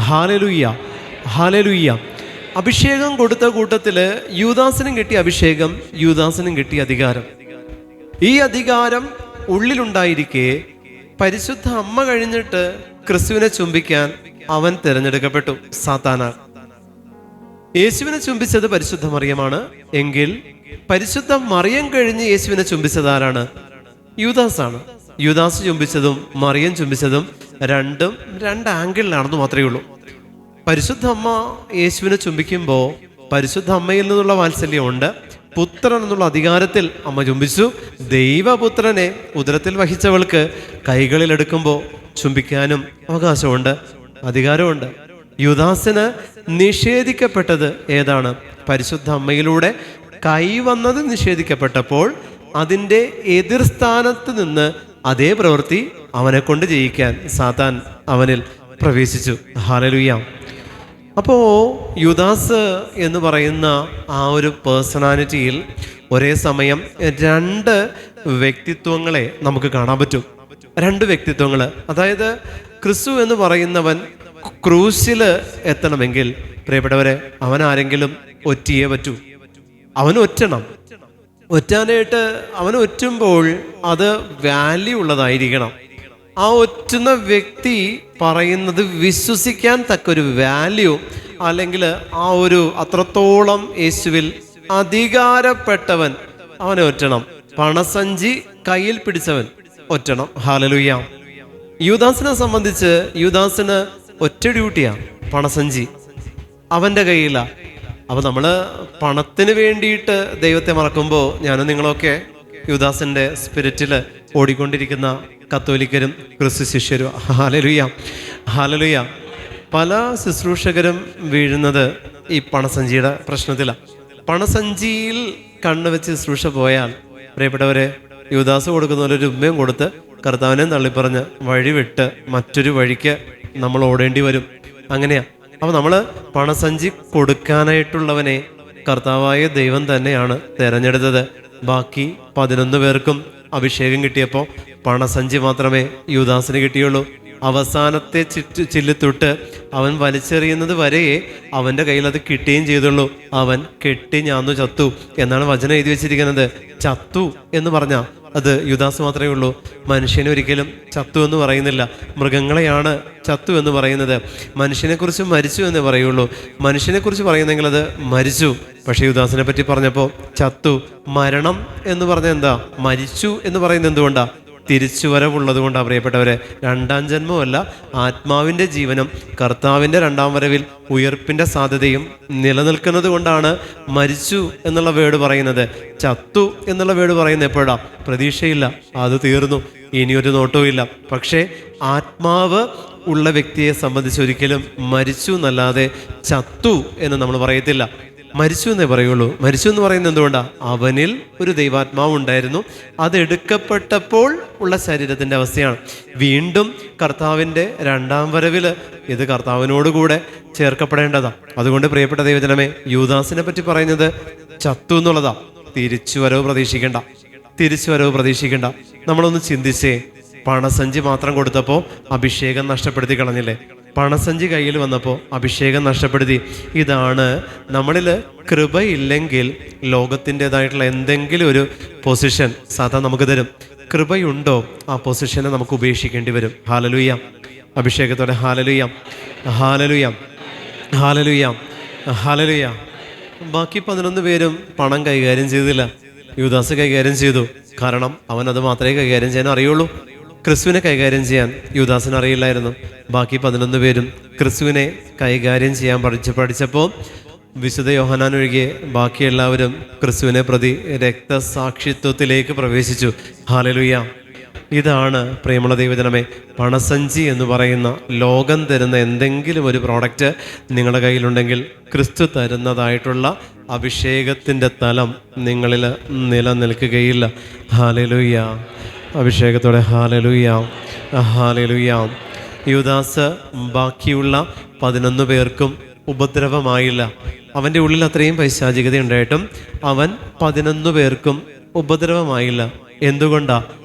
ഹല്ലേലൂയ, ഹല്ലേലൂയ. അഭിഷേകം കൊടുത്ത കൂട്ടത്തില് യൂദാസിനും കിട്ടിയ അഭിഷേകം, യൂദാസിനും കിട്ടിയ അധികാരം. ഈ അധികാരം ഉള്ളിലുണ്ടായിരിക്കെ പരിശുദ്ധ അമ്മ കഴിഞ്ഞിട്ട് ക്രിസ്തുവിനെ ചുംബിക്കാൻ അവൻ തിരഞ്ഞെടുക്കപ്പെട്ടു. സാത്താനാ. യേശുവിനെ ചുംബിച്ചത് പരിശുദ്ധ മറിയമാണ്. എങ്കിൽ പരിശുദ്ധ മറിയം കഴിഞ്ഞ് യേശുവിനെ ചുംബിച്ചത് ആരാണ്? യൂദാസാണ്. യൂദാസ് ചുംബിച്ചതും മറിയം ചുംബിച്ചതും രണ്ടും രണ്ട് ആംഗിളിലാണെന്ന് മാത്രമേ ഉള്ളൂ. പരിശുദ്ധ അമ്മ യേശുവിനെ ചുംബിക്കുമ്പോൾ പരിശുദ്ധ അമ്മയിൽ നിന്നുള്ള വാത്സല്യമുണ്ട്, പുത്രൻ എന്നുള്ള അധികാരത്തിൽ അമ്മ ചുംബിച്ചു. ദൈവപുത്രനെ ഉദരത്തിൽ വഹിച്ചവൾക്ക് കൈകളിലെടുക്കുമ്പോൾ ചുംബിക്കാനും അവകാശമുണ്ട്, അധികാരമുണ്ട്. യൂദാസിന് നിഷേധിക്കപ്പെട്ടത് ഏതാണ്? പരിശുദ്ധ അമ്മയിലൂടെ കൈവന്നത് നിഷേധിക്കപ്പെട്ടപ്പോൾ അതിൻ്റെ എതിർസ്ഥാനത്ത് നിന്ന് അതേ പ്രവൃത്തി അവനെ കൊണ്ട് ചെയ്യിക്കാൻ സാത്താൻ അവനിൽ പ്രവേശിച്ചു. ഹല്ലേലൂയ. അപ്പോൾ യൂദാസ് എന്ന് പറയുന്ന ആ ഒരു പേഴ്സണാലിറ്റിയിൽ ഒരേ സമയം രണ്ട് വ്യക്തിത്വങ്ങളെ നമുക്ക് കാണാൻ പറ്റും. രണ്ട് വ്യക്തിത്വങ്ങൾ. അതായത് ക്രിസ്തു എന്ന് പറയുന്നവൻ ക്രൂശിൽ എത്തണമെങ്കിൽ പ്രിയപ്പെട്ടവരെ അവൻ ആരെങ്കിലും ഒറ്റിയേ പറ്റൂ. അവൻ ഒറ്റണം. ഒറ്റാനായിട്ട് അവൻ ഒറ്റുമ്പോൾ അത് വാല്യൂ ഉള്ളതായിരിക്കണം. ആ ഒറ്റുന്ന വ്യക്തി പറയുന്നത് വിശ്വസിക്കാൻ തക്കൊരു വാല്യൂ, അല്ലെങ്കിൽ ആ ഒരു അത്രത്തോളം യേശുവിൽ അധികാരപ്പെട്ടവൻ അവനെ ഒറ്റണം. പണസഞ്ചി കയ്യിൽ പിടിച്ചവൻ ഒറ്റണം. ഹല്ലേലൂയ. യൂദാസിനെ സംബന്ധിച്ച് യൂദാസിന് ഒറ്റ ഡ്യൂട്ടിയാണ്, പണസഞ്ചി അവൻ്റെ കയ്യിലാണ്. അപ്പോൾ നമ്മൾ പണത്തിന് വേണ്ടിയിട്ട് ദൈവത്തെ മറക്കുമ്പോൾ ഞാനും നിങ്ങളൊക്കെ യൂദാസിൻ്റെ സ്പിരിറ്റിൽ ഓടിക്കൊണ്ടിരിക്കുന്ന കത്തോലിക്കരും ക്രിസ്തു ശിഷ്യരും. Hallelujah, hallelujah. പല ശുശ്രൂഷകരും വീഴുന്നത് ഈ പണസഞ്ചിയുടെ പ്രശ്നത്തിലാണ്. പണസഞ്ചിയിൽ കണ്ണുവെച്ച് ശുശ്രൂഷ പോയാൽ പ്രിയപ്പെട്ടവരെ, യൂദാസ് കൊടുക്കുന്ന പോലെ ഒരു ഉമ്മയും കൊടുത്ത് കർത്താവിനെ തള്ളിപ്പറഞ്ഞ് വഴിവിട്ട് മറ്റൊരു വഴിക്ക് നമ്മൾ ഓടേണ്ടി വരും. അങ്ങനെയാ. അപ്പോൾ നമ്മൾ പണസഞ്ചി കൊടുക്കാനായിട്ടുള്ളവനെ കർത്താവായ ദൈവം തന്നെയാണ് തിരഞ്ഞെടുത്തത്. ബാക്കി 11 പേർക്കും അഭിഷേകം കിട്ടിയപ്പോൾ പണസഞ്ചി മാത്രമേ യൂദാസിന് കിട്ടിയുള്ളൂ. അവസാനത്തെ ചില്ലിത്തൊട്ട് അവൻ വലിച്ചെറിയുന്നത് വരെ അവൻ്റെ കയ്യിൽ അത് കിട്ടുകയും ചെയ്തുള്ളൂ. അവൻ കെട്ടി ഞാന്നു ചത്തു എന്നാണ് വചനം എഴുതി വെച്ചിരിക്കുന്നത്. ചത്തു എന്ന് പറഞ്ഞാൽ അത് യൂദാസ് മാത്രമേ ഉള്ളൂ. മനുഷ്യനെ ഒരിക്കലും ചത്തു എന്ന് പറയുന്നില്ല. മൃഗങ്ങളെയാണ് ചത്തു എന്ന് പറയുന്നത്. മനുഷ്യനെക്കുറിച്ച് മരിച്ചു എന്ന് പറയുള്ളൂ. മനുഷ്യനെക്കുറിച്ച് പറയുന്നെങ്കിൽ അത് മരിച്ചു. പക്ഷേ യൂദാസിനെ പറ്റി പറഞ്ഞപ്പോൾ ചത്തു. മരണം എന്ന് പറഞ്ഞാൽ എന്താ? മരിച്ചു എന്ന് പറയുന്നത് എന്തുകൊണ്ടാണ്? തിരിച്ചുവരവുള്ളത് കൊണ്ടാണ് പ്രിയപ്പെട്ടവരെ. രണ്ടാം ജന്മമല്ല, ആത്മാവിൻ്റെ ജീവനും കർത്താവിൻ്റെ രണ്ടാം വരവിൽ ഉയർപ്പിൻ്റെ സാധ്യതയും നിലനിൽക്കുന്നത് കൊണ്ടാണ് മരിച്ചു എന്നുള്ള വേർഡ് പറയുന്നത്. ചത്തു എന്നുള്ള വേർഡ് പറയുന്നത് എപ്പോഴാണ്? പ്രതീക്ഷയില്ല, അത് തീർന്നു, ഇനിയൊരു നോട്ടവും ഇല്ല. പക്ഷേ ആത്മാവ് ഉള്ള വ്യക്തിയെ സംബന്ധിച്ച് ഒരിക്കലും മരിച്ചു എന്നല്ലാതെ ചത്തു എന്ന് നമ്മൾ പറയത്തില്ല. മരിച്ചു എന്നേ പറയുള്ളൂ. മരിച്ചു എന്ന് പറയുന്നത് എന്തുകൊണ്ടാണ്? അവനിൽ ഒരു ദൈവാത്മാവ് ഉണ്ടായിരുന്നു. അതെടുക്കപ്പെട്ടപ്പോൾ ഉള്ള ശരീരത്തിൻ്റെ അവസ്ഥയാണ്. വീണ്ടും കർത്താവിൻ്റെ രണ്ടാം വരവിൽ ഇത് കർത്താവിനോടുകൂടെ ചേർക്കപ്പെടേണ്ടതാണ്. അതുകൊണ്ട് പ്രിയപ്പെട്ട ദൈവജനമേ, യൂദാസിനെ പറ്റി പറയുന്നത് ചത്തു എന്നുള്ളതാണ്. തിരിച്ചുവരവ് പ്രതീക്ഷിക്കേണ്ട, തിരിച്ചുവരവ് പ്രതീക്ഷിക്കേണ്ട. നമ്മളൊന്ന് ചിന്തിച്ചേ. പണസഞ്ചി മാത്രം കൊടുത്തപ്പോൾ അഭിഷേകം നഷ്ടപ്പെടുത്തി കളഞ്ഞില്ലേ? പണസഞ്ചി കയ്യിൽ വന്നപ്പോൾ അഭിഷേകം നഷ്ടപ്പെടുത്തി. ഇതാണ് നമ്മളിൽ കൃപയില്ലെങ്കിൽ ലോകത്തിൻ്റെതായിട്ടുള്ള എന്തെങ്കിലും ഒരു പൊസിഷൻ സാധാരണ നമുക്ക് തരും. കൃപയുണ്ടോ ആ പൊസിഷനെ നമുക്ക് ഉപേക്ഷിക്കേണ്ടി വരും. ഹല്ലേലൂയ. അഭിഷേകത്തോടെ ഹല്ലേലൂയ, ഹല്ലേലൂയ, ഹല്ലേലൂയ, ഹല്ലേലൂയ. ബാക്കി 11 പേരും പണം കൈകാര്യം ചെയ്തില്ല. യൂദാസ് കൈകാര്യം ചെയ്തു. കാരണം അവനത് മാത്രമേ കൈകാര്യം ചെയ്യാൻ അറിയുള്ളൂ. ക്രിസ്തുവിനെ കൈകാര്യം ചെയ്യാൻ യൂദാസിന് അറിയില്ലായിരുന്നു. ബാക്കി 11 പേരും ക്രിസ്തുവിനെ കൈകാര്യം ചെയ്യാൻ പഠിച്ചപ്പോൾ വിശുദ്ധ യോഹന്നാൻ ഒഴികെ ബാക്കി എല്ലാവരും ക്രിസ്തുവിനെ പ്രതി രക്തസാക്ഷിത്വത്തിലേക്ക് പ്രവേശിച്ചു. ഹല്ലേലൂയ. ഇതാണ് പ്രിയമുള്ള ദൈവജനമേ, പണസഞ്ചി എന്ന് പറയുന്ന ലോകം തരുന്ന എന്തെങ്കിലും ഒരു പ്രോഡക്റ്റ് നിങ്ങളുടെ കയ്യിലുണ്ടെങ്കിൽ ക്രിസ്തു തരുന്നതായിട്ടുള്ള അഭിഷേകത്തിൻ്റെ തലം നിങ്ങളിൽ നിലനിൽക്കുകയില്ല. ഹല്ലേലൂയ. അഭിഷേകത്തോടെ ഹല്ലേലൂയ, ഹല്ലേലൂയ. യൂദാസ് ബാക്കിയുള്ള 11 പേർക്കും ഉപദ്രവമായില്ല. അവൻ്റെ ഉള്ളിൽ അത്രയും പൈശാചികത ഉണ്ടായിട്ടും അവൻ 11 പേർക്കും ഉപദ്രവമായില്ല. എന്തുകൊണ്ടാ?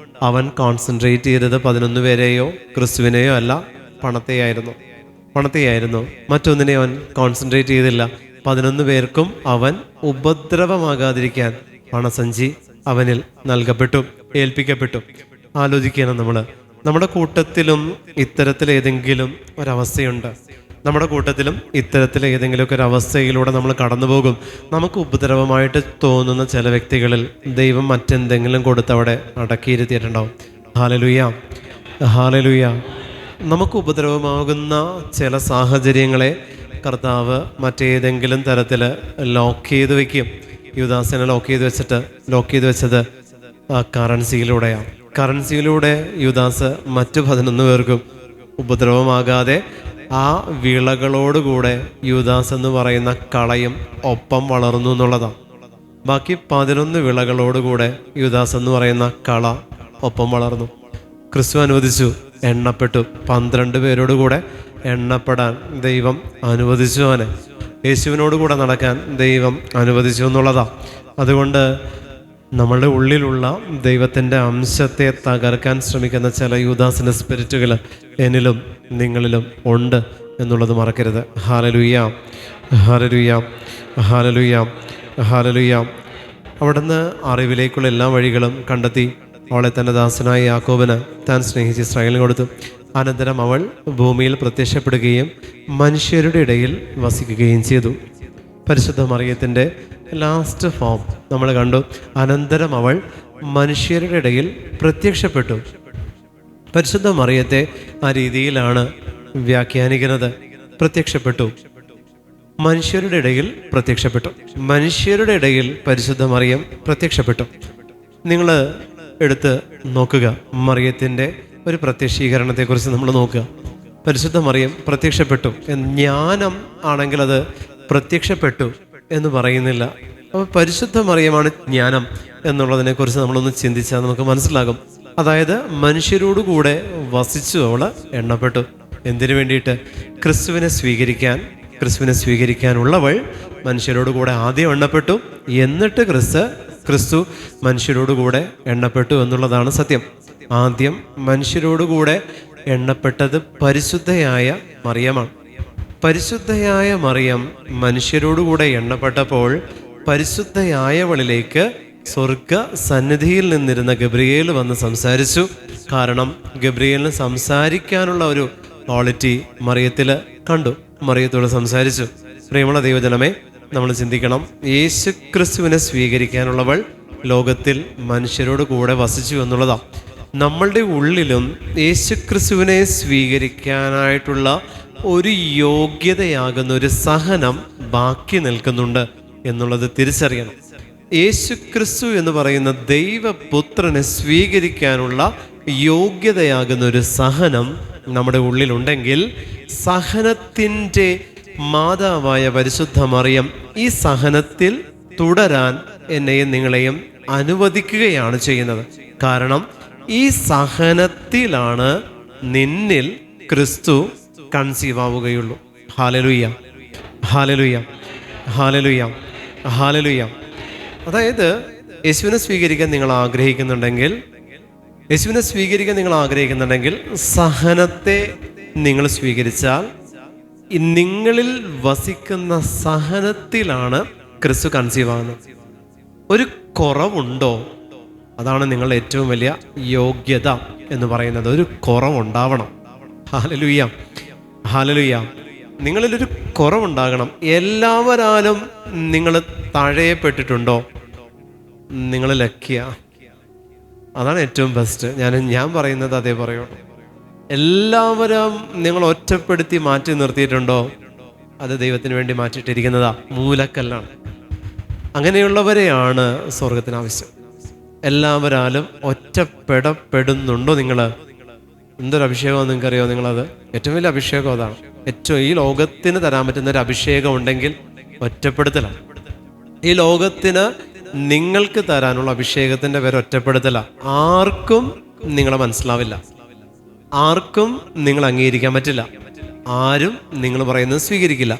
അവൻ കോൺസെൻട്രേറ്റ് ചെയ്തത് 11 പേരെയോ ക്രിസ്തുവിനെയോ അല്ല, പണത്തെയായിരുന്നു. മറ്റൊന്നിനെ അവൻ കോൺസെൻട്രേറ്റ് ചെയ്തില്ല. 11 പേർക്കും അവൻ ഉപദ്രവമാകാതിരിക്കാൻ പണസഞ്ചി അവനിൽ നൽകപ്പെട്ടു, ഏൽപ്പിക്കപ്പെട്ടു. ആലോചിക്കണം, നമ്മുടെ കൂട്ടത്തിലും ഇത്തരത്തിലേതെങ്കിലും ഒരവസ്ഥയുണ്ട്. നമ്മുടെ കൂട്ടത്തിലും ഇത്തരത്തിൽ ഏതെങ്കിലുമൊക്കെ ഒരു അവസ്ഥയിലൂടെ നമ്മൾ കടന്നു പോകും. നമുക്ക് ഉപദ്രവമായിട്ട് തോന്നുന്ന ചില വ്യക്തികളിൽ ദൈവം മറ്റെന്തെങ്കിലും കൊടുത്ത് അവിടെ അടക്കിയിരുത്തിയിട്ടുണ്ടാവും. Hallelujah, hallelujah. നമുക്ക് ഉപദ്രവമാകുന്ന ചില സാഹചര്യങ്ങളെ കർത്താവ് മറ്റേതെങ്കിലും തരത്തിൽ ലോക്ക് ചെയ്ത് വയ്ക്കും. യുദാസിനെ ലോക്ക് ചെയ്ത് വെച്ചത് കറൻസിയിലൂടെയാണ്. കറൻസിയിലൂടെ യുദാസ് മറ്റു 11 പേർക്കും ഉപദ്രവമാകാതെ ആ വിളകളോടുകൂടെ യുദാസ് എന്ന് പറയുന്ന കളയും ഒപ്പം വളർന്നു എന്നുള്ളതാണ്. ബാക്കി 11 വിളകളോടുകൂടെ യുദാസ് എന്ന് പറയുന്ന കള ഒപ്പം വളർന്നു. ക്രിസ്തു അനുവദിച്ചു, എണ്ണപ്പെട്ടു. 12 പേരോടുകൂടെ എണ്ണപ്പെടാൻ ദൈവം അനുവദിച്ചു. അവനെ യേശുവിനോടുകൂടെ നടക്കാൻ ദൈവം അനുവദിച്ചു എന്നുള്ളതാണ്. അതുകൊണ്ട് നമ്മളുടെ ഉള്ളിലുള്ള ദൈവത്തിൻ്റെ അംശത്തെ തകർക്കാൻ ശ്രമിക്കുന്ന ചില യുദാസിൻ്റെ സ്പിരിറ്റുകൾ എന്നിലും നിങ്ങളിലും ഉണ്ട് എന്നുള്ളത് മറക്കരുത്. Hallelujah, hallelujah, hallelujah, hallelujah. അവിടുന്ന് അറിവിലേക്കുള്ള എല്ലാ വഴികളും കണ്ടെത്തി അവളെ തൻ്റെ ദാസനായ യാക്കോബിന് താൻ സ്നേഹിച്ച് ഇസ്രായേലിന് കൊടുത്തു. അനന്തരം അവൾ ഭൂമിയിൽ പ്രത്യക്ഷപ്പെടുകയും മനുഷ്യരുടെ ഇടയിൽ വസിക്കുകയും ചെയ്തു. പരിശുദ്ധ മറിയത്തിൻ്റെ ലാസ്റ്റ് ഫോം നമ്മൾ കണ്ടു. അനന്തരം അവൾ മനുഷ്യരുടെ ഇടയിൽ പ്രത്യക്ഷപ്പെട്ടു. പരിശുദ്ധ മറിയത്തെ ആ രീതിയിലാണ് വ്യാഖ്യാനിക്കുന്നത്. പ്രത്യക്ഷപ്പെട്ടു, മനുഷ്യരുടെ ഇടയിൽ പ്രത്യക്ഷപ്പെട്ടു. മനുഷ്യരുടെ ഇടയിൽ പരിശുദ്ധ മറിയം പ്രത്യക്ഷപ്പെട്ടു. നിങ്ങൾ എടുത്ത് നോക്കുക, മറിയത്തിൻ്റെ ഒരു പ്രത്യക്ഷീകരണത്തെക്കുറിച്ച് നമ്മൾ നോക്കുക. പരിശുദ്ധ മറിയം പ്രത്യക്ഷപ്പെട്ടു. ജ്ഞാനം ആണെങ്കിൽ അത് പ്രത്യക്ഷപ്പെട്ടു എന്ന് പറയുന്നില്ല. അപ്പോൾ പരിശുദ്ധ മറിയമാണ് ജ്ഞാനം എന്നുള്ളതിനെക്കുറിച്ച് നമ്മളൊന്ന് ചിന്തിച്ചാൽ നമുക്ക് മനസ്സിലാകും. അതായത് മനുഷ്യരോടുകൂടെ വസിച്ചു അവൾ എണ്ണപ്പെട്ടു. എന്തിനു വേണ്ടിയിട്ട്? ക്രിസ്തുവിനെ സ്വീകരിക്കാനുള്ളവൾ മനുഷ്യരോടുകൂടെ ആദ്യം എണ്ണപ്പെട്ടു. എന്നിട്ട് ക്രിസ്തു മനുഷ്യരോടുകൂടെ എണ്ണപ്പെട്ടു എന്നുള്ളതാണ് സത്യം. ആദ്യം മനുഷ്യരോടുകൂടെ എണ്ണപ്പെട്ടത് പരിശുദ്ധയായ മറിയമാണ്. പരിശുദ്ധയായ മറിയം മനുഷ്യരോടുകൂടെ എണ്ണപ്പെട്ടപ്പോൾ പരിശുദ്ധയായവളിലേക്ക് സ്വർഗ സന്നിധിയിൽ നിന്നിരുന്ന ഗബ്രിയേൽ വന്ന് സംസാരിച്ചു. കാരണം ഗബ്രിയേലിന് സംസാരിക്കാനുള്ള ഒരു ക്വാളിറ്റി മറിയത്തിൽ കണ്ടു. മറിയത്തോട് സംസാരിച്ചു. പ്രിയമുള്ള ദൈവജനമേ, നമ്മൾ ചിന്തിക്കണം, യേശു ക്രിസ്തുവിനെ സ്വീകരിക്കാനുള്ളവൾ ലോകത്തിൽ മനുഷ്യരോട് കൂടെ വസിച്ചു എന്നുള്ളതാണ്. നമ്മളുടെ ഉള്ളിലും യേശു ക്രിസ്തുവിനെ സ്വീകരിക്കാനായിട്ടുള്ള ഒരു യോഗ്യതയാകുന്ന ഒരു സഹനം ബാക്കി നിൽക്കുന്നുണ്ട് എന്നുള്ളത് തിരിച്ചറിയണം. യേശു ക്രിസ്തു എന്ന് പറയുന്ന ദൈവപുത്രനെ സ്വീകരിക്കാനുള്ള യോഗ്യതയാകുന്ന ഒരു സഹനം നമ്മുടെ ഉള്ളിലുണ്ടെങ്കിൽ സഹനത്തിൻ്റെ മാതാവായ പരിശുദ്ധ മറിയം ഈ സഹനത്തിൽ തുടരാൻ എന്നെയും നിങ്ങളെയും അനുവദിക്കുകയാണ് ചെയ്യുന്നത്. കാരണം ഈ സഹനത്തിലാണ് നിന്നിൽ ക്രിസ്തു കൺസീവ് ആവുകയുള്ളൂ. Hallelujah, hallelujah, hallelujah, hallelujah. അതായത് യേശുവിനെ സ്വീകരിക്കാൻ നിങ്ങൾ ആഗ്രഹിക്കുന്നുണ്ടെങ്കിൽ സഹനത്തെ നിങ്ങൾ സ്വീകരിച്ചാൽ നിങ്ങളിൽ വസിക്കുന്ന സഹനത്തിലാണ് ക്രിസ്തു കൺസീവ് ആകുന്നത്. ഒരു കുറവുണ്ടോ? അതാണ് നിങ്ങളുടെ ഏറ്റവും വലിയ യോഗ്യത എന്ന് പറയുന്നത്. ഒരു കുറവുണ്ടാവണം. Hallelujah, hallelujah. നിങ്ങളിലൊരു കുറവുണ്ടാകണം. എല്ലാവരാലും നിങ്ങൾ താഴെപ്പെട്ടിട്ടുണ്ടോ? നിങ്ങൾ ലക്കിയ. അതാണ് ഏറ്റവും ബെസ്റ്റ്. ഞാൻ പറയുന്നത് അതേ പറയുള്ളൂ. എല്ലാവരും നിങ്ങൾ ഒറ്റപ്പെടുത്തി മാറ്റി നിർത്തിയിട്ടുണ്ടോ? അത് ദൈവത്തിന് വേണ്ടി മാറ്റിയിട്ടിരിക്കുന്നതാ, മൂലക്കല്ലാണ്. അങ്ങനെയുള്ളവരെയാണ് സ്വർഗത്തിന് ആവശ്യം. എല്ലാവരാലും ഒറ്റപ്പെടപ്പെടുന്നുണ്ടോ നിങ്ങൾ? എന്തൊരു അഭിഷേകമാണ് നിങ്ങൾക്കറിയോ? നിങ്ങളത് ഏറ്റവും വലിയ അഭിഷേകം അതാണ്. ഈ ലോകത്തിന് തരാൻ പറ്റുന്ന ഒരു അഭിഷേകം ഉണ്ടെങ്കിൽ ഒറ്റപ്പെടുത്തലാണ്. ഈ ലോകത്തിന് നിങ്ങൾക്ക് തരാനുള്ള അഭിഷേകത്തിൻ്റെ പേര് ഒറ്റപ്പെടുത്തലാണ്. ആർക്കും നിങ്ങളെ മനസ്സിലാവില്ല, ആർക്കും നിങ്ങൾ അംഗീകരിക്കാൻ പറ്റില്ല, ആരും നിങ്ങൾ പറയുന്നത് സ്വീകരിക്കില്ല.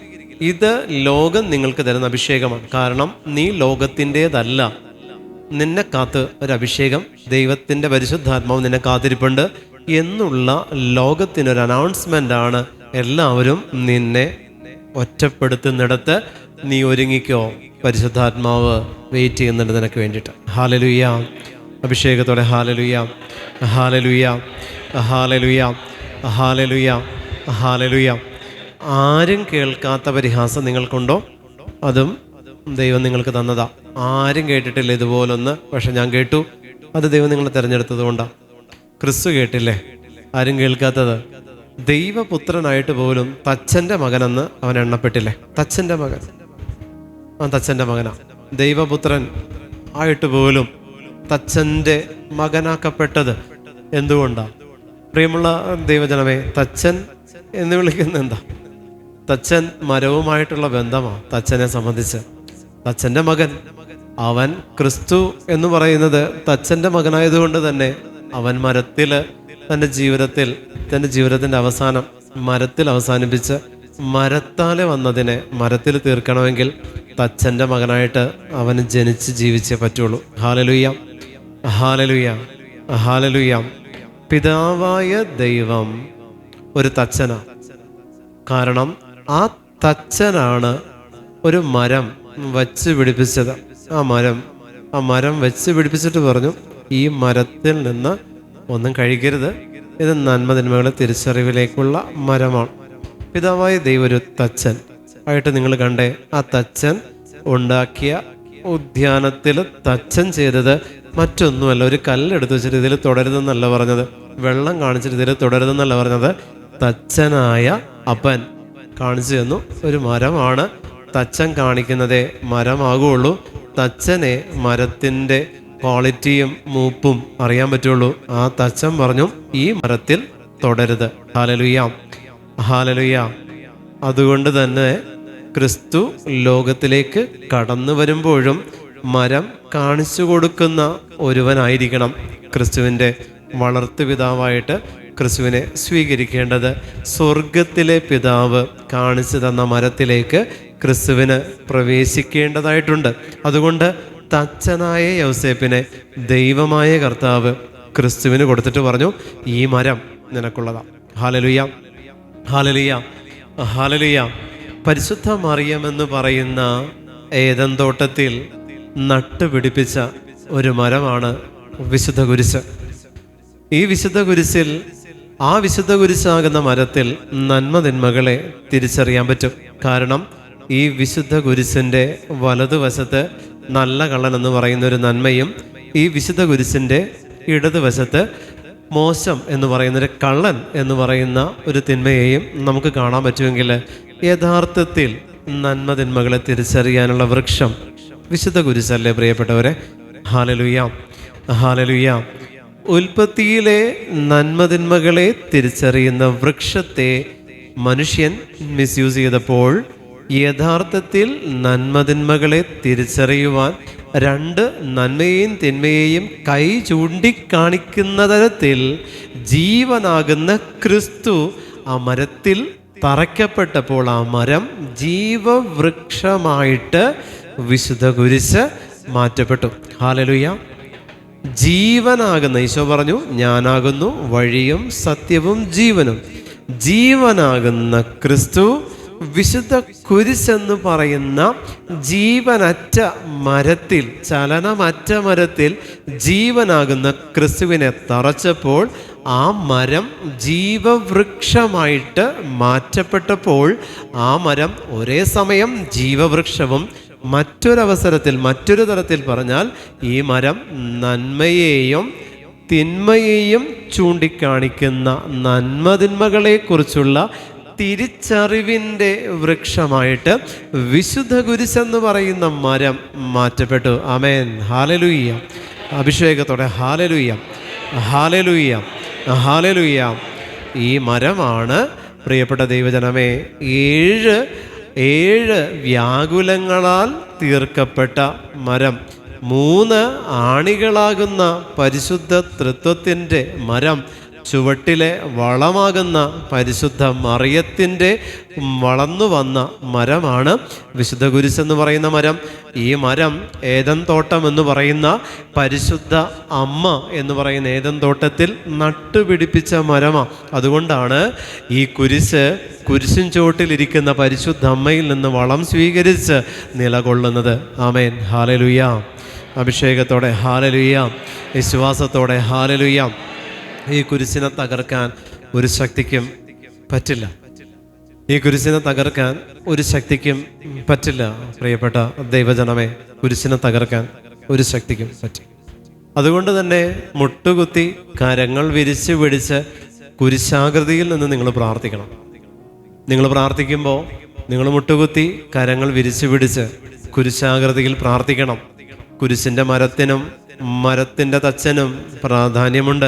ഇത് ലോകം നിങ്ങൾക്ക് തരുന്ന അഭിഷേകമാണ്. കാരണം നീ ലോകത്തിൻ്റെതല്ല. നിന്നെ കാത്ത് ഒരു അഭിഷേകം, ദൈവത്തിൻ്റെ പരിശുദ്ധാത്മാവ് നിന്നെ കാത്തിരിപ്പുണ്ട് എന്നുള്ള ലോകത്തിനൊരു അനൗൺസ്മെൻ്റ് ആണ്. എല്ലാവരും നിന്നെ ഒറ്റപ്പെടുത്തുന്നിടത്ത് നീ ഒരുങ്ങിക്കോ, പരിശുദ്ധാത്മാവ് വെയിറ്റ് ചെയ്യുന്നുണ്ട് നിനക്ക് വേണ്ടിയിട്ട്. ഹല്ലേലൂയ, അഭിഷേകത്തോടെ ഹല്ലേലൂയ, ഹല്ലേലൂയ, ഹല്ലേലൂയ, ഹല്ലേലൂയ, ഹല്ലേലൂയ. ആരും കേൾക്കാത്ത പരിഹാസം നിങ്ങൾക്കുണ്ടോ? അതും ദൈവം നിങ്ങൾക്ക് തന്നതാ. ആരും കേട്ടിട്ടില്ല ഇതുപോലൊന്ന്. പക്ഷെ ഞാൻ കേട്ടു. അത് ദൈവം നിങ്ങളെ തിരഞ്ഞെടുത്തത് കൊണ്ടാണ്. ക്രിസ്തു കേട്ടില്ലേ? ആരും കേൾക്കാത്തത്. ദൈവപുത്രനായിട്ട് പോലും തച്ചൻ്റെ മകനെന്ന് അവൻ എണ്ണപ്പെട്ടില്ലേ? തച്ചൻ്റെ മകൻ, അവൻ തച്ചൻ്റെ മകനാ. ദൈവപുത്രൻ ആയിട്ട് പോലും തച്ചൻ്റെ മകനാക്കപ്പെട്ടത് എന്തുകൊണ്ടാണ്? പ്രിയമുള്ള ദൈവജനമേ, തച്ചൻ എന്ന് വിളിക്കുന്നത് എന്താ? തച്ചൻ മരവുമായിട്ടുള്ള ബന്ധമാണ് തച്ചനെ സംബന്ധിച്ച്. തച്ചൻ്റെ മകൻ, അവൻ ക്രിസ്തു എന്ന് പറയുന്നത് തച്ചൻ്റെ മകനായതുകൊണ്ട് തന്നെ അവൻ മരത്തിൽ തൻ്റെ ജീവിതത്തിൻ്റെ അവസാനം മരത്തിൽ അവസാനിപ്പിച്ച് മരത്താലെ വന്നതിനെ മരത്തിൽ തീർക്കണമെങ്കിൽ തച്ചൻ്റെ മകനായിട്ട് അവന് ജനിച്ച് ജീവിച്ചേ പറ്റുള്ളൂ. Hallelujah, hallelujah, hallelujah. പിതാവായ ദൈവം ഒരു തച്ചനാണ്. കാരണം ആ തച്ചനാണ് ഒരു മരം വച്ച് പിടിപ്പിച്ചത്. ആ മരം വെച്ച് പിടിപ്പിച്ചിട്ട് പറഞ്ഞു, ഈ മരത്തിൽ നിന്ന് ഒന്നും കഴിക്കരുത്, ഇത് നന്മതിന്മകളെ തിരിച്ചറിവിലേക്കുള്ള മരമാണ്. പിതാവായ ദൈവം ഒരു തച്ചൻ ആയിട്ട് നിങ്ങൾ കണ്ടേ. ആ തച്ചൻ ഉണ്ടാക്കിയ ഉദ്യാനത്തിൽ തച്ചൻ ചെയ്തത് മറ്റൊന്നുമല്ല. ഒരു കല്ലെടുത്ത് വെച്ചിട്ട് ഇതിൽ തുടരുതെന്നല്ല പറഞ്ഞത്, വെള്ളം കാണിച്ചിട്ട് ഇതിൽ തുടരുതെന്നല്ല പറഞ്ഞത്. തച്ചനായ അപ്പൻ കാണിച്ചു തന്നു, ഒരു മരമാണ്. തച്ചൻ കാണിക്കുന്നതേ മരമാകുള്ളൂ. തച്ചനെ മരത്തിൻ്റെ ക്വാളിറ്റിയും മൂപ്പും അറിയാൻ പറ്റുള്ളൂ. ആ തച്ചൻ പറഞ്ഞു, ഈ മരത്തിൽ തുടരുത്. Hallelujah, hallelujah. അതുകൊണ്ട് തന്നെ ക്രിസ്തു ലോകത്തിലേക്ക് കടന്നു വരുമ്പോഴും മരം കാണിച്ചു കൊടുക്കുന്ന ഒരുവനായിരിക്കണം ക്രിസ്തുവിൻ്റെ വളർത്തുപിതാവായിട്ട് ക്രിസ്തുവിനെ സ്വീകരിക്കേണ്ടത്. സ്വർഗത്തിലെ പിതാവ് കാണിച്ചു തന്ന മരത്തിലേക്ക് ക്രിസ്തുവിന് പ്രവേശിക്കേണ്ടതായിട്ടുണ്ട്. അതുകൊണ്ട് തച്ചനായ യൗസേപ്പിനെ ദൈവമായ കർത്താവ് ക്രിസ്തുവിന് കൊടുത്തിട്ട് പറഞ്ഞു, ഈ മരം നിനക്കുള്ളതാണ്. Hallelujah, hallelujah, hallelujah. പരിശുദ്ധ മറിയം എന്ന് പറയുന്ന ഏദൻ തോട്ടത്തിൽ നട്ടുപിടിപ്പിച്ച ഒരു മരമാണ് വിശുദ്ധ കുരിശ്. ഈ വിശുദ്ധ കുരിശിൽ, ആ വിശുദ്ധ കുരിശാകുന്ന മരത്തിൽ നന്മതിന്മകളെ തിരിച്ചറിയാൻ പറ്റും. കാരണം ഈ വിശുദ്ധ കുരിശിൻ്റെ വലതുവശത്ത് നല്ല കള്ളൻ എന്ന് പറയുന്ന ഒരു നന്മയും, ഈ വിശുദ്ധ കുരിശിൻ്റെ ഇടതുവശത്ത് മോശം എന്ന് പറയുന്നൊരു കള്ളൻ എന്ന് പറയുന്ന ഒരു തിന്മയെയും നമുക്ക് കാണാൻ പറ്റുമെങ്കിൽ യഥാർത്ഥത്തിൽ നന്മതിന്മകളെ തിരിച്ചറിയാനുള്ള വൃക്ഷം വിശുദ്ധ കുരിശല്ലേ പ്രിയപ്പെട്ടവരെ? Hallelujah, hallelujah. ഉൽപ്പത്തിയിലെ നന്മതിന്മകളെ തിരിച്ചറിയുന്ന വൃക്ഷത്തെ മനുഷ്യൻ മിസ്യൂസ് ചെയ്തപ്പോൾ യഥാർത്ഥത്തിൽ നന്മതിന്മകളെ തിരിച്ചറിയുവാൻ രണ്ട് നന്മയെയും തിന്മയെയും കൈ ചൂണ്ടിക്കാണിക്കുന്ന തരത്തിൽ ജീവനാകുന്ന ക്രിസ്തു ആ മരത്തിൽ തറയ്ക്കപ്പെട്ടപ്പോൾ ആ മരം ജീവവൃക്ഷമായിട്ട് വിശുദ്ധ കുരിശ് മാറ്റപ്പെട്ടു. ഹല്ലേലൂയ. ജീവനാകുന്ന ഈശോ പറഞ്ഞു, ഞാനാകുന്നു വഴിയും സത്യവും ജീവനും. ജീവനാകുന്ന ക്രിസ്തു വിശുദ്ധ കുരിശെന്ന് പറയുന്ന ജീവനറ്റ മരത്തിൽ, ചലനമറ്റ മരത്തിൽ ജീവനാകുന്ന ക്രിസ്തുവിനെ തറച്ചപ്പോൾ ആ മരം ജീവവൃക്ഷമായിട്ട് മാറ്റപ്പെട്ടപ്പോൾ ആ മരം ഒരേ സമയം ജീവവൃക്ഷവും മറ്റൊരവസരത്തിൽ മറ്റൊരു തരത്തിൽ പറഞ്ഞാൽ ഈ മരം നന്മയെയും തിന്മയെയും ചൂണ്ടിക്കാണിക്കുന്ന നന്മതിന്മകളെക്കുറിച്ചുള്ള തിരിച്ചറിവിൻ്റെ വൃക്ഷമായിട്ട് വിശുദ്ധ കുരിശെന്ന് പറയുന്ന മരം മാറ്റപ്പെട്ടു. ആമേൻ, ഹല്ലേലൂയ. അഭിഷേകത്തോടെ ഹല്ലേലൂയ, ഹല്ലേലൂയ, ഹല്ലേലൂയ. ഈ മരമാണ് പ്രിയപ്പെട്ട ദൈവജനമേ ഏഴ് വ്യാകുലങ്ങളാൽ തീർക്കപ്പെട്ട മരം, 3 ആണികളാകുന്ന പരിശുദ്ധ തൃത്വത്തിൻ്റെ മരം, ചുവട്ടിലെ വളമാകുന്ന പരിശുദ്ധ മറിയത്തിൻ്റെ വളർന്നു വന്ന മരമാണ് വിശുദ്ധ കുരിശെന്ന് പറയുന്ന മരം. ഈ മരം ഏദൻ തോട്ടം എന്ന് പറയുന്ന പരിശുദ്ധ അമ്മ എന്ന് പറയുന്ന ഏദൻ തോട്ടത്തിൽ നട്ടുപിടിപ്പിച്ച മരമാണ്. അതുകൊണ്ടാണ് ഈ കുരിശിൻ ചുവട്ടിലിരിക്കുന്ന പരിശുദ്ധ അമ്മയിൽ നിന്ന് വളം സ്വീകരിച്ച് നിലകൊള്ളുന്നത്. ആമേൻ, ഹല്ലേലൂയ. അഭിഷേകത്തോടെ ഹല്ലേലൂയ, വിശ്വാസത്തോടെ ഹല്ലേലൂയ. ഈ കുരിശിനെ തകർക്കാൻ ഒരു ശക്തിക്കും പറ്റില്ല. ഈ കുരിശിനെ തകർക്കാൻ ഒരു ശക്തിക്കും പറ്റില്ല. പ്രിയപ്പെട്ട ദൈവജനമേ, കുരിശിനെ തകർക്കാൻ ഒരു ശക്തിക്കും പറ്റും. അതുകൊണ്ട് തന്നെ മുട്ടുകുത്തി കരങ്ങൾ വിരിച്ച് പിടിച്ച് കുരിശാകൃതിയിൽ നിന്ന് നിങ്ങൾ പ്രാർത്ഥിക്കണം. നിങ്ങൾ പ്രാർത്ഥിക്കുമ്പോൾ നിങ്ങൾ മുട്ടുകുത്തി കരങ്ങൾ വിരിച്ച് പിടിച്ച് കുരിശാകൃതിയിൽ പ്രാർത്ഥിക്കണം. കുരിശിൻ്റെ മരത്തിൻ്റെ തച്ചനും പ്രാധാന്യമുണ്ട്.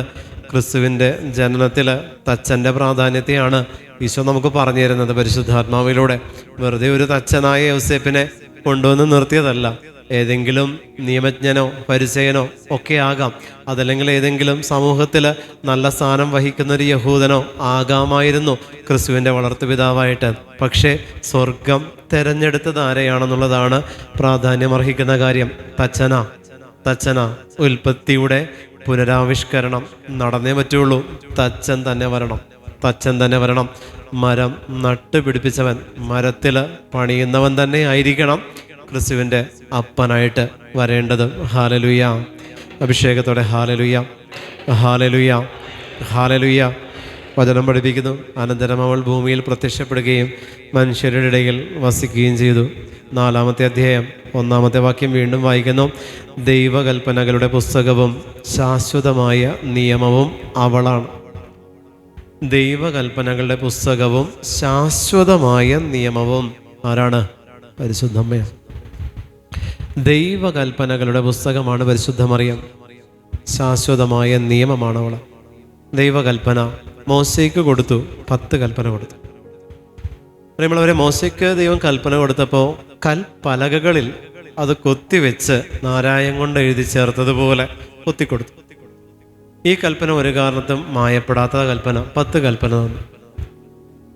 ക്രിസ്തുവിൻ്റെ ജനനത്തിൽ തച്ചൻ്റെ പ്രാധാന്യത്തെയാണ് ഈശോ നമുക്ക് പറഞ്ഞു തരുന്നത് പരിശുദ്ധാത്മാവിലൂടെ. വെറുതെ ഒരു തച്ചനായ യോസേപ്പിനെ കൊണ്ടുവന്ന് നിർത്തിയതല്ല. ഏതെങ്കിലും നിയമജ്ഞനോ പരിസയനോ ഒക്കെ ആകാം, അതല്ലെങ്കിൽ ഏതെങ്കിലും സമൂഹത്തിൽ നല്ല സ്ഥാനം വഹിക്കുന്ന ഒരു യഹൂദനോ ആകാമായിരുന്നു ക്രിസ്തുവിൻ്റെ വളർത്തുപിതാവായിട്ട്. പക്ഷേ സ്വർഗം തിരഞ്ഞെടുത്തത് ആരെയാണെന്നുള്ളതാണ് പ്രാധാന്യമർഹിക്കുന്ന കാര്യം. തച്ചന ഉൽപ്പത്തിയുടെ പുനരാവിഷ്കരണം നടന്നേ പറ്റുള്ളൂ. തച്ചൻ തന്നെ വരണം. മരം നട്ടുപിടിപ്പിച്ചവൻ, മരത്തിൽ പണിയുന്നവൻ തന്നെ ആയിരിക്കണം ക്രിസ്തുവിൻ്റെ അപ്പനായിട്ട് വരേണ്ടത്. ഹാലലുയ. അഭിഷേകത്തോടെ ഹാലലുയ, ഹാലലുയ, ഹാലലുയ. വചനം പഠിപ്പിക്കുന്നു, അനന്തരം അവൾ ഭൂമിയിൽ പ്രത്യക്ഷപ്പെടുകയും മനുഷ്യരുടെ ഇടയിൽ വസിക്കുകയും ചെയ്തു. 4-ാമത്തെ അധ്യായം 1-ാമത്തെ വാക്യം വീണ്ടും വായിക്കുന്നു. ദൈവകൽപ്പനകളുടെ പുസ്തകവും ശാശ്വതമായ നിയമവും അവളാണ്. ദൈവകൽപ്പനകളുടെ പുസ്തകവും ശാശ്വതമായ നിയമവും ആരാണ്? പരിശുദ്ധമ്മയാണ്. ദൈവകൽപ്പനകളുടെ പുസ്തകമാണ് പരിശുദ്ധ മറിയം. ശാശ്വതമായ നിയമമാണ് അവൾ. ദൈവകൽപ്പന മോശയ്ക്ക് കൊടുത്തു, 10 കൽപ്പന കൊടുത്തു. നമ്മളവരെ മോശയ്ക്ക് ദൈവം കൽപ്പന കൊടുത്തപ്പോൾ കൽപ്പലകകളിൽ അത് കൊത്തിവെച്ച് നാരായം കൊണ്ട് എഴുതി ചേർത്തതുപോലെ കൊത്തിക്കൊടുത്തു. ഈ കൽപ്പന ഒരു കാരണത്തും മായപ്പെടാത്ത കൽപ്പന, 10 കൽപ്പന തന്നു.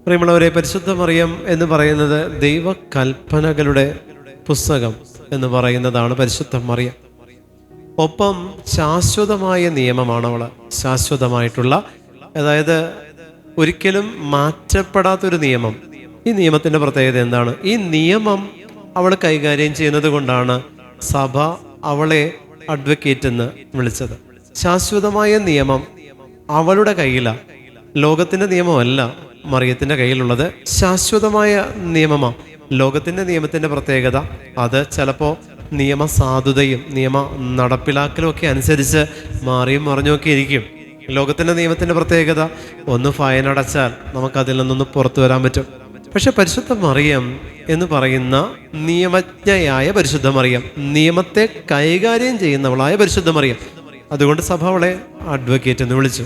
നമ്മളവരെ പരിശുദ്ധ മറിയം എന്ന് പറയുന്നത് ദൈവകൽപ്പനകളുടെ പുസ്തകം എന്ന് പറയുന്നതാണ് പരിശുദ്ധ മറിയം. ഒപ്പം ശാശ്വതമായ നിയമമാണ് അവൾ. ശാശ്വതമായിട്ടുള്ള, അതായത് ഒരിക്കലും മാറ്റപ്പെടാത്തൊരു നിയമം. ഈ നിയമത്തിൻ്റെ പ്രത്യേകത എന്താണ്? ഈ നിയമം അവൾ കൈകാര്യം ചെയ്യുന്നത് കൊണ്ടാണ് സഭ അവളെ അഡ്വക്കേറ്റ് എന്ന് വിളിച്ചത്. ശാശ്വതമായ നിയമം അവളുടെ കയ്യിലാണ്. ലോകത്തിൻ്റെ നിയമമല്ല മറിയത്തിൻ്റെ കയ്യിലുള്ളത്, ശാശ്വതമായ നിയമമാണ്. ലോകത്തിൻ്റെ നിയമത്തിൻ്റെ പ്രത്യേകത അത് ചിലപ്പോൾ നിയമസാധുതയും നിയമ നടപ്പിലാക്കലും ഒക്കെ അനുസരിച്ച് മാറിയും മറിഞ്ഞുമൊക്കെ ഇരിക്കും. ലോകത്തിൻ്റെ നിയമത്തിൻ്റെ പ്രത്യേകത ഒന്ന് ഫൈൻ അടച്ചാൽ നമുക്കതിൽ നിന്നൊന്ന് പുറത്തു വരാൻ പറ്റും. പക്ഷെ പരിശുദ്ധ മറിയം എന്ന് പറയുന്ന നിയമജ്ഞയായ പരിശുദ്ധ മറിയം, നിയമത്തെ കൈകാര്യം ചെയ്യുന്നവളായ പരിശുദ്ധ മറിയം, അതുകൊണ്ട് സഭ അവളെ അഡ്വക്കേറ്റ് എന്ന് വിളിച്ചു.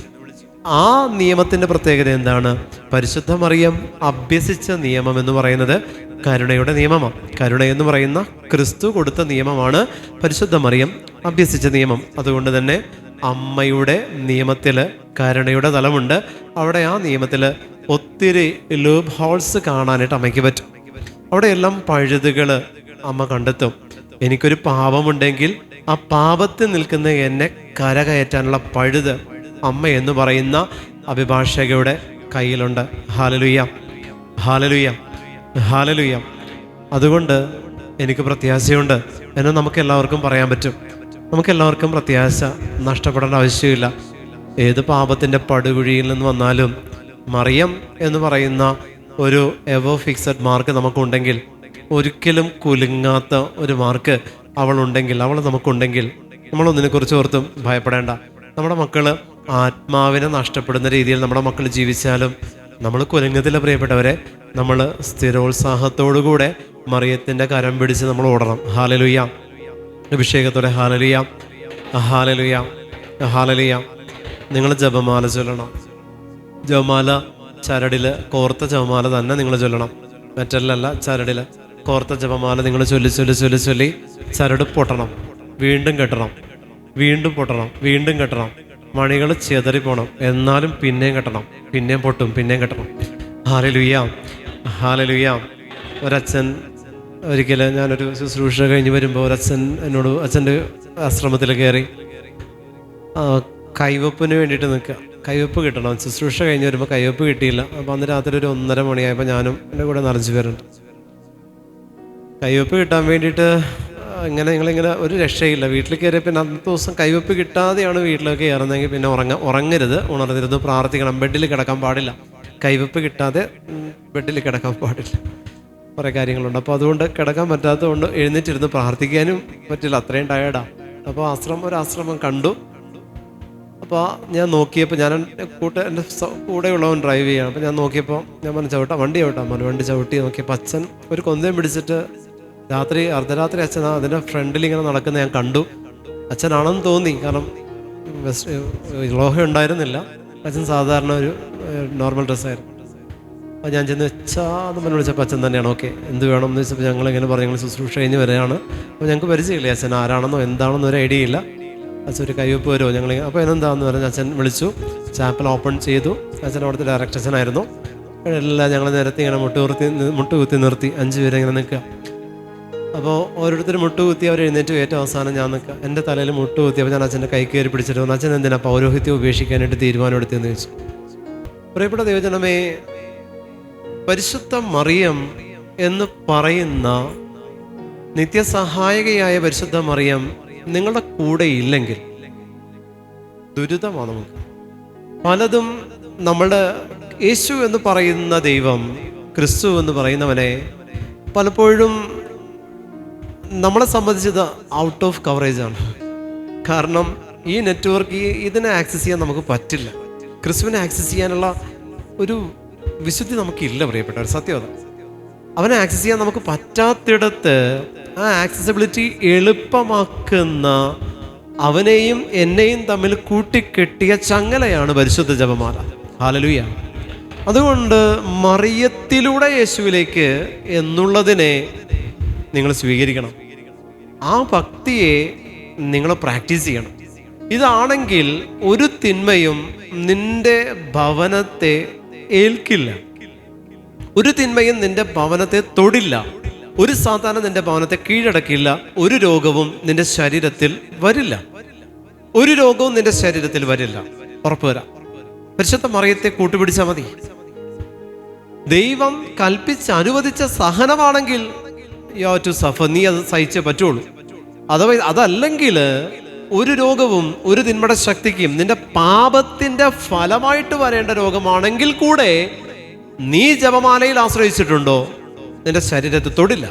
ആ നിയമത്തിൻ്റെ പ്രത്യേകത എന്താണ്? പരിശുദ്ധ മറിയം അഭ്യസിച്ച നിയമം എന്ന് പറയുന്നത് കരുണയുടെ നിയമമാണ്. കരുണ എന്ന് പറയുന്ന ക്രിസ്തു കൊടുത്ത നിയമമാണ് പരിശുദ്ധ മറിയം അഭ്യസിച്ച നിയമം. അതുകൊണ്ട് തന്നെ അമ്മയുടെ നിയമത്തിൽ കരുണയുടെ തലമുണ്ട്. അവിടെ ആ നിയമത്തിൽ ഒത്തിരി ലൂപ്പ് ഹോൾസ് കാണാനായിട്ട് അമ്മയ്ക്ക് പറ്റും. അവിടെ എല്ലാം പഴുതുകൾ അമ്മ കണ്ടെത്തും. എനിക്കൊരു പാപമുണ്ടെങ്കിൽ ആ പാപത്തിൽ നിൽക്കുന്ന എന്നെ കരകയറ്റാനുള്ള പഴുത് അമ്മ എന്ന് പറയുന്ന അഭിഭാഷകയുടെ കയ്യിലുണ്ട്. ഹാലലുയ, ഹാലലുയ, ഹാലലുയ. അതുകൊണ്ട് എനിക്ക് പ്രത്യാശയുണ്ട് എന്ന് നമുക്കെല്ലാവർക്കും പറയാൻ പറ്റും. നമുക്കെല്ലാവർക്കും പ്രത്യാശ നഷ്ടപ്പെടേണ്ട ആവശ്യമില്ല. ഏത് പാപത്തിൻ്റെ പടുകുഴിയിൽ നിന്ന് വന്നാലും മറിയം എന്ന് പറയുന്ന ഒരു എവോ ഫിക്സഡ് മാർക്ക് നമുക്കുണ്ടെങ്കിൽ, ഒരിക്കലും കുലുങ്ങാത്ത ഒരു മാർക്ക് അവളുണ്ടെങ്കിൽ, അവൾ നമുക്കുണ്ടെങ്കിൽ, നമ്മളൊന്നിനെക്കുറിച്ച് ഓർത്തും ഭയപ്പെടേണ്ട. നമ്മുടെ മക്കൾ ആത്മാവിനെ നഷ്ടപ്പെടുന്ന രീതിയിൽ നമ്മുടെ മക്കൾ ജീവിച്ചാലും നമ്മൾ കുലുങ്ങത്തില്ല പ്രിയപ്പെട്ടവരെ. നമ്മൾ സ്ഥിരോത്സാഹത്തോടുകൂടെ മറിയത്തിൻ്റെ കരം പിടിച്ച് നമ്മൾ ഓടണം. ഹാലലുയ, അഭിഷേകത്തോടെ ഹാലലുയ, ഹാലലുയ, ഹാലലുയ. നിങ്ങൾ ജപമാല ചൊല്ലണം. ജപമാല ചരടിൽ കോർത്ത ജപമാല തന്നെ നിങ്ങൾ ചൊല്ലണം. മറ്റല്ലല്ല, ചരടിൽ കോർത്ത ജപമാല നിങ്ങൾ ചൊല്ലി ചൊല്ലി ചൊല്ലി ചൊല്ലി ചരട് പൊട്ടണം, വീണ്ടും കെട്ടണം, വീണ്ടും പൊട്ടണം, വീണ്ടും കെട്ടണം. മണികൾ ചെതറിപ്പോണം, എന്നാലും പിന്നെയും കെട്ടണം, പിന്നെയും പൊട്ടും, പിന്നെയും കെട്ടണം. ഹാലലുയ, ഹാലലുയ. ഒരച്ഛൻ ഒരിക്കൽ ഞാനൊരു ശുശ്രൂഷ കഴിഞ്ഞ് വരുമ്പോൾ ഒരച്ഛൻ എന്നോട്, അച്ഛൻ്റെ ആശ്രമത്തിൽ കയറി കൈവപ്പിന് വേണ്ടിയിട്ട് നിൽക്കുക. കൈവപ്പ് കിട്ടണം. ശുശ്രൂഷ കഴിഞ്ഞ് വരുമ്പോൾ കൈവപ്പ് കിട്ടിയില്ല. അപ്പോൾ അന്ന് രാത്രി ഒരു 1:30 മണിയായപ്പോൾ ഞാനും എൻ്റെ കൂടെ 4 പേരുണ്ട്. കൈവപ്പ് കിട്ടാൻ വേണ്ടിയിട്ട് നിങ്ങളിങ്ങനെ ഒരു രക്ഷയില്ല. വീട്ടിൽ കയറിയ പിന്നെ അന്നത്തെ ദിവസം കൈവപ്പ് കിട്ടാതെയാണ് വീട്ടിലൊക്കെ കയറുന്നതെങ്കിൽ പിന്നെ ഉറങ്ങരുത്, ഉണർന്നിരുന്ന് പ്രാർത്ഥിക്കണം. ബെഡിൽ കിടക്കാൻ പാടില്ല. കൈവപ്പ് കിട്ടാതെ ബെഡിൽ കിടക്കാൻ പാടില്ല. കുറേ കാര്യങ്ങളുണ്ട്. അപ്പോൾ അതുകൊണ്ട് കിടക്കാൻ പറ്റാത്തതുകൊണ്ട് എഴുന്നേറ്റിരുന്ന് പ്രാർത്ഥിക്കാനും പറ്റില്ല, അത്രയും ടയേർഡാണ്. അപ്പോൾ ഒരു ആശ്രമം കണ്ടു. അപ്പോൾ ഞാൻ നോക്കിയപ്പോൾ, എൻ്റെ കൂടെയുള്ളവൻ ഡ്രൈവ് ചെയ്യണം. അപ്പോൾ ഞാൻ നോക്കിയപ്പോൾ ഞാൻ പറഞ്ഞു വണ്ടി ചവിട്ടാൻ പറഞ്ഞു. വണ്ടി ചവിട്ടി നോക്കിയപ്പോൾ അച്ഛൻ ഒരു കൊന്തയും പിടിച്ചിട്ട് അർദ്ധരാത്രി അച്ഛൻ അതിൻ്റെ ഫ്രണ്ടിൽ ഇങ്ങനെ നടക്കുന്ന ഞാൻ കണ്ടു. അച്ഛനാണെന്ന് തോന്നി, കാരണം ലോഹ ഉണ്ടായിരുന്നില്ല. അച്ഛൻ സാധാരണ ഒരു നോർമൽ ഡ്രസ്സായിരുന്നു. അപ്പോൾ ഞാൻ ചെന്ന് എന്ന് പറഞ്ഞ് വിളിച്ചപ്പോൾ അച്ഛൻ തന്നെയാണ്. ഓക്കെ, എന്ത് വേണം എന്ന് വെച്ചപ്പോൾ ഞങ്ങളിങ്ങനെ പറഞ്ഞു, ഞങ്ങൾ ശുശ്രൂഷ കഴിഞ്ഞ് വരികയാണ്. അപ്പോൾ ഞങ്ങൾക്ക് പരിചയമില്ല അച്ഛൻ ആരാണെന്നോ എന്താണെന്നോ ഒരു ഐഡിയ ഇല്ല. അച്ഛൻ ഒരു കയ്യൊപ്പ് വരുമോ ഞങ്ങൾ, അപ്പോൾ എന്താണെന്ന് പറഞ്ഞ് അച്ഛൻ വിളിച്ചു. ചാപ്പൽ ഓപ്പൺ ചെയ്തു. അച്ഛൻ അവിടുത്തെ ഡയറക്ടർ അച്ഛനായിരുന്നു. എല്ലാം ഞങ്ങൾ നിരത്തി ഇങ്ങനെ മുട്ടുകുത്തി നിർത്തി 5 പേരെ ഇങ്ങനെ നിൽക്കുക. അപ്പോൾ ഓരോരുത്തർ മുട്ടുകുത്തി അവർ എഴുന്നേറ്റ് ഏറ്റവും അവസാനം ഞാൻ നിൽക്കുക. എൻ്റെ തലയിൽ മുട്ടുകുത്തി. അപ്പോൾ ഞാൻ അച്ഛൻ്റെ കൈ കയറി പിടിച്ചിട്ട് വന്നു, അച്ഛൻ എന്തിനാ പൗരോഹിത്യം ഉപേക്ഷിക്കാനായിട്ട് തീരുമാനം എടുത്തതെന്ന് ചോദിച്ചു. പ്രിയപ്പെട്ട ദൈവജനമേ, പരിശുദ്ധ മറിയം എന്ന് പറയുന്ന നിത്യസഹായകയായ പരിശുദ്ധ മറിയം നിങ്ങളുടെ കൂടെ ഇല്ലെങ്കിൽ ദുരിതമാണ് നമുക്ക്. പലതും നമ്മളുടെ യേശു എന്ന് പറയുന്ന ദൈവം, ക്രിസ്തു എന്ന് പറയുന്നവനെ പലപ്പോഴും നമ്മളെ സംബന്ധിച്ചത് ഔട്ട് ഓഫ് കവറേജ് ആണ്. കാരണം ഈ നെറ്റ്വർക്ക് ഇതിനെ ആക്സസ് ചെയ്യാൻ നമുക്ക് പറ്റില്ല. ക്രിസ്തുവിനെ ആക്സസ് ചെയ്യാനുള്ള ഒരു വിശുദ്ധി നമുക്കില്ല പ്രിയപ്പെട്ടവർ, സത്യത. അവനെ ആക്സസ് ചെയ്യാൻ നമുക്ക് പറ്റാത്തിടത്ത് ആ ആക്സസിബിലിറ്റി എളുപ്പമാക്കുന്ന അവനെയും എന്നെയും തമ്മിൽ കൂട്ടിക്കെട്ടിയ ചങ്ങലയാണ് പരിശുദ്ധ ജപമാല. ഹല്ലേലൂയ. അതുകൊണ്ട് മറിയത്തിലൂടെ യേശുവിലേക്ക് എന്നുള്ളതിനെ നിങ്ങൾ സ്വീകരിക്കണം. ആ ഭക്തിയെ നിങ്ങൾ പ്രാക്ടീസ് ചെയ്യണം. ഇതാണെങ്കിൽ ഒരു തിന്മയും നിന്റെ ഭവനത്തെ ഏൽക്കില്ല. ഒരു തിന്മയും നിന്റെ ഭവനത്തെ തൊടില്ല. ഒരു സാധാരണ നിന്റെ ഭവനത്തെ കീഴടക്കില്ല. ഒരു രോഗവും നിന്റെ ശരീരത്തിൽ വരില്ല. ഒരു രോഗവും നിന്റെ ശരീരത്തിൽ വരില്ല. ഉറപ്പുവരാം. പരിശുദ്ധ മറിയത്തെ കൂട്ടുപിടിച്ചാൽ മതി. ദൈവം കൽപ്പിച്ച് അനുവദിച്ച സഹനമാണെങ്കിൽ യു ഹാവ് ടു സഫർ. നീ അത് സഹിച്ചേ പറ്റുള്ളൂ. അഥവാ അതല്ലെങ്കിൽ ഒരു രോഗവും ഒരു തിന്മയുടെ ശക്തിക്കും നിന്റെ പാപത്തിന്റെ ഫലമായിട്ട് വരേണ്ട രോഗമാണെങ്കിൽ കൂടെ നീ ജപമാലയിൽ ആശ്രയിച്ചിട്ടുണ്ടോ, നിന്റെ ശരീരത്തെ തൊടില്ല.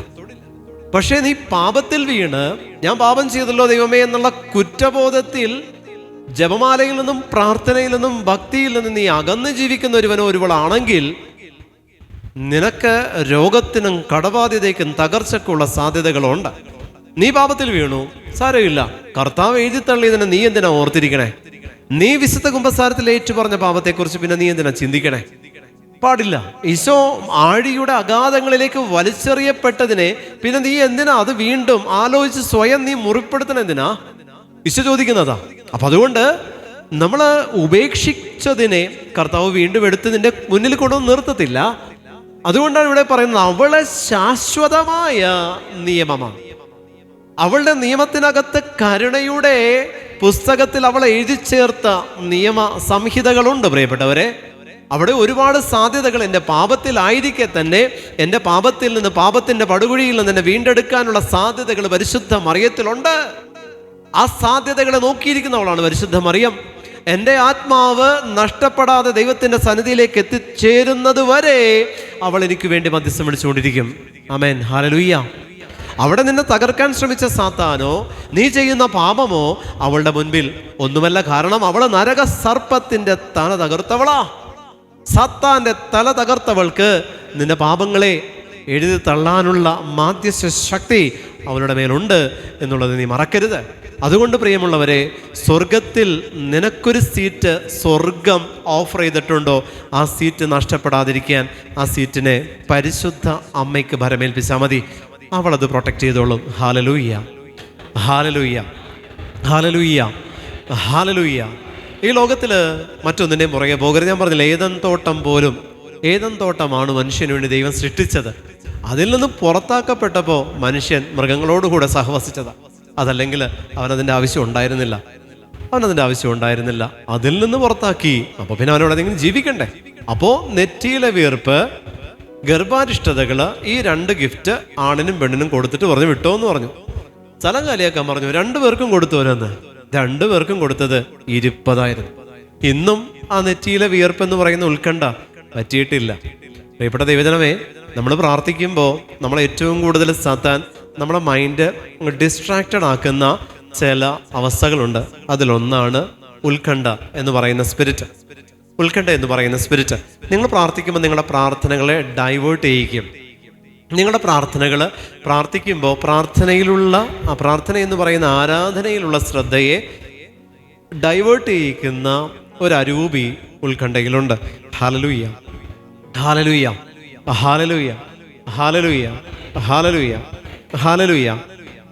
പക്ഷേ നീ പാപത്തിൽ വീണ് ഞാൻ പാപം ചെയ്തല്ലോ ദൈവമേ എന്നുള്ള കുറ്റബോധത്തിൽ ജപമാലയിൽ നിന്നും പ്രാർത്ഥനയിൽ നിന്നും ഭക്തിയിൽ നിന്നും നീ അകന്ന് ജീവിക്കുന്ന ഒരുവനോ ഒരുവളാണെങ്കിൽ നിനക്ക് രോഗത്തിനും കടബാധ്യതയ്ക്കും തകർച്ചക്കുള്ള സാധ്യതകളുണ്ട്. നീ പാപത്തിൽ വീണു, സാരമില്ല. കർത്താവ് എഴുതി തള്ളിയതിനെ നീ എന്തിനാ ഓർത്തിരിക്കണേ? നീ വിശുദ്ധ കുമ്പസാരത്തിൽ ഏറ്റു പറഞ്ഞ പാപത്തെക്കുറിച്ച് പിന്നെ നീ എന്തിനാ ചിന്തിക്കണേ? പാടില്ല. ഈശോ ആഴിയുടെ അഗാധങ്ങളിലേക്ക് വലിച്ചെറിയപ്പെട്ടതിനെ പിന്നെ നീ എന്തിനാ അത് വീണ്ടും ആലോചിച്ച് സ്വയം നീ മുറിപ്പെടുത്തണ എന്തിനാ? ഈശോ ചോദിക്കുന്നതാ. അപ്പൊ അതുകൊണ്ട് നമ്മൾ ഉപേക്ഷിച്ചതിനെ കർത്താവ് വീണ്ടും എടുത്ത് നിന്റെ മുന്നിൽ കൊണ്ടുവന്ന് നിർത്തത്തില്ല. അതുകൊണ്ടാണ് ഇവിടെ പറയുന്നത് അവളെ ശാശ്വതമായ നിയമമാണ്. അവളുടെ നിയമത്തിനകത്ത് കരുണയുടെ പുസ്തകത്തിൽ അവൾ എഴുതി ചേർത്ത നിയമ സംഹിതകളുണ്ട് പ്രിയപ്പെട്ടവരെ. അവിടെ ഒരുപാട് സാധ്യതകൾ എൻ്റെ പാപത്തിലായിരിക്കെ തന്നെ എൻ്റെ പാപത്തിൽ നിന്ന്, പാപത്തിൻ്റെ പടുകുഴിയിൽ നിന്ന് എന്നെ വീണ്ടെടുക്കാനുള്ള സാധ്യതകൾ പരിശുദ്ധ മറിയത്തിലുണ്ട്. ആ സാധ്യതകളെ നോക്കിയിരിക്കുന്നവളാണ് പരിശുദ്ധ മറിയം. എൻ്റെ ആത്മാവ് നഷ്ടപ്പെടാതെ ദൈവത്തിൻ്റെ സന്നിധിയിലേക്ക് എത്തിച്ചേരുന്നത് വരെ അവൾ എനിക്ക് വേണ്ടി മധ്യസ്ഥം വിളിച്ചുകൊണ്ടിരിക്കും. ആമേൻ, ഹല്ലേലൂയ. അവിടെ നിന്നെ തകർക്കാൻ ശ്രമിച്ച സാത്താനോ നീ ചെയ്യുന്ന പാപമോ അവളുടെ മുൻപിൽ ഒന്നുമല്ല. കാരണം അവൾ നരക സർപ്പത്തിൻ്റെ തല തകർത്തവളാ. സാത്താന്റെ തല തകർത്തവൾക്ക് നിന്റെ പാപങ്ങളെ എഴുതി തള്ളാനുള്ള മാധ്യസ്ഥ ശക്തി അവളുടെ മേലുണ്ട് എന്നുള്ളത് നീ മറക്കരുത്. അതുകൊണ്ട് പ്രിയമുള്ളവരെ, സ്വർഗത്തിൽ നിനക്കൊരു സീറ്റ് സ്വർഗം ഓഫർ ചെയ്തിട്ടുണ്ടോ? ആ സീറ്റ് നഷ്ടപ്പെടാതിരിക്കാൻ ആ സീറ്റിനെ പരിശുദ്ധ അമ്മയ്ക്ക് ഭരമേൽപ്പിച്ചാൽ മതി. അവളത് പ്രൊട്ടക്റ്റ് ചെയ്തോളും. ഹല്ലേലൂയ, ഹല്ലേലൂയ, ഹല്ലേലൂയ, ഹല്ലേലൂയ. ഈ ലോകത്തിൽ മറ്റൊന്നിൻ്റെയും പുറകെ പോകരുത്. ഞാൻ പറഞ്ഞില്ല, ഏദൻ തോട്ടം പോലും, ഏദൻ തോട്ടമാണ് മനുഷ്യന് വേണ്ടി ദൈവം സൃഷ്ടിച്ചത്. അതിൽ നിന്ന് പുറത്താക്കപ്പെട്ടപ്പോൾ മനുഷ്യൻ മൃഗങ്ങളോടുകൂടെ സഹവസിച്ചതാണ്. അതല്ലെങ്കിൽ അവനതിൻ്റെ ആവശ്യം ഉണ്ടായിരുന്നില്ല. അതിൽ നിന്ന് പുറത്താക്കി. അപ്പോൾ പിന്നെ അവനോട് എന്തെങ്കിലും ജീവിക്കണ്ടേ? അപ്പോൾ നെറ്റിയിലെ വീർപ്പ്, ഗർഭാരിഷ്ടതകൾ, ഈ 2 ഗിഫ്റ്റ് ആണിനും പെണ്ണിനും കൊടുത്തിട്ട് പറഞ്ഞു വിട്ടോ എന്ന് പറഞ്ഞു. സ്ഥലം കാലിയാക്കാൻ പറഞ്ഞു. 2 പേർക്കും കൊടുത്തു. ഓരോന്ന് 2 പേർക്കും കൊടുത്തത് 20,000. ഇന്നും ആ നെറ്റിയിലെ വിയർപ്പ് എന്ന് പറയുന്ന ഉത്കണ്ഠ പറ്റിയിട്ടില്ല. പ്രിയപ്പെട്ട ദൈവജനമേ, നമ്മൾ പ്രാർത്ഥിക്കുമ്പോൾ നമ്മൾ ഏറ്റവും കൂടുതൽ സാത്താൻ നമ്മളെ മൈൻഡ് ഡിസ്ട്രാക്റ്റഡ് ആക്കുന്ന ചില അവസ്ഥകളുണ്ട്. അതിലൊന്നാണ് ഉത്കണ്ഠ എന്ന് പറയുന്ന സ്പിരിറ്റ്. ഉത്കണ്ഠ എന്ന് പറയുന്ന സ്പിരിറ്റ് നിങ്ങൾ പ്രാർത്ഥിക്കുമ്പോൾ നിങ്ങളുടെ പ്രാർത്ഥനകളെ ഡൈവേർട്ട് ചെയ്യിക്കും. നിങ്ങളുടെ പ്രാർത്ഥനകൾ പ്രാർത്ഥിക്കുമ്പോൾ പ്രാർത്ഥന എന്ന് പറയുന്ന ആരാധനയിലുള്ള ശ്രദ്ധയെ ഡൈവേർട്ട് ചെയ്യിക്കുന്ന ഒരു അരൂപി ഉത്കണ്ഠയിലുണ്ട്. ഹല്ലേലൂയ, ഹല്ലേലൂയ, ഹല്ലേലൂയ, ഹല്ലേലൂയ, ഹല്ലേലൂയ, ഹല്ലേലൂയ.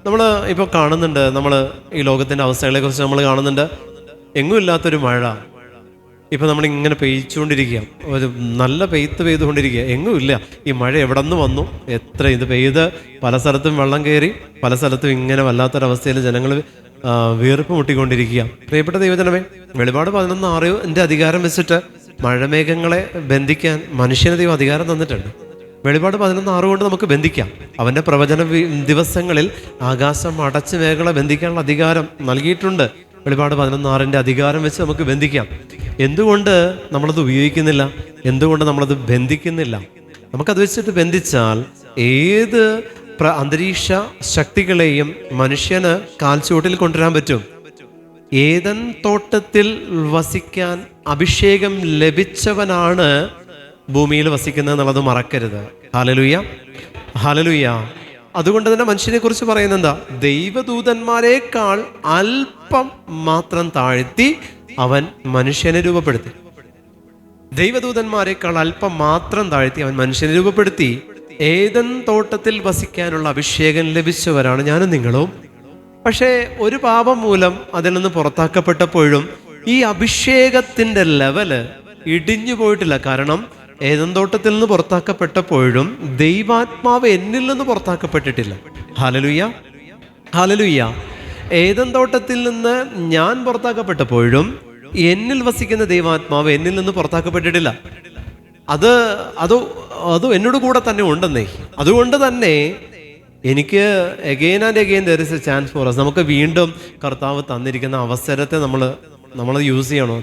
നമ്മൾ ഇപ്പോൾ കാണുന്നുണ്ട്, നമ്മൾ ഈ ലോകത്തിൻ്റെ അവസ്ഥകളെക്കുറിച്ച് നമ്മൾ കാണുന്നുണ്ട്. എങ്ങും ഇല്ലാത്തൊരു മഴ ഇപ്പം നമ്മളിങ്ങനെ പെയ്ച്ചുകൊണ്ടിരിക്കുക, ഒരു നല്ല പെയ്തുകൊണ്ടിരിക്കുക, എങ്ങും ഇല്ല. ഈ മഴ എവിടെ നിന്ന് വന്നു, എത്ര ഇത് പെയ്ത് പല സ്ഥലത്തും വെള്ളം കയറി, പല സ്ഥലത്തും ഇങ്ങനെ വല്ലാത്തൊരവസ്ഥയിൽ ജനങ്ങൾ വീർപ്പ് മുട്ടിക്കൊണ്ടിരിക്കുക. പ്രിയപ്പെട്ട ദൈവജനമേ, വെളിപാട് 11:6 അധികാരം വെച്ചിട്ട് മഴമേഘങ്ങളെ ബന്ധിക്കാൻ മനുഷ്യന് ദൈവം അധികാരം തന്നിട്ടുണ്ട്. വെളിപാട് 11:6 കൊണ്ട് നമുക്ക് ബന്ധിക്കാം. അവൻ്റെ പ്രവചന ദിവസങ്ങളിൽ ആകാശം അടച്ച് മേഘങ്ങളെ ബന്ധിക്കാനുള്ള അധികാരം നൽകിയിട്ടുണ്ട്. വെളിപാട് 11:6 അധികാരം വെച്ച് നമുക്ക് ബന്ധിക്കാം. എന്തുകൊണ്ട് നമ്മളത് ഉപയോഗിക്കുന്നില്ല? എന്തുകൊണ്ട് നമ്മളത് ബന്ധിക്കുന്നില്ല? നമുക്കത് വെച്ചിട്ട് ബന്ധിച്ചാൽ ഏത് അന്തരീക്ഷ ശക്തികളെയും മനുഷ്യന് കാൽച്ചുവട്ടിൽ കൊണ്ടുവരാൻ പറ്റും. ഏദൻ തോട്ടത്തിൽ വസിക്കാൻ അഭിഷേകം ലഭിച്ചവനാണ് ഭൂമിയിൽ വസിക്കുന്നത് എന്നുള്ളത് മറക്കരുത്. Hallelujah, hallelujah. അതുകൊണ്ട് തന്നെ മനുഷ്യനെ കുറിച്ച് പറയുന്നത് എന്താ? ദൈവദൂതന്മാരെക്കാൾ അല്പം മാത്രം താഴ്ത്തി അവൻ മനുഷ്യനെ രൂപപ്പെടുത്തി. ദൈവദൂതന്മാരെക്കാൾ അല്പം മാത്രം താഴ്ത്തി അവൻ മനുഷ്യനെ രൂപപ്പെടുത്തി. ഏദൻ തോട്ടത്തിൽ വസിക്കാനുള്ള അഭിഷേകം ലഭിച്ചവരാണ് ഞാനും നിങ്ങളും. പക്ഷേ ഒരു പാപം മൂലം അതിൽ നിന്ന് പുറത്താക്കപ്പെട്ടപ്പോഴും ഈ അഭിഷേകത്തിൻ്റെ ലെവല് ഇടിഞ്ഞു പോയിട്ടില്ല. കാരണം ഏദൻ തോട്ടത്തിൽ നിന്ന് പുറത്താക്കപ്പെട്ടപ്പോഴും ദൈവാത്മാവ് എന്നിൽ നിന്ന് പുറത്താക്കപ്പെട്ടിട്ടില്ല. Hallelujah, hallelujah. ഏദൻ തോട്ടത്തിൽ നിന്ന് ഞാൻ പുറത്താക്കപ്പെട്ടപ്പോഴും എന്നിൽ വസിക്കുന്ന ദൈവാത്മാവ് എന്നിൽ നിന്ന് പുറത്താക്കപ്പെട്ടിട്ടില്ല. അത് എന്നോട് കൂടെ തന്നെ ഉണ്ടെന്നേ. അതുകൊണ്ട് തന്നെ എനിക്ക് again and again there is a chance for us. നമുക്ക് വീണ്ടും കർത്താവ് തന്നിരിക്കുന്ന അവസരത്തെ നമ്മൾ യൂസ് ചെയ്യണം.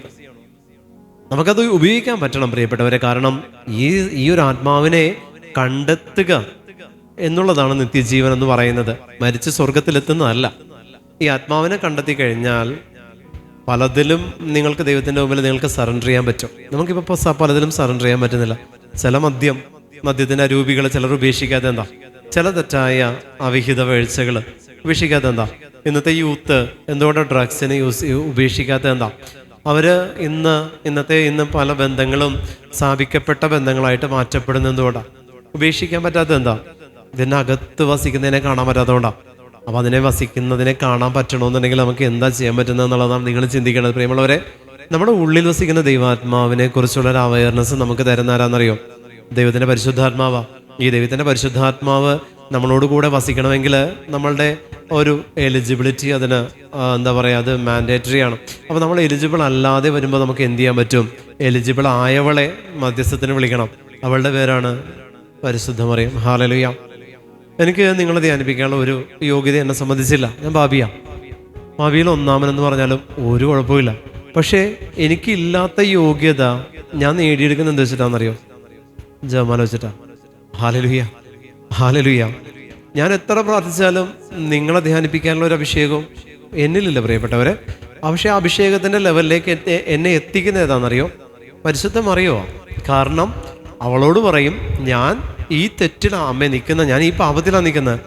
നമുക്കത് ഉപയോഗിക്കാൻ പറ്റണം പ്രിയപ്പെട്ടവരെ. കാരണം ഈ ഒരു ആത്മാവിനെ കണ്ടെത്തുക എന്നുള്ളതാണ് നിത്യജീവൻ എന്ന് പറയുന്നത്. മരിച്ച് സ്വർഗത്തിലെത്തുന്നതല്ല. ഈ ആത്മാവിനെ കണ്ടെത്തി കഴിഞ്ഞാൽ പലതിലും നിങ്ങൾക്ക് ദൈവത്തിൻ്റെ മുമ്പിൽ നിങ്ങൾക്ക് സറണ്ടർ ചെയ്യാൻ പറ്റും. നമുക്കിപ്പോൾ പലതിലും സറണ്ടർ ചെയ്യാൻ പറ്റുന്നില്ല. ചില മദ്യത്തിൻ്റെ അരൂപികൾ ചിലർ ഉപേക്ഷിക്കാതെ എന്താ? ചില തെറ്റായ അവിഹിത വീഴ്ചകൾ ഉപേക്ഷിക്കാത്ത എന്താ? ഇന്നത്തെ യൂത്ത് എന്തുകൊണ്ടാണ് ഡ്രഗ്സിനെ ഉപേക്ഷിക്കാത്ത എന്താ? ഇന്ന് പല ബന്ധങ്ങളും സ്ഥാപിക്കപ്പെട്ട ബന്ധങ്ങളായിട്ട് മാറ്റപ്പെടുന്ന എന്തുകൊണ്ടാണ്? ഉപേക്ഷിക്കാൻ പറ്റാത്ത എന്താ? ഇതിനകത്ത് വസിക്കുന്നതിനെ കാണാൻ പറ്റാത്തതുകൊണ്ടാണ്. അപ്പോൾ അതിനെ വസിക്കുന്നതിനെ കാണാൻ പറ്റണമെന്നുണ്ടെങ്കിൽ നമുക്ക് എന്താ ചെയ്യാൻ പറ്റുന്നത് എന്നുള്ളതാണ് നിങ്ങൾ ചിന്തിക്കേണ്ടത്. പ്രിയമുള്ളവരെ, നമ്മുടെ ഉള്ളിൽ വസിക്കുന്ന ദൈവാത്മാവിനെ കുറിച്ചുള്ള ഒരു അവയർനെസ് നമുക്ക് തരുന്ന ആരാന്നറിയോ? ദൈവത്തിൻ്റെ പരിശുദ്ധാത്മാവാ. ഈ ദൈവത്തിൻ്റെ പരിശുദ്ധാത്മാവ് നമ്മളോട് കൂടെ വസിക്കണമെങ്കിൽ നമ്മളുടെ ഒരു എലിജിബിലിറ്റി അതിന് എന്താ പറയുക, അത് മാൻഡേറ്ററി ആണ്. അപ്പോൾ നമ്മൾ എലിജിബിൾ അല്ലാതെ വരുമ്പോൾ നമുക്ക് എന്ത് ചെയ്യാൻ പറ്റും? എലിജിബിൾ ആയവളെ മധ്യസ്ഥത്തിന് വിളിക്കണം. അവളുടെ പേരാണ് പരിശുദ്ധ മറിയം. ഹല്ലേലൂയ. എനിക്ക് നിങ്ങളെ ധ്യാനിപ്പിക്കാനുള്ള ഒരു യോഗ്യത എന്നെ സംബന്ധിച്ചില്ല. ഞാൻ ഭാവിയിൽ ഒന്നാമനെന്ന് പറഞ്ഞാലും ഒരു കുഴപ്പമില്ല. പക്ഷേ എനിക്കില്ലാത്ത യോഗ്യത ഞാൻ നേടിയെടുക്കുന്നത് എന്താ വെച്ചിട്ടാണെന്നറിയോ? ജപമാല വെച്ചിട്ടാ. Hallelujah, hallelujah. ഞാൻ എത്ര പ്രാർത്ഥിച്ചാലും നിങ്ങളെ ധ്യാനിപ്പിക്കാനുള്ള ഒരു അഭിഷേകവും എന്നിലില്ല പ്രിയപ്പെട്ടവരെ. പക്ഷേ ആ അഭിഷേകത്തിൻ്റെ ലെവലിലേക്ക് എന്നെ എത്തിക്കുന്നത് ഏതാണെന്നറിയോ? പരിശുദ്ധ മറിയോ. കാരണം അവളോട് പറയും, ഞാൻ ഈ തെറ്റിലാണ് അമ്മ നിൽക്കുന്നത്, ഞാൻ ഈ പാപത്തിലാണ് നിൽക്കുന്നത്.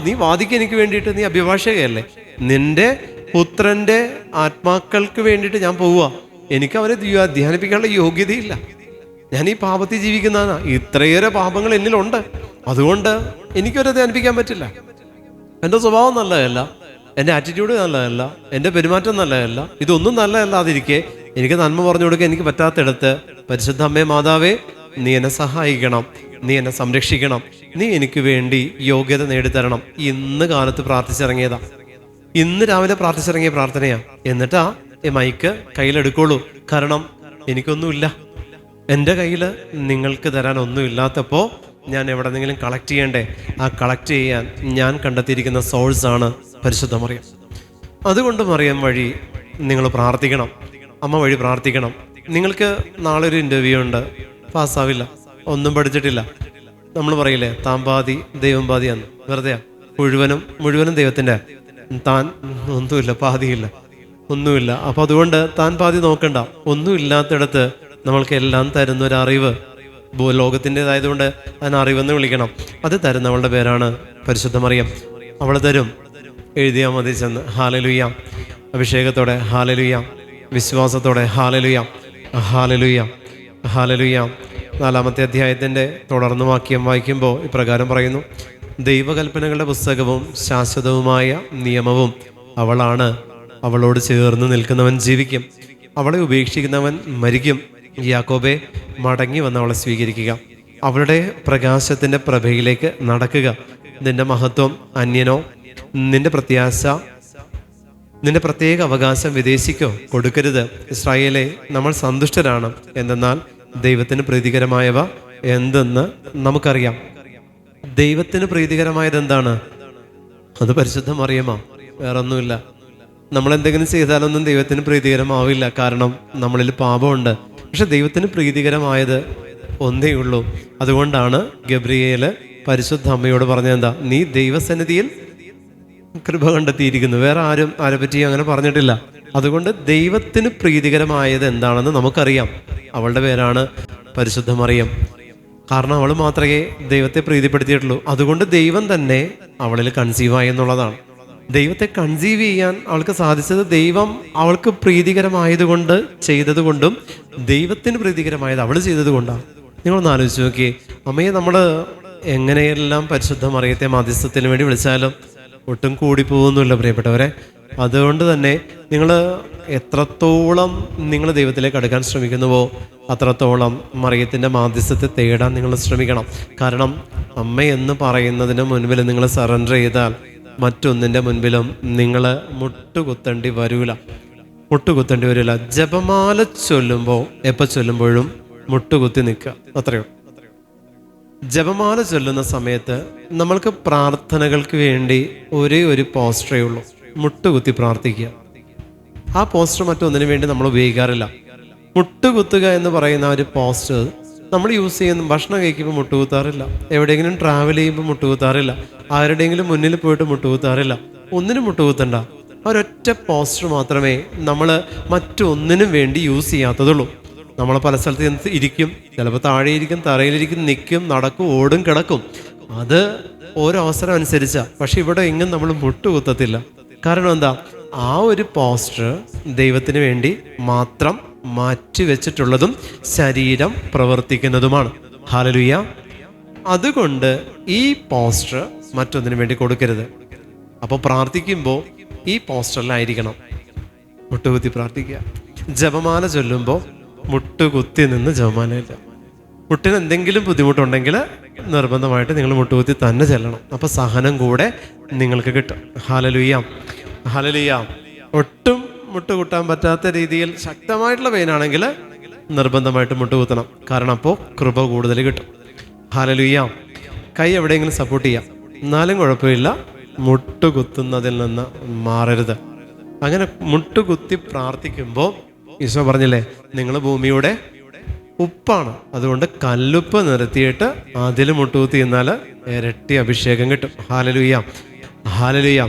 നീ വാദിക്കുക എനിക്ക് വേണ്ടിയിട്ട്. നീ അഭിഭാഷകയല്ലേ. നിന്റെ പുത്രൻ്റെ ആത്മാക്കൾക്ക് വേണ്ടിയിട്ട് ഞാൻ പോവുക. എനിക്ക് അവരെ ധ്യാനിപ്പിക്കാനുള്ള യോഗ്യതയില്ല. ഞാൻ ഈ പാപത്തിൽ ജീവിക്കുന്നതാണ്. ഇത്രയേറെ പാപങ്ങൾ എന്നിലുണ്ട്. അതുകൊണ്ട് എനിക്കവരെ ധ്യാനിപ്പിക്കാൻ പറ്റില്ല. എൻ്റെ സ്വഭാവം നല്ലതല്ല, എൻ്റെ ആറ്റിറ്റ്യൂഡ് നല്ലതല്ല, എൻ്റെ പെരുമാറ്റം നല്ലതല്ല. ഇതൊന്നും നല്ലതല്ലാതിരിക്കെ എനിക്ക് നന്മ പറഞ്ഞു കൊടുക്കാൻ എനിക്ക് പറ്റാത്തിടത്ത് പരിശുദ്ധ അമ്മേ മാതാവേ, നീ എന്നെ സഹായിക്കണം, നീ എന്നെ സംരക്ഷിക്കണം, നീ എനിക്ക് വേണ്ടി യോഗ്യത നേടിത്തരണം. ഇന്ന് കാലത്ത് പ്രാർത്ഥിച്ചിറങ്ങിയതാ. ഇന്ന് രാവിലെ പ്രാർത്ഥിച്ചിറങ്ങിയ പ്രാർത്ഥനയാ. എന്നിട്ടാ ഈ മൈക്ക് കയ്യിലെടുക്കുള്ളൂ. കാരണം എനിക്കൊന്നുമില്ല. എൻ്റെ കയ്യിൽ നിങ്ങൾക്ക് തരാൻ ഒന്നുമില്ലാത്തപ്പോൾ ഞാൻ എവിടെന്നെങ്കിലും കളക്ട് ചെയ്യണ്ടേ? ആ കളക്ട് ചെയ്യാൻ ഞാൻ കണ്ടെത്തിയിരിക്കുന്ന സോഴ്സാണ് പരിശുദ്ധ മറിയം. അതുകൊണ്ട് മറിയം വഴി നിങ്ങൾ പ്രാർത്ഥിക്കണം. അമ്മ വഴി പ്രാർത്ഥിക്കണം. നിങ്ങൾക്ക് നാളെ ഒരു ഇൻ്റർവ്യൂ ഉണ്ട്, പാസ്സാവില്ല, ഒന്നും പഠിച്ചിട്ടില്ല. നമ്മൾ പറയില്ലേ, താൻ പാതി ദൈവം പാതിയാന്ന്. വെറുതെയാ. മുഴുവനും ദൈവത്തിൻ്റെ. താൻ ഒന്നുമില്ല, പാതിയില്ല, ഒന്നുമില്ല. അപ്പം അതുകൊണ്ട് താൻ പാതി നോക്കണ്ട. ഒന്നുമില്ലാത്തിടത്ത് നമ്മൾക്ക് എല്ലാം തരുന്നൊരറിവ് ലോകത്തിൻ്റെതായതുകൊണ്ട് അതിന് അറിവെന്ന് വിളിക്കണം. അത് തരുന്നവളുടെ പേരാണ് പരിശുദ്ധ മറിയം. അവൾ തരും, എഴുതിയാൽ മതി ചെന്ന്. ഹാലലുയ, അഭിഷേകത്തോടെ ഹാലലുയ, വിശ്വാസത്തോടെ ഹാലലുയ, ഹാലലുയ, ഹാലലുയ. 4-ാമത്തെ അധ്യായത്തിൻ്റെ തുടർന്ന് വാക്യം വായിക്കുമ്പോൾ ഇപ്രകാരം പറയുന്നു: ദൈവകൽപ്പനകളുടെ പുസ്തകവും ശാശ്വതവുമായ നിയമവും അവളാണ്. അവളോട് ചേർന്ന് നിൽക്കുന്നവൻ ജീവിക്കും, അവളെ ഉപേക്ഷിക്കുന്നവൻ മരിക്കും. യാക്കോബേ, മടങ്ങി വന്ന് അവളെ സ്വീകരിക്കുക, അവളുടെ പ്രകാശത്തിൻ്റെ പ്രഭയിലേക്ക് നടക്കുക. നിന്റെ മഹത്വം അന്യനോ നിന്റെ പ്രത്യാശ, നിന്റെ പ്രത്യേക അവകാശം വിദേശിക്കോ കൊടുക്കരുത്. ഇസ്രായേലെ, നമ്മൾ സന്തുഷ്ടരാണ്, എന്തെന്നാൽ ദൈവത്തിന് പ്രീതികരമായവ എന്തെന്ന് നമുക്കറിയാം. ദൈവത്തിന് പ്രീതികരമായത് എന്താണ്? അത് പരിശുദ്ധ മറിയമാ, വേറൊന്നുമില്ല. നമ്മളെന്തെങ്കിലും ചെയ്താലൊന്നും ദൈവത്തിന് പ്രീതികരമാവില്ല, കാരണം നമ്മളിൽ പാപമുണ്ട്. പക്ഷെ ദൈവത്തിന് പ്രീതികരമായത് ഒന്നേ ഉള്ളൂ. അതുകൊണ്ടാണ് ഗബ്രിയേൽ പരിശുദ്ധ അമ്മയോട് പറഞ്ഞത് എന്താ? നീ ദൈവസന്നിധിയിൽ കൃപ കണ്ടെത്തിയിരിക്കുന്നു. വേറെ ആരും ആരെപ്പറ്റിയും അങ്ങനെ പറഞ്ഞിട്ടില്ല. അതുകൊണ്ട് ദൈവത്തിന് പ്രീതികരമായത് എന്താണെന്ന് നമുക്കറിയാം. അവളുടെ പേരാണ് പരിശുദ്ധ മറിയം. കാരണം അവൾ മാത്രമേ ദൈവത്തെ പ്രീതിപ്പെടുത്തിയിട്ടുള്ളൂ. അതുകൊണ്ട് ദൈവം തന്നെ അവളിൽ കൺസീവായി എന്നുള്ളതാണ്. ദൈവത്തെ കൺസീവ് ചെയ്യാൻ അവൾക്ക് സാധിച്ചത് ദൈവം അവൾക്ക് പ്രീതികരമായതുകൊണ്ട് ചെയ്തതുകൊണ്ടും ദൈവത്തിന് പ്രീതികരമായത് അവൾ ചെയ്തത് കൊണ്ടാണ്. നിങ്ങളൊന്ന് ആലോചിച്ച് നോക്കിയേ, അമ്മയെ നമ്മൾ എങ്ങനെയെല്ലാം പരിശുദ്ധ മറിയത്തെ മധ്യസ്ഥത്തിന് വേണ്ടി വിളിച്ചാലും ഒട്ടും കൂടിപ്പോകുന്നില്ല പ്രിയപ്പെട്ടവരെ. അതുകൊണ്ട് തന്നെ നിങ്ങൾ എത്രത്തോളം നിങ്ങൾ ദൈവത്തിലേക്ക് അടുക്കാൻ ശ്രമിക്കുന്നുവോ അത്രത്തോളം മറിയത്തിൻ്റെ മാധ്യസ്ഥത്തെ തേടാൻ നിങ്ങൾ ശ്രമിക്കണം. കാരണം അമ്മ എന്ന് പറയുന്നതിന് മുൻപിൽ നിങ്ങൾ സറണ്ടർ ചെയ്താൽ മറ്റൊന്നിൻ്റെ മുൻപിലും നിങ്ങൾ മുട്ടുകുത്തേണ്ടി വരില്ല. ജപമാല ചൊല്ലുമ്പോൾ എപ്പോൾ ചൊല്ലുമ്പോഴും മുട്ടുകുത്തി നിൽക്കുക, അത്രയോ. ജപമാല ചൊല്ലുന്ന സമയത്ത് നമ്മൾക്ക് പ്രാർത്ഥനകൾക്ക് വേണ്ടി ഒരേ ഒരു പോസ്റ്ററേ ഉള്ളൂ, മുട്ടുകുത്തി പ്രാർത്ഥിക്കുക. ആ പോസ്റ്റർ മറ്റൊന്നിനു വേണ്ടി നമ്മൾ ഉപയോഗിക്കാറില്ല. മുട്ടുകുത്തുക എന്ന് പറയുന്ന ഒരു പോസ്റ്റർ നമ്മൾ യൂസ് ചെയ്യുന്ന ഭക്ഷണം കഴിക്കുമ്പോൾ മുട്ടുകുത്താറില്ല, എവിടെയെങ്കിലും ട്രാവൽ ചെയ്യുമ്പോൾ മുട്ടുകുത്താറില്ല, ആരുടെയെങ്കിലും മുന്നിൽ പോയിട്ട് മുട്ടുകുത്താറില്ല. ഒന്നിനും മുട്ടുകുത്തണ്ട. ഒരൊറ്റ പോസ്റ്റർ മാത്രമേ നമ്മൾ മറ്റൊന്നിനും വേണ്ടി യൂസ് ചെയ്യാത്തതുള്ളൂ. നമ്മൾ പല സ്ഥലത്ത് ഇരിക്കും, ചിലപ്പോൾ താഴെ ഇരിക്കും, തറയിലിരിക്കും, നിൽക്കും, നടക്കും, ഓടും, കിടക്കും. അത് ഓരോ അവസരം അനുസരിച്ചാണ്. പക്ഷെ ഇവിടെ എങ്ങും നമ്മൾ മുട്ടുകുത്തത്തില്ല. കാരണം എന്താ? ആ ഒരു പോസ്റ്റർ ദൈവത്തിന് വേണ്ടി മാത്രം മാറ്റിവെച്ചിട്ടുള്ളതും ശരീരം പ്രവർത്തിക്കുന്നതുമാണ്. ഹല്ലേലൂയ. അതുകൊണ്ട് ഈ പോസ്റ്റർ മറ്റൊന്നിനു വേണ്ടി കൊടുക്കരുത്. അപ്പോൾ പ്രാർത്ഥിക്കുമ്പോൾ ഈ പോസ്റ്ററിലായിരിക്കണം മുട്ടുകുത്തി പ്രാർത്ഥിക്കുക. ജപമാല ചൊല്ലുമ്പോൾ മുട്ടുകുത്തി നിന്ന് ജപമാലയില്ല. മുട്ടിന് എന്തെങ്കിലും ബുദ്ധിമുട്ടുണ്ടെങ്കിൽ നിർബന്ധമായിട്ട് നിങ്ങൾ മുട്ടുകുത്തി തന്നെ ചെല്ലണം. അപ്പോൾ സഹനം കൂടെ നിങ്ങൾക്ക് കിട്ടും. Hallelujah, hallelujah. ഒട്ടും മുട്ടുകുത്താൻ പറ്റാത്ത രീതിയിൽ ശക്തമായിട്ടുള്ള പെയിനാണെങ്കിൽ നിർബന്ധമായിട്ട് മുട്ടുകുത്തണം. കാരണം അപ്പോൾ കൃപ കൂടുതൽ കിട്ടും. ഹല്ലേലൂയ. കൈ എവിടെയെങ്കിലും സപ്പോർട്ട് ചെയ്യാം, എന്നാലും കുഴപ്പമില്ല, മുട്ടുകുത്തുന്നതിൽ നിന്ന് മാറരുത്. അങ്ങനെ മുട്ടുകുത്തി പ്രാർത്ഥിക്കുമ്പോൾ ഈശോ പറഞ്ഞില്ലേ, നിങ്ങൾ ഭൂമിയുടെ ഉപ്പാണ്, അതുകൊണ്ട് കല്ലുപ്പ് നിരത്തിയിട്ട് അതിൽ മുട്ടുകുത്തി എന്നാൽ ഇരട്ടി അഭിഷേകം കിട്ടും. Hallelujah, hallelujah,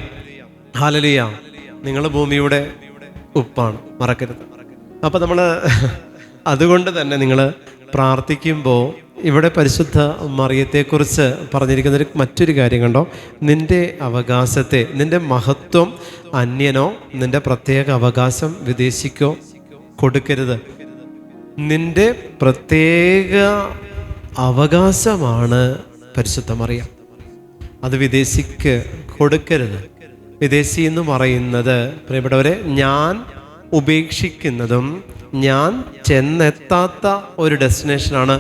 hallelujah. നിങ്ങൾ ഭൂമിയുടെ ഉപ്പാണ്, മറക്കരുത്. അപ്പം നമ്മൾ അതുകൊണ്ട് തന്നെ നിങ്ങൾ പ്രാർത്ഥിക്കുമ്പോൾ ഇവിടെ പരിശുദ്ധ മറിയത്തെക്കുറിച്ച് പറഞ്ഞിരിക്കുന്നൊരു മറ്റൊരു കാര്യം കണ്ടോ. നിൻ്റെ അവകാശത്തെ, നിൻ്റെ മഹത്വം അന്യനോ നിൻ്റെ പ്രത്യേക അവകാശം വിദേശിക്കോ കൊടുക്കരുത്. നിൻ്റെ പ്രത്യേക അവകാശമാണ് പരിശുദ്ധ മറിയം, അത് വിദേശിക്ക് കൊടുക്കരുത്. വിദേശി എന്ന് പറയുന്നത് പ്രിയപ്പെട്ടവരെ, ഞാൻ ഉപേക്ഷിക്കുന്നതും ഞാൻ ചെന്നെത്താത്ത ഒരു ഡെസ്റ്റിനേഷനാണ്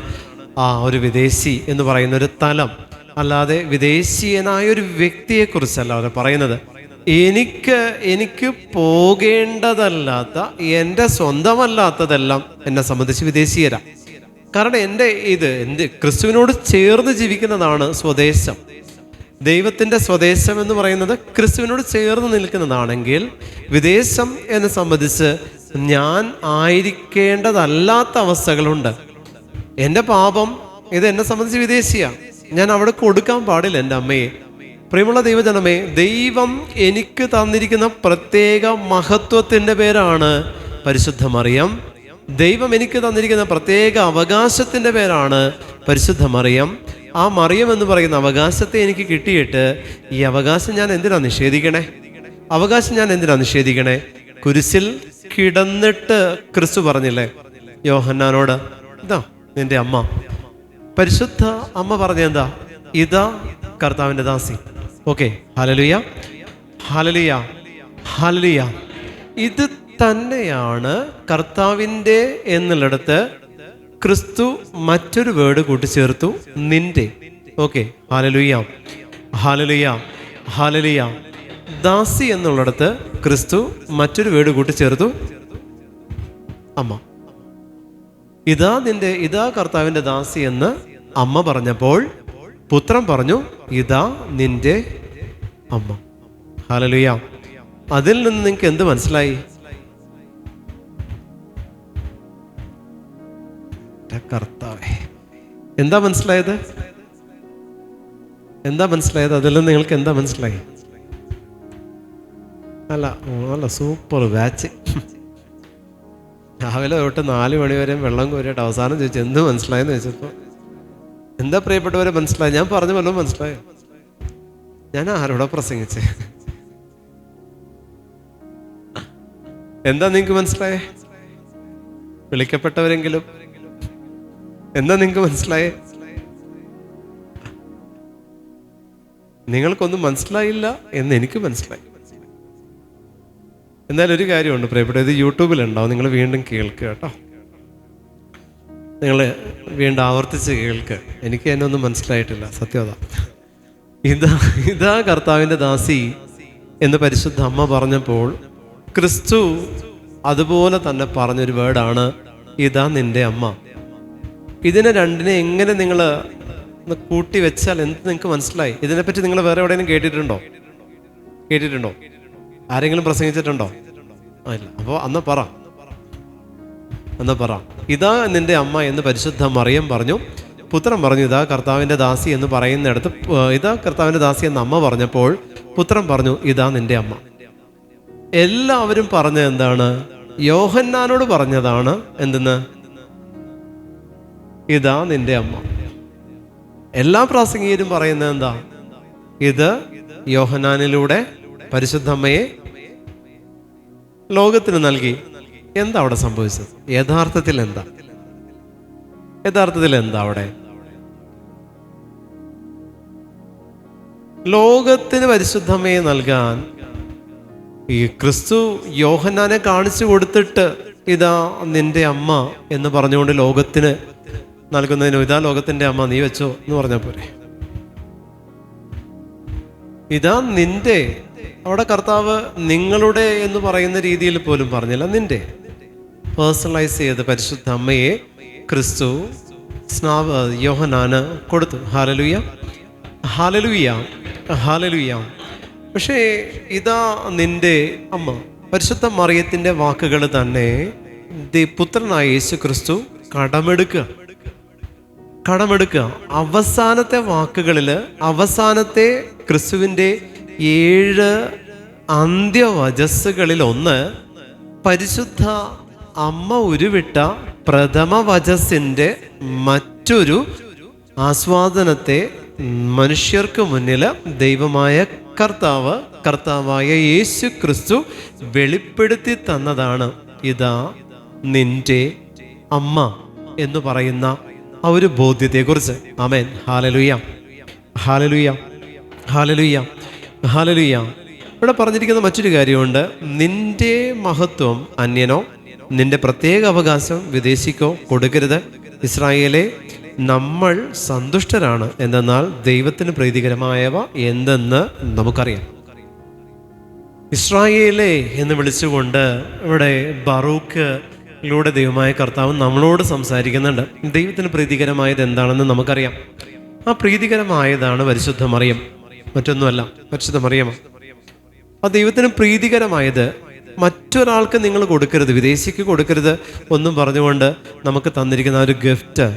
ആ ഒരു വിദേശി എന്ന് പറയുന്ന ഒരു തലം. അല്ലാതെ വിദേശീയനായ ഒരു വ്യക്തിയെക്കുറിച്ചല്ല അവർ പറയുന്നത്. എനിക്ക് പോകേണ്ടതല്ലാത്ത, എൻ്റെ സ്വന്തമല്ലാത്തതെല്ലാം എന്നെ സംബന്ധിച്ച് വിദേശീയരാ. കാരണം എൻ്റെ ക്രിസ്തുവിനോട് ചേർന്ന് ജീവിക്കുന്നതാണ് സ്വദേശം. ദൈവത്തിൻ്റെ സ്വദേശം എന്ന് പറയുന്നത് ക്രിസ്തുവിനോട് ചേർന്ന് നിൽക്കുന്നതാണെങ്കിൽ, വിദേശം എന്നെ സംബന്ധിച്ച് ഞാൻ ആയിരിക്കേണ്ടതല്ലാത്ത അവസ്ഥകളുണ്ട്. എൻ്റെ പാപം ഇത് എന്നെ സംബന്ധിച്ച് വിദേശിയാണ്, ഞാൻ അവിടെ കൊടുക്കാൻ പാടില്ല എൻ്റെ അമ്മയെ. പ്രിയമുള്ള ദൈവജനമേ, ദൈവം എനിക്ക് തന്നിരിക്കുന്ന പ്രത്യേക മഹത്വത്തിൻ്റെ പേരാണ് പരിശുദ്ധ മറിയം. ദൈവം എനിക്ക് തന്നിരിക്കുന്ന പ്രത്യേക അവകാശത്തിൻ്റെ പേരാണ് പരിശുദ്ധ മറിയം. ആ മറിയം എന്ന് പറയുന്ന അവകാശത്തെ എനിക്ക് കിട്ടിയിട്ട് ഈ അവകാശം ഞാൻ എന്തിനാ നിഷേധിക്കണേ? കുരിശിൽ കിടന്നിട്ട് ക്രിസ്തു പറഞ്ഞില്ലേ യോഹന്നാനോട്, ഇതാ നിന്റെ അമ്മ. പരിശുദ്ധ അമ്മ പറഞ്ഞെന്താ? ഇതാ കർത്താവിൻ്റെ ദാസി. Okay, hallelujah, hallelujah, hallelujah. ഇത് തന്നെയാണ് കർത്താവിൻ്റെ എന്നുള്ളിടത്ത് ക്രിസ്തു മറ്റൊരു വേർഡ് കൂട്ടിച്ചേർത്തു, നിന്റെ. Okay, hallelujah, hallelujah, hallelujah. ദാസി എന്നുള്ളിടത്ത് ക്രിസ്തു മറ്റൊരു വേർഡ് കൂട്ടിച്ചേർത്തു, അമ്മ. ഇതാ കർത്താവിൻ്റെ ദാസി എന്ന് അമ്മ പറഞ്ഞപ്പോൾ പുത്രൻ പറഞ്ഞു, ഇതാ നിന്റെ അമ്മ. ഹല്ലേലൂയ. അതിൽ നിന്ന് നിങ്ങൾക്ക് എന്ത് മനസ്സിലായി? കർത്താവേ, എന്താ മനസ്സിലായത്? അതിൽ നിന്ന് നിങ്ങൾക്ക് എന്താ മനസ്സിലായി? അല്ല സൂപ്പർ ബാച്ച്. രാവിലെ തൊട്ട് 4 മണി വരെ വെള്ളം കോരിയിട്ട് അവസാനം ചോദിച്ചു എന്ത് മനസ്സിലായെന്ന് ചോദിച്ചപ്പോൾ എന്താ പ്രിയപ്പെട്ടവരെ മനസ്സിലായി? ഞാൻ പറഞ്ഞ വല്ലതും മനസ്സിലായോ? ഞാൻ ആരോടാ പ്രസംഗിച്ചേ? എന്താ നിങ്ങൾക്ക് മനസ്സിലായേ? വിളിക്കപ്പെട്ടവരെങ്കിലും എന്താ നിങ്ങൾക്ക് മനസ്സിലായേ? നിങ്ങൾക്കൊന്നും മനസ്സിലായില്ല എന്ന് എനിക്ക് മനസ്സിലായി. എന്നാലും ഒരു കാര്യമുണ്ട് പ്രിയപ്പെട്ട, ഇത് യൂട്യൂബിലുണ്ടാവും, നിങ്ങൾ വീണ്ടും കേൾക്കുക കേട്ടോ. നിങ്ങൾ വീണ്ടും ആവർത്തിച്ച് കേൾക്കുക. എനിക്ക് തന്നെ ഒന്നും മനസ്സിലായിട്ടില്ല, സത്യത. ഇതാ കർത്താവിൻ്റെ ദാസി എന്ന് പരിശുദ്ധ അമ്മ പറഞ്ഞപ്പോൾ ക്രിസ്തു അതുപോലെ തന്നെ പറഞ്ഞൊരു വേർഡാണ്, ഇതാ നിന്റെ അമ്മ. ഇതിനെ രണ്ടിനെ എങ്ങനെ നിങ്ങൾ കൂട്ടി വെച്ചാൽ എന്ത് നിങ്ങൾക്ക് മനസ്സിലായി? ഇതിനെപ്പറ്റി നിങ്ങൾ വേറെ എവിടെയെങ്കിലും കേട്ടിട്ടുണ്ടോ? ആരെങ്കിലും പ്രസംഗിച്ചിട്ടുണ്ടോ? ഇല്ല. അപ്പോൾ അന്ന് പറ ഇതാ നിന്റെ അമ്മ എന്ന് പരിശുദ്ധ മറിയം പറഞ്ഞു. പുത്രൻ പറഞ്ഞു ഇതാ കർത്താവിൻ്റെ ദാസി എന്ന് പറയുന്നിടത്ത് ഇതാ കർത്താവിൻ്റെ ദാസി എന്ന് അമ്മ പറഞ്ഞപ്പോൾ പുത്രൻ പറഞ്ഞു ഇതാ നിന്റെ അമ്മ. എല്ലാവരും പറഞ്ഞത് എന്താണ്? യോഹന്നാനോട് പറഞ്ഞതാണ് എന്തെന്ന്? ഇതാ നിന്റെ അമ്മ. എല്ലാ പ്രാസംഗികരും പറയുന്നത് എന്താ? ഇത് യോഹന്നാനിലൂടെ പരിശുദ്ധ അമ്മയെ ലോകത്തിന് നൽകി. എന്താ അവിടെ സംഭവിച്ചത്? യഥാർത്ഥത്തിൽ എന്താ അവിടെ? ലോകത്തിന് പരിശുദ്ധമ്മയെ നൽകാൻ ഈ ക്രിസ്തു യോഹന്നാനെ കാണിച്ചു കൊടുത്തിട്ട് ഇതാ നിന്റെ അമ്മ എന്ന് പറഞ്ഞുകൊണ്ട് ലോകത്തിന് നൽകുന്നതിനോ ഇതാ ലോകത്തിന്റെ അമ്മ നീ വെച്ചോ എന്ന് പറഞ്ഞാൽ പോരെ? ഇതാ നിന്റെ. അവിടെ കർത്താവ് നിങ്ങളുടെ എന്ന് പറയുന്ന രീതിയിൽ പോലും പറഞ്ഞില്ല, നിന്റെ. പേഴ്സണലൈസ് ചെയ്ത് പരിശുദ്ധ അമ്മയെ ക്രിസ്തു യോഹന്നാന് കൊടുത്തു. Hallelujah, hallelujah, hallelujah. പക്ഷേ ഇതാ നിന്റെ അമ്മ, പരിശുദ്ധ മറിയത്തിന്റെ വാക്കുകൾ തന്നെ പുത്രനായ യേശു ക്രിസ്തു കടമെടുക്കുക. അവസാനത്തെ വാക്കുകളിൽ അവസാനത്തെ ക്രിസ്തുവിൻ്റെ 7 അന്ത്യവചസ്സുകളിൽ ഒന്ന് പരിശുദ്ധ അമ്മ ഉരുവിട്ട പ്രഥമ വചസ്സിൻ്റെ മറ്റൊരു ആസ്വാദനത്തെ മനുഷ്യർക്ക് മുന്നിൽ ദൈവമായ കർത്താവായ യേശു ക്രിസ്തു വെളിപ്പെടുത്തി തന്നതാണ്. ഇതാ നിന്റെ അമ്മ എന്ന് പറയുന്ന ആ ഒരു ബോധ്യത്തെക്കുറിച്ച്. ആമേൻ, ഹല്ലേലൂയ, ഹല്ലേലൂയ, ഹല്ലേലൂയ, ഹല്ലേലൂയ. ഇവിടെ പറഞ്ഞിരിക്കുന്ന മറ്റൊരു കാര്യമുണ്ട്. നിന്റെ മഹത്വം അന്യനോ നിന്റെ പ്രത്യേക അവകാശം വിദേശിക്കോ കൊടുക്കരുത്. ഇസ്രായേലെ, നമ്മൾ സന്തുഷ്ടരാണ്, എന്തെന്നാൽ ദൈവത്തിന് പ്രീതികരമായവ എന്തെന്ന് നമുക്കറിയാം. ഇസ്രായേലെ എന്ന് വിളിച്ചുകൊണ്ട് ഇവിടെ ബറൂക്കിലൂടെ ദൈവമായ കർത്താവ് നമ്മളോട് സംസാരിക്കുന്നുണ്ട്. ദൈവത്തിന് പ്രീതികരമായത് എന്താണെന്ന് നമുക്കറിയാം. ആ പ്രീതികരമായതാണ് പരിശുദ്ധ മറിയം, മറ്റൊന്നുമല്ല, പരിശുദ്ധ മറിയം. ആ ദൈവത്തിന് പ്രീതികരമായത് മറ്റൊരാൾക്ക് നിങ്ങൾ കൊടുക്കരുത്, വിദേശിക്ക് കൊടുക്കരുത് ഒന്നും പറഞ്ഞുകൊണ്ട് നമുക്ക് തന്നിരിക്കുന്ന ഒരു ഗിഫ്റ്റ്.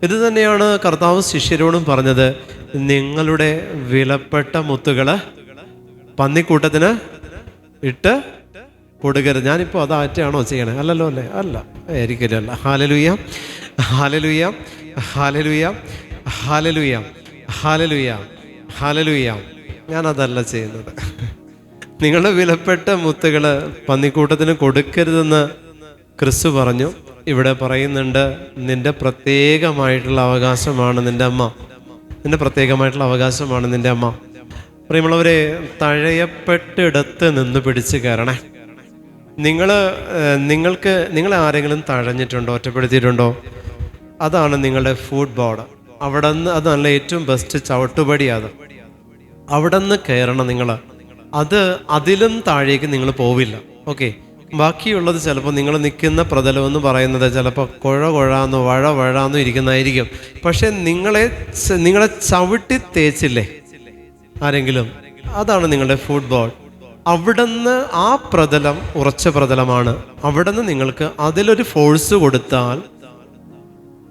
ഇത് തന്നെയാണ് കർത്താവ് ശിഷ്യരോടും പറഞ്ഞത്. നിങ്ങളുടെ വിലപ്പെട്ട മുത്തുകള് പന്നിക്കൂട്ടത്തിന് ഇട്ട് കൊടുക്കരുത്. ഞാനിപ്പോൾ അതാറ്റാണോ ചെയ്യണേ? അല്ലല്ലോ അല്ലേ? അല്ല, ഒരിക്കലും അല്ല. ഹല്ലേലൂയ, ഹല്ലേലൂയ, ഹല്ലേലൂയ, ഹല്ലേലൂയ, ഹല്ലേലൂയ, ഹല്ലേലൂയ. ഞാനതല്ല ചെയ്യുന്നത്. നിങ്ങളുടെ വിലപ്പെട്ട മുത്തുകൾ പന്നിക്കൂട്ടത്തിന് കൊടുക്കരുതെന്ന് ക്രിസ്തു പറഞ്ഞു. ഇവിടെ പറയുന്നുണ്ട്, നിന്റെ പ്രത്യേകമായിട്ടുള്ള അവകാശമാണ് നിന്റെ അമ്മ. നിന്റെ പ്രത്യേകമായിട്ടുള്ള അവകാശമാണ് നിന്റെ അമ്മ. പ്രിയമുള്ളവരെ, തഴയപ്പെട്ടിടത്ത് നിന്ന് പിടിച്ച് കയറണേ. നിങ്ങളെ ആരെങ്കിലും തഴഞ്ഞിട്ടുണ്ടോ, ഒറ്റപ്പെടുത്തിയിട്ടുണ്ടോ? അതാണ് നിങ്ങളുടെ ഫുഡ് ബോർഡ്. അവിടെ നിന്ന് അത് നല്ല ഏറ്റവും ബെസ്റ്റ് ചവിട്ടുപടിയാണ്. അവിടെ നിന്ന് കയറണം നിങ്ങൾ. അതിലും താഴേക്ക് നിങ്ങൾ പോവില്ല. ഓക്കെ, ബാക്കിയുള്ളത് ചിലപ്പോൾ നിങ്ങൾ നിൽക്കുന്ന പ്രതലം എന്ന് പറയുന്നത് ചിലപ്പോൾ കുഴാന്നോ വഴാന്നോ ഇരിക്കുന്നതായിരിക്കും. പക്ഷെ നിങ്ങളെ ചവിട്ടി തേച്ചില്ലേ ആരെങ്കിലും, അതാണ് നിങ്ങളുടെ ഫുഡ് ബോർഡ്. അവിടുന്ന് ആ പ്രതലം ഉറച്ച പ്രതലമാണ്. അവിടുന്ന് നിങ്ങൾക്ക് അതിലൊരു ഫോഴ്സ് കൊടുത്താൽ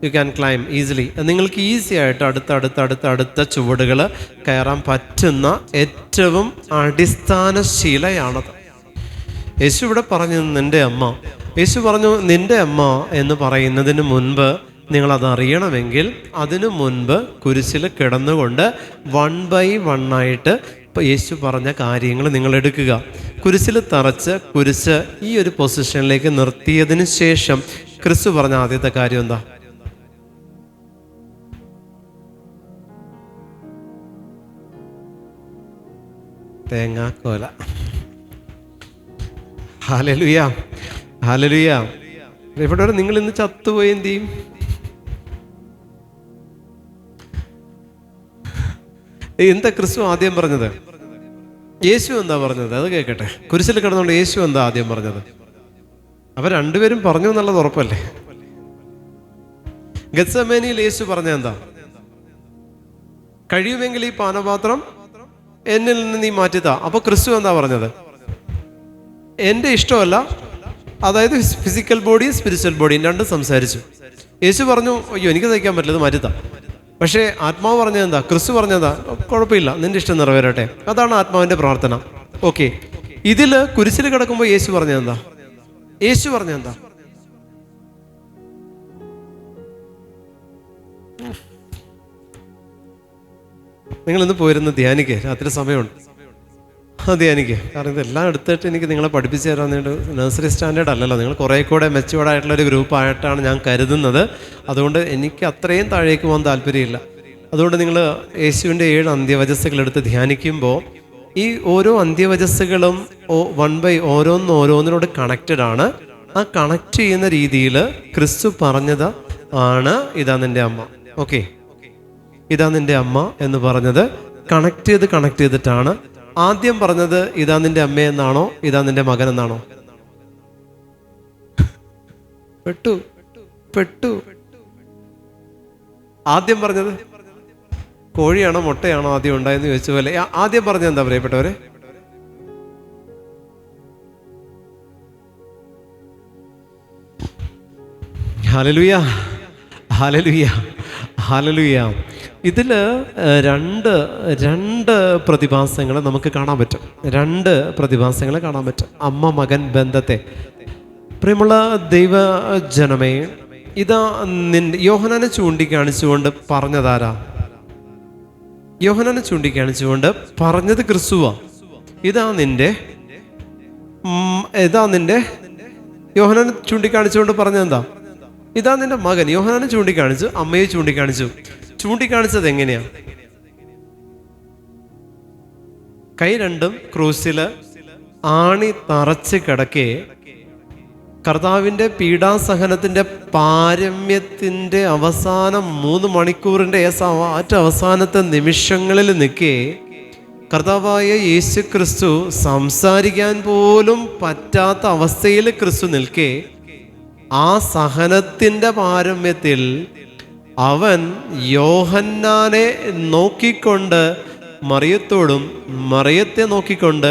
യു ക്യാൻ ക്ലൈം ഈസിലി. നിങ്ങൾക്ക് ഈസി ആയിട്ട് അടുത്ത ചുവടുകൾ കയറാൻ പറ്റുന്ന ഏറ്റവും അടിസ്ഥാന ശീലയാണത്. യേശു ഇവിടെ പറഞ്ഞു നിൻ്റെ അമ്മ. യേശു പറഞ്ഞു നിൻ്റെ അമ്മ എന്ന് പറയുന്നതിന് മുൻപ് നിങ്ങളതറിയണമെങ്കിൽ അതിനു മുൻപ് കുരിശിൽ കിടന്നുകൊണ്ട് 1 by 1 ആയിട്ട് യേശു പറഞ്ഞ കാര്യങ്ങൾ നിങ്ങൾ എടുക്കുക. കുരിശിൽ തറച്ച് കുരിശ് ഈ ഒരു പൊസിഷനിലേക്ക് നിർത്തിയതിന് ശേഷം ക്രിസ്തു പറഞ്ഞ ആദ്യത്തെ കാര്യം എന്താ? തേങ്ങാക്കോല. ഹല്ലേലൂയ, ഹല്ലേലൂയ. ഇവിടെ നിങ്ങൾ ഇന്ന് ചത്തുപോയി എന്ത് ചെയ്യും? എന്താ ക്രിസ്തു ആദ്യം പറഞ്ഞത്? യേശു എന്താ പറഞ്ഞത്? അത് കേൾക്കട്ടെ. കുരിശിൽ കിടന്നുകൊണ്ട് യേശു എന്താ ആദ്യം പറഞ്ഞത്? അവർ രണ്ടുപേരും പറഞ്ഞു എന്നുള്ളത് ഉറപ്പല്ലേ? ഗത്സമേനിയിൽ യേശു പറഞ്ഞ എന്താ? കഴിയുമെങ്കിൽ ഈ പാനപാത്രം എന്നിൽ നിന്ന് നീ മാറ്റിത്താ. അപ്പൊ ക്രിസ്തു എന്താ പറഞ്ഞത്? എൻ്റെ ഇഷ്ടമല്ല, അതായത് ഫിസിക്കൽ ബോഡിയും സ്പിരിച്വൽ ബോഡിയും രണ്ടും സംസാരിച്ചു. യേശു പറഞ്ഞു അയ്യോ എനിക്ക് തയ്ക്കാൻ പറ്റില്ല, മാറ്റിത്താ. പക്ഷേ ആത്മാവ് പറഞ്ഞതെന്താ? ക്രിസ്തു പറഞ്ഞതാ കുഴപ്പമില്ല, നിന്റെ ഇഷ്ടം നിറവേറട്ടെ. അതാണ് ആത്മാവിൻ്റെ പ്രാർത്ഥന. ഓക്കെ, ഇതിൽ കുരിശിൽ കിടക്കുമ്പോൾ യേശു പറഞ്ഞതെന്താ? യേശു പറഞ്ഞെന്താ? നിങ്ങളിന്ന് പോയിരുന്ന് ധ്യാനിക്കേ, രാത്രി സമയമുണ്ട്, ധ്യാനിക്കേ. കാരണം ഇതെല്ലാം എടുത്തിട്ട് എനിക്ക് നിങ്ങളെ പഠിപ്പിച്ചു തരാൻ നഴ്സറി സ്റ്റാൻഡേർഡ് അല്ലല്ലോ. നിങ്ങൾ കുറേ കൂടെ മെച്ചുവേർഡായിട്ടുള്ളൊരു ഗ്രൂപ്പായിട്ടാണ് ഞാൻ കരുതുന്നത്. അതുകൊണ്ട് എനിക്ക് അത്രയും താഴേക്ക് പോകാൻ താല്പര്യമില്ല. അതുകൊണ്ട് നിങ്ങൾ യേശുവിൻ്റെ 7 അന്ത്യവചസ്സുകളെടുത്ത് ധ്യാനിക്കുമ്പോൾ ഈ ഓരോ അന്ത്യവചസ്സുകളും 1 by ഓരോന്നിനോട് കണക്റ്റഡ് ആണ്. ആ കണക്ട് ചെയ്യുന്ന രീതിയിൽ ക്രിസ്തു പറഞ്ഞത് ആണ് ഇതാ നിൻ്റെ അമ്മ. ഓക്കെ, ഇതാ നിൻ്റെ അമ്മ എന്ന് പറഞ്ഞത് കണക്ട് ചെയ്തിട്ടാണ്. ആദ്യം പറഞ്ഞത് ഇതാ നിൻ്റെ അമ്മ എന്നാണോ ഇതാ നിൻ്റെ മകൻ എന്നാണോ? പെട്ടു. ആദ്യം പറഞ്ഞത് കോഴിയാണോ മുട്ടയാണോ ആദ്യം ഉണ്ടായെന്ന് ചോദിച്ച പോലെ ആദ്യം പറഞ്ഞത് എന്താ പ്രിയപ്പെട്ടവരെ? Hallelujah, hallelujah, hallelujah. ഇതിൽ രണ്ട് പ്രതിഭാസങ്ങൾ നമുക്ക് കാണാൻ പറ്റും. 2 പ്രതിഭാസങ്ങൾ കാണാൻ പറ്റും. അമ്മ മകൻ ബന്ധത്തെ. പ്രിയമുള്ള ദൈവജനമേ, ഇതാ യോഹന്നാനെ ചൂണ്ടിക്കാണിച്ചുകൊണ്ട് പറഞ്ഞതാരാ? യോഹന്നാനെ ചൂണ്ടിക്കാണിച്ചുകൊണ്ട് പറഞ്ഞത് ക്രിസ്തുവാ. ഇതാ നിന്റെ യോഹന്നാനെ ചൂണ്ടിക്കാണിച്ചുകൊണ്ട് പറഞ്ഞതെന്താ? ഇതാ നിന്റെ മകൻ. യോഹന്നാനെ ചൂണ്ടിക്കാണിച്ചു, അമ്മയെ ചൂണ്ടിക്കാണിച്ചത് എങ്ങനെയാ? കൈ രണ്ടും ക്രൂസിൽ ആണി തറച്ച് കിടക്കെ കർത്താവിൻ്റെ പീഡാസഹനത്തിൻ്റെ പാരമ്യത്തിൻ്റെ അവസാനം 3 മണിക്കൂറിൻ്റെ അവസാനത്തെ നിമിഷങ്ങളിൽ നിൽക്കെ കർത്താവായ യേശു ക്രിസ്തു സംസാരിക്കാൻ പോലും പറ്റാത്ത അവസ്ഥയിൽ ക്രിസ്തു നിൽക്കെ ആ സഹനത്തിൻ്റെ പാരമ്യത്തിൽ അവൻ യോഹന്നാനെ നോക്കിക്കൊണ്ട് മറിയത്തെ നോക്കിക്കൊണ്ട്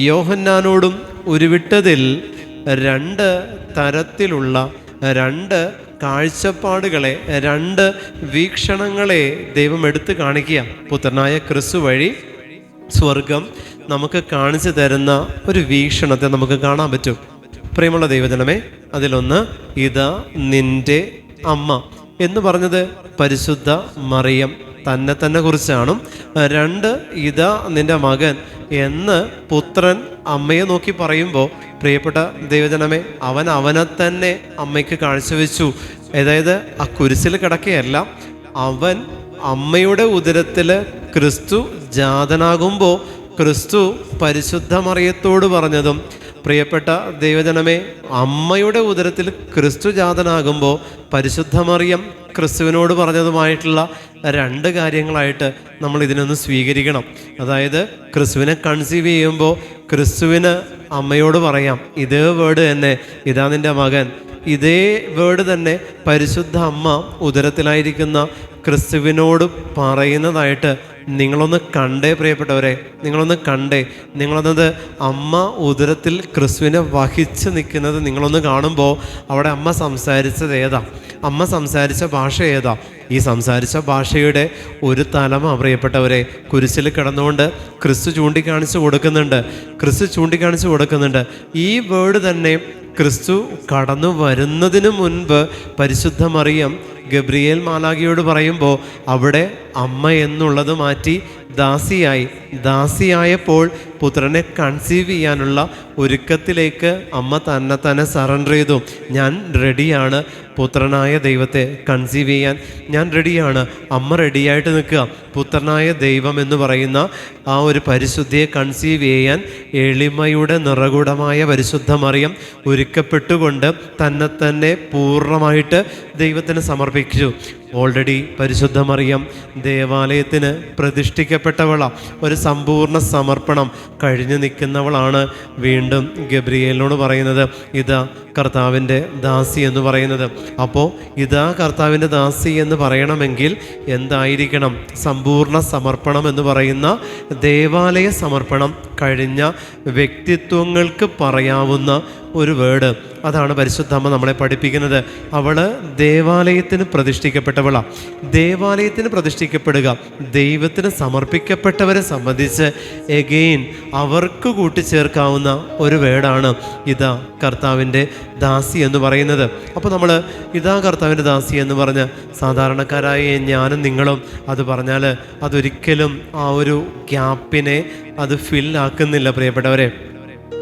യോഹന്നാനോടും ഉരുവിട്ടതിൽ 2 തരത്തിലുള്ള 2 കാഴ്ചപ്പാടുകളെ 2 വീക്ഷണങ്ങളെ ദൈവം എടുത്തു കാണിക്കുക. പുത്രനായ ക്രിസ്തു വഴി സ്വർഗം, നമുക്ക് കാണിച്ചു തരുന്ന ഒരു വീക്ഷണത്തെ നമുക്ക് കാണാൻ പറ്റും. പ്രിയമുള്ള ദൈവജനമേ, അതിലൊന്ന് ഇതാ നിൻ്റെ അമ്മ എന്ന് പറഞ്ഞത് പരിശുദ്ധ മറിയം തന്നെ കുറിച്ചാണ്. 2, ഇതാ നിൻ്റെ മകൻ എന്ന് പുത്രൻ അമ്മയെ നോക്കി പറയുമ്പോൾ പ്രിയപ്പെട്ട ദൈവജനമേ, അവനെ തന്നെ അമ്മയ്ക്ക് കാഴ്ചവെച്ചു. അതായത് ആ കുരിശിൽ കിടക്കുകയല്ല, അവൻ അമ്മയുടെ ഉദരത്തിൽ ക്രിസ്തു ജാതനാകുമ്പോൾ ക്രിസ്തു പരിശുദ്ധ മറിയത്തോട് പറഞ്ഞതും, പ്രിയപ്പെട്ട ദൈവജനമേ, അമ്മയുടെ ഉദരത്തിൽ ക്രിസ്തു ജാതനാകുമ്പോൾ പരിശുദ്ധ മറിയം ക്രിസ്തുവിനോട് പറഞ്ഞതുമായിട്ടുള്ള 2 കാര്യങ്ങളായിട്ട് നമ്മൾ ഇതിനൊന്ന് സ്വീകരിക്കണം. അതായത് ക്രിസ്തുവിനെ കൺസീവ് ചെയ്യുമ്പോൾ ക്രിസ്തുവിന് അമ്മയോട് പറയാം ഇതേ വേർഡ് തന്നെ, ഇതാ നിൻ്റെ മകൻ. ഇതേ വേർഡ് തന്നെ പരിശുദ്ധ അമ്മ ഉദരത്തിലായിരിക്കുന്ന ക്രിസ്തുവിനോട് പറയുന്നതായിട്ട് നിങ്ങളൊന്ന് കണ്ടേ പ്രിയപ്പെട്ടവരെ, നിങ്ങളൊന്നത് അമ്മ ഉദരത്തിൽ ക്രിസ്തുവിനെ വഹിച്ച് നിൽക്കുന്നത് നിങ്ങളൊന്ന് കാണുമ്പോൾ അവിടെ അമ്മ സംസാരിച്ചത് ഏതാ, അമ്മ സംസാരിച്ച ഭാഷ ഏതാ? ഈ സംസാരിച്ച ഭാഷയുടെ ഒരു തലമ പ്രിയപ്പെട്ടവരെ കുരിശിൽ കിടന്നുകൊണ്ട് ക്രിസ്തു ചൂണ്ടിക്കാണിച്ചു കൊടുക്കുന്നുണ്ട്. ഈ വേർഡ് തന്നെ ക്രിസ്തു കടന്നു വരുന്നതിന് മുൻപ് പരിശുദ്ധ മറിയം ഗബ്രിയേൽ മാലാഖയോട് പറയുമ്പോൾ അവിടെ അമ്മ എന്നുള്ളത് മാറ്റി ദാസിയായപ്പോൾ പുത്രനെ കൺസീവ് ചെയ്യാനുള്ള ഒരുക്കത്തിലേക്ക് അമ്മ തന്നെ സറണ്ടർ ചെയ്തു. ഞാൻ റെഡിയാണ് പുത്രനായ ദൈവത്തെ കൺസീവ് ചെയ്യാൻ, ഞാൻ റെഡിയാണ്. അമ്മ റെഡിയായിട്ട് നിൽക്കുക. പുത്രനായ ദൈവം എന്ന് പറയുന്ന ആ ഒരു പരിശുദ്ധിയെ കൺസീവ് ചെയ്യാൻ എളിമയുടെ നിറകുടമായ പരിശുദ്ധ മറിയം ഒരുക്കപ്പെട്ടുകൊണ്ട് തന്നെ പൂർണ്ണമായിട്ട് ദൈവത്തിന് സമർപ്പിച്ചു. ഓൾറെഡി പരിശുദ്ധ മറിയം ദേവാലയത്തിന് പ്രതിഷ്ഠിക്കപ്പെട്ടവളാണ്. ഒരു സമ്പൂർണ്ണ സമർപ്പണം കഴിഞ്ഞു നിൽക്കുന്നവളാണ്. വീണ്ടും ഗബ്രിയേലിനോട് പറയുന്നത് ഇതാ കർത്താവിൻ്റെ ദാസി എന്ന് പറയുന്നത്. അപ്പോൾ ഇതാ കർത്താവിൻ്റെ ദാസി എന്ന് പറയണമെങ്കിൽ എന്തായിരിക്കണം? സമ്പൂർണ്ണ സമർപ്പണം എന്ന് പറയുന്ന ദേവാലയ സമർപ്പണം കഴിഞ്ഞ വ്യക്തിത്വങ്ങൾക്ക് പറയാവുന്ന ഒരു വേർഡ്. അതാണ് പരിശുദ്ധമ്മ നമ്മളെ പഠിപ്പിക്കുന്നത്. അവൾ ദേവാലയത്തിന് പ്രതിഷ്ഠിക്കപ്പെട്ടവളാണ്. ദേവാലയത്തിന് പ്രതിഷ്ഠിക്കപ്പെടുക, ദൈവത്തിന് സമർപ്പിക്കപ്പെട്ടവരെ സംബന്ധിച്ച് എഗെയിൻ അവർക്ക് കൂട്ടിച്ചേർക്കാവുന്ന ഒരു വേർഡാണ് ഇതാ കർത്താവിൻ്റെ ദാസി എന്ന് പറയുന്നത്. അപ്പോൾ നമ്മൾ ഇതാ കർത്താവിൻ്റെ ദാസി എന്ന് പറഞ്ഞ് സാധാരണക്കാരായ ഞാനും നിങ്ങളും അത് പറഞ്ഞാൽ അതൊരിക്കലും ആ ഒരു ഗ്യാപ്പിനെ അത് ഫില്ലാക്കുന്നില്ല പ്രിയപ്പെട്ടവരെ.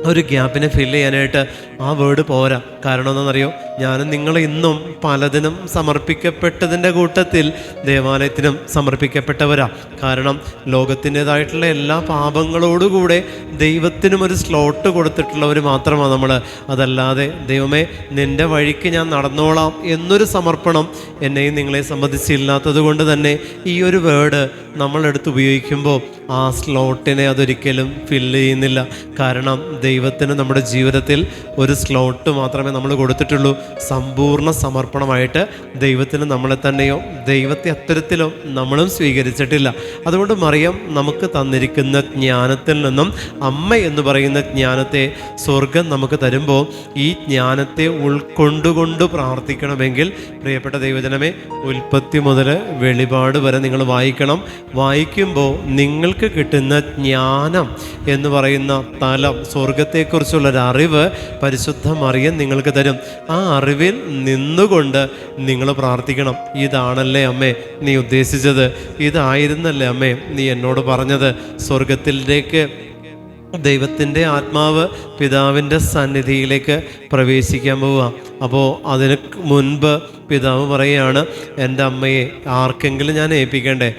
ഒരു ഗ്യാപ്പിനെ ഫില്ല് ചെയ്യാനായിട്ട് ആ വേർഡ് പോരാ. കാരണം എന്താണെന്നറിയോ? ഞാനും നിങ്ങൾ ഇന്നും പലതിനും സമർപ്പിക്കപ്പെട്ടതിൻ്റെ കൂട്ടത്തിൽ ദേവാലയത്തിനും സമർപ്പിക്കപ്പെട്ടവരാ. കാരണം ലോകത്തിൻ്റെതായിട്ടുള്ള എല്ലാ പാപങ്ങളോടുകൂടെ ദൈവത്തിനും ഒരു സ്ലോട്ട് കൊടുത്തിട്ടുള്ളവർ മാത്രമാണ് നമ്മൾ. അതല്ലാതെ ദൈവമേ നിൻ്റെ വഴിക്ക് ഞാൻ നടന്നോളാം എന്നൊരു സമർപ്പണം എന്നെയും നിങ്ങളെ സംബന്ധിച്ചില്ലാത്തത് കൊണ്ട് തന്നെ ഈ ഒരു വേർഡ് നമ്മളെടുത്ത് ഉപയോഗിക്കുമ്പോൾ ആ സ്ലോട്ടിനെ അതൊരിക്കലും ഫില്ല് ചെയ്യുന്നില്ല. കാരണം ദൈവത്തിന് നമ്മുടെ ജീവിതത്തിൽ ഒരു സ്ലോട്ട് മാത്രമേ നമ്മൾ കൊടുത്തിട്ടുള്ളൂ. സമ്പൂർണ്ണ സമർപ്പണമായിട്ട് ദൈവത്തിന് നമ്മളെ തന്നെയോ ദൈവത്തെ അത്തരത്തിലോ നമ്മളും സ്വീകരിച്ചിട്ടില്ല. അതുകൊണ്ട് മറിയം നമുക്ക് തന്നിരിക്കുന്ന ജ്ഞാനത്തിൽ നിന്നും അമ്മ എന്ന് പറയുന്ന ജ്ഞാനത്തെ സ്വർഗം നമുക്ക് തരുമ്പോൾ ഈ ജ്ഞാനത്തെ ഉൾക്കൊണ്ടുകൊണ്ട് പ്രാർത്ഥിക്കണമെങ്കിൽ പ്രിയപ്പെട്ട ദൈവജനമേ, ഉൽപ്പത്തി മുതൽ വെളിപാട് വരെ നിങ്ങൾ വായിക്കണം. വായിക്കുമ്പോൾ നിങ്ങൾക്ക് കിട്ടുന്ന ജ്ഞാനം എന്ന് പറയുന്ന തലം, സ്വർഗത്തെക്കുറിച്ചുള്ളൊരറിവ് പരിശുദ്ധ മറിയം നിങ്ങൾക്ക് തരും. ആ അറിവിൽ നിന്നുകൊണ്ട് നിങ്ങൾ പ്രാർത്ഥിക്കണം. ഇതാണല്ലേ അമ്മേ നീ ഉദ്ദേശിച്ചത്, ഇതായിരുന്നല്ലേ അമ്മേ നീ എന്നോട് പറഞ്ഞത്. സ്വർഗത്തിലേക്ക് ദൈവത്തിൻ്റെ ആത്മാവ് പിതാവിൻ്റെ സന്നിധിയിലേക്ക് പ്രവേശിക്കാൻ പോവുക. അപ്പോൾ അതിന് മുൻപ് പിതാവ് പറയുകയാണ്, എൻ്റെ അമ്മയെ ആർക്കെങ്കിലും ഞാൻ ഏൽപ്പിക്കണ്ടേ,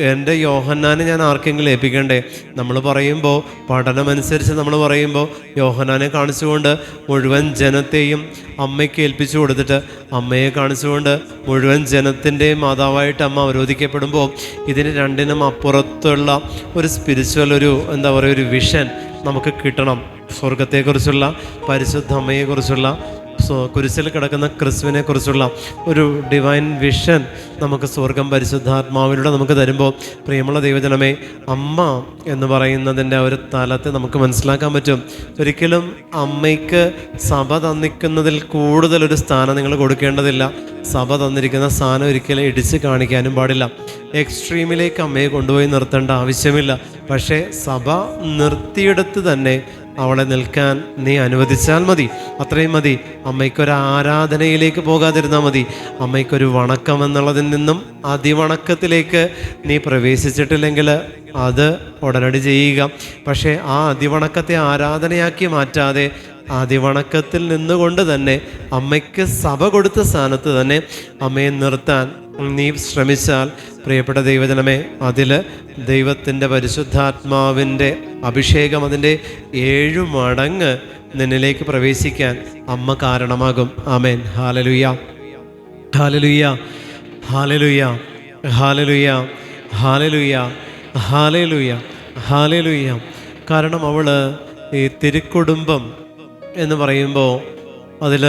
എൻ്റെ യോഹന്നാനെ ഞാൻ ആർക്കെങ്കിലും ഏൽപ്പിക്കണ്ടേ. നമ്മൾ പറയുമ്പോൾ പഠനമനുസരിച്ച് നമ്മൾ പറയുമ്പോൾ യോഹന്നാനെ കാണിച്ചുകൊണ്ട് മുഴുവൻ ജനത്തെയും അമ്മയ്ക്ക് ഏൽപ്പിച്ചു കൊടുത്തിട്ട് അമ്മയെ കാണിച്ചുകൊണ്ട് മുഴുവൻ ജനത്തിൻ്റെയും മാതാവായിട്ട് അമ്മ അവരോധിക്കപ്പെടുമ്പോൾ ഇതിന് രണ്ടിനും അപ്പുറത്തുള്ള ഒരു സ്പിരിച്വൽ ഒരു വിഷൻ നമുക്ക് കിട്ടണം. സ്വർഗത്തെക്കുറിച്ചുള്ള, പരിശുദ്ധ അമ്മയെക്കുറിച്ചുള്ള, കുരിശിൽ കിടക്കുന്ന ക്രിസ്തുവിനെ കുറിച്ചുള്ള ഒരു ഡിവൈൻ വിഷൻ നമുക്ക് സ്വർഗം പരിശുദ്ധാത്മാവിലൂടെ നമുക്ക് തരുമ്പോൾ, പ്രിയമുള്ള ദൈവജനമേ, അമ്മ എന്ന് പറയുന്നതിൻ്റെ ഒരു തലത്തെ നമുക്ക് മനസ്സിലാക്കാൻ പറ്റും. ഒരിക്കലും അമ്മയ്ക്ക് സഭ തന്നിക്കുന്നതിൽ കൂടുതൽ ഒരു സ്ഥാനം നിങ്ങൾ കൊടുക്കേണ്ടതില്ല. സഭ തന്നിരിക്കുന്ന സ്ഥാനം ഒരിക്കലും ഇടിച്ച് കാണിക്കാനും പാടില്ല. എക്സ്ട്രീമിലേക്ക് അമ്മയെ കൊണ്ടുപോയി നിർത്തേണ്ട ആവശ്യമില്ല. പക്ഷേ സഭ നിർത്തിയെടുത്ത് തന്നെ അവളെ നിൽക്കാൻ നീ അനുവദിച്ചാൽ മതി, അത്രയും മതി. അമ്മയ്ക്കൊരു ആരാധനയിലേക്ക് പോകാതിരുന്നാൽ മതി. അമ്മയ്ക്കൊരു വണക്കം എന്നുള്ളതിൽ നിന്നും അതിവണക്കത്തിലേക്ക് നീ പ്രവേശിച്ചിട്ടില്ലെങ്കിൽ അത് ഉടനടി ചെയ്യുക. പക്ഷേ ആ അതിവണക്കത്തെ ആരാധനയാക്കി മാറ്റാതെ അതിവണക്കത്തിൽ നിന്നുകൊണ്ട് തന്നെ അമ്മയ്ക്ക് സഭ കൊടുത്ത സ്ഥാനത്ത് തന്നെ അമ്മയെ നിർത്താൻ നീ ശ്രമിച്ചാൽ, പ്രിയപ്പെട്ട ദൈവജനമേ, അതിൽ ദൈവത്തിൻ്റെ പരിശുദ്ധാത്മാവിൻ്റെ അഭിഷേകം അതിൻ്റെ 7 മടങ്ങ് നിന്നിലേക്ക് പ്രവേശിക്കാൻ അമ്മ കാരണമാകും. ആമേൻ. ഹല്ലേലൂയ, hallelujah, hallelujah, hallelujah, hallelujah, hallelujah, ഹല്ലേലൂയ. കാരണം അവൾ ഈ തിരുക്കുടുംബം എന്ന് പറയുമ്പോൾ അതിൽ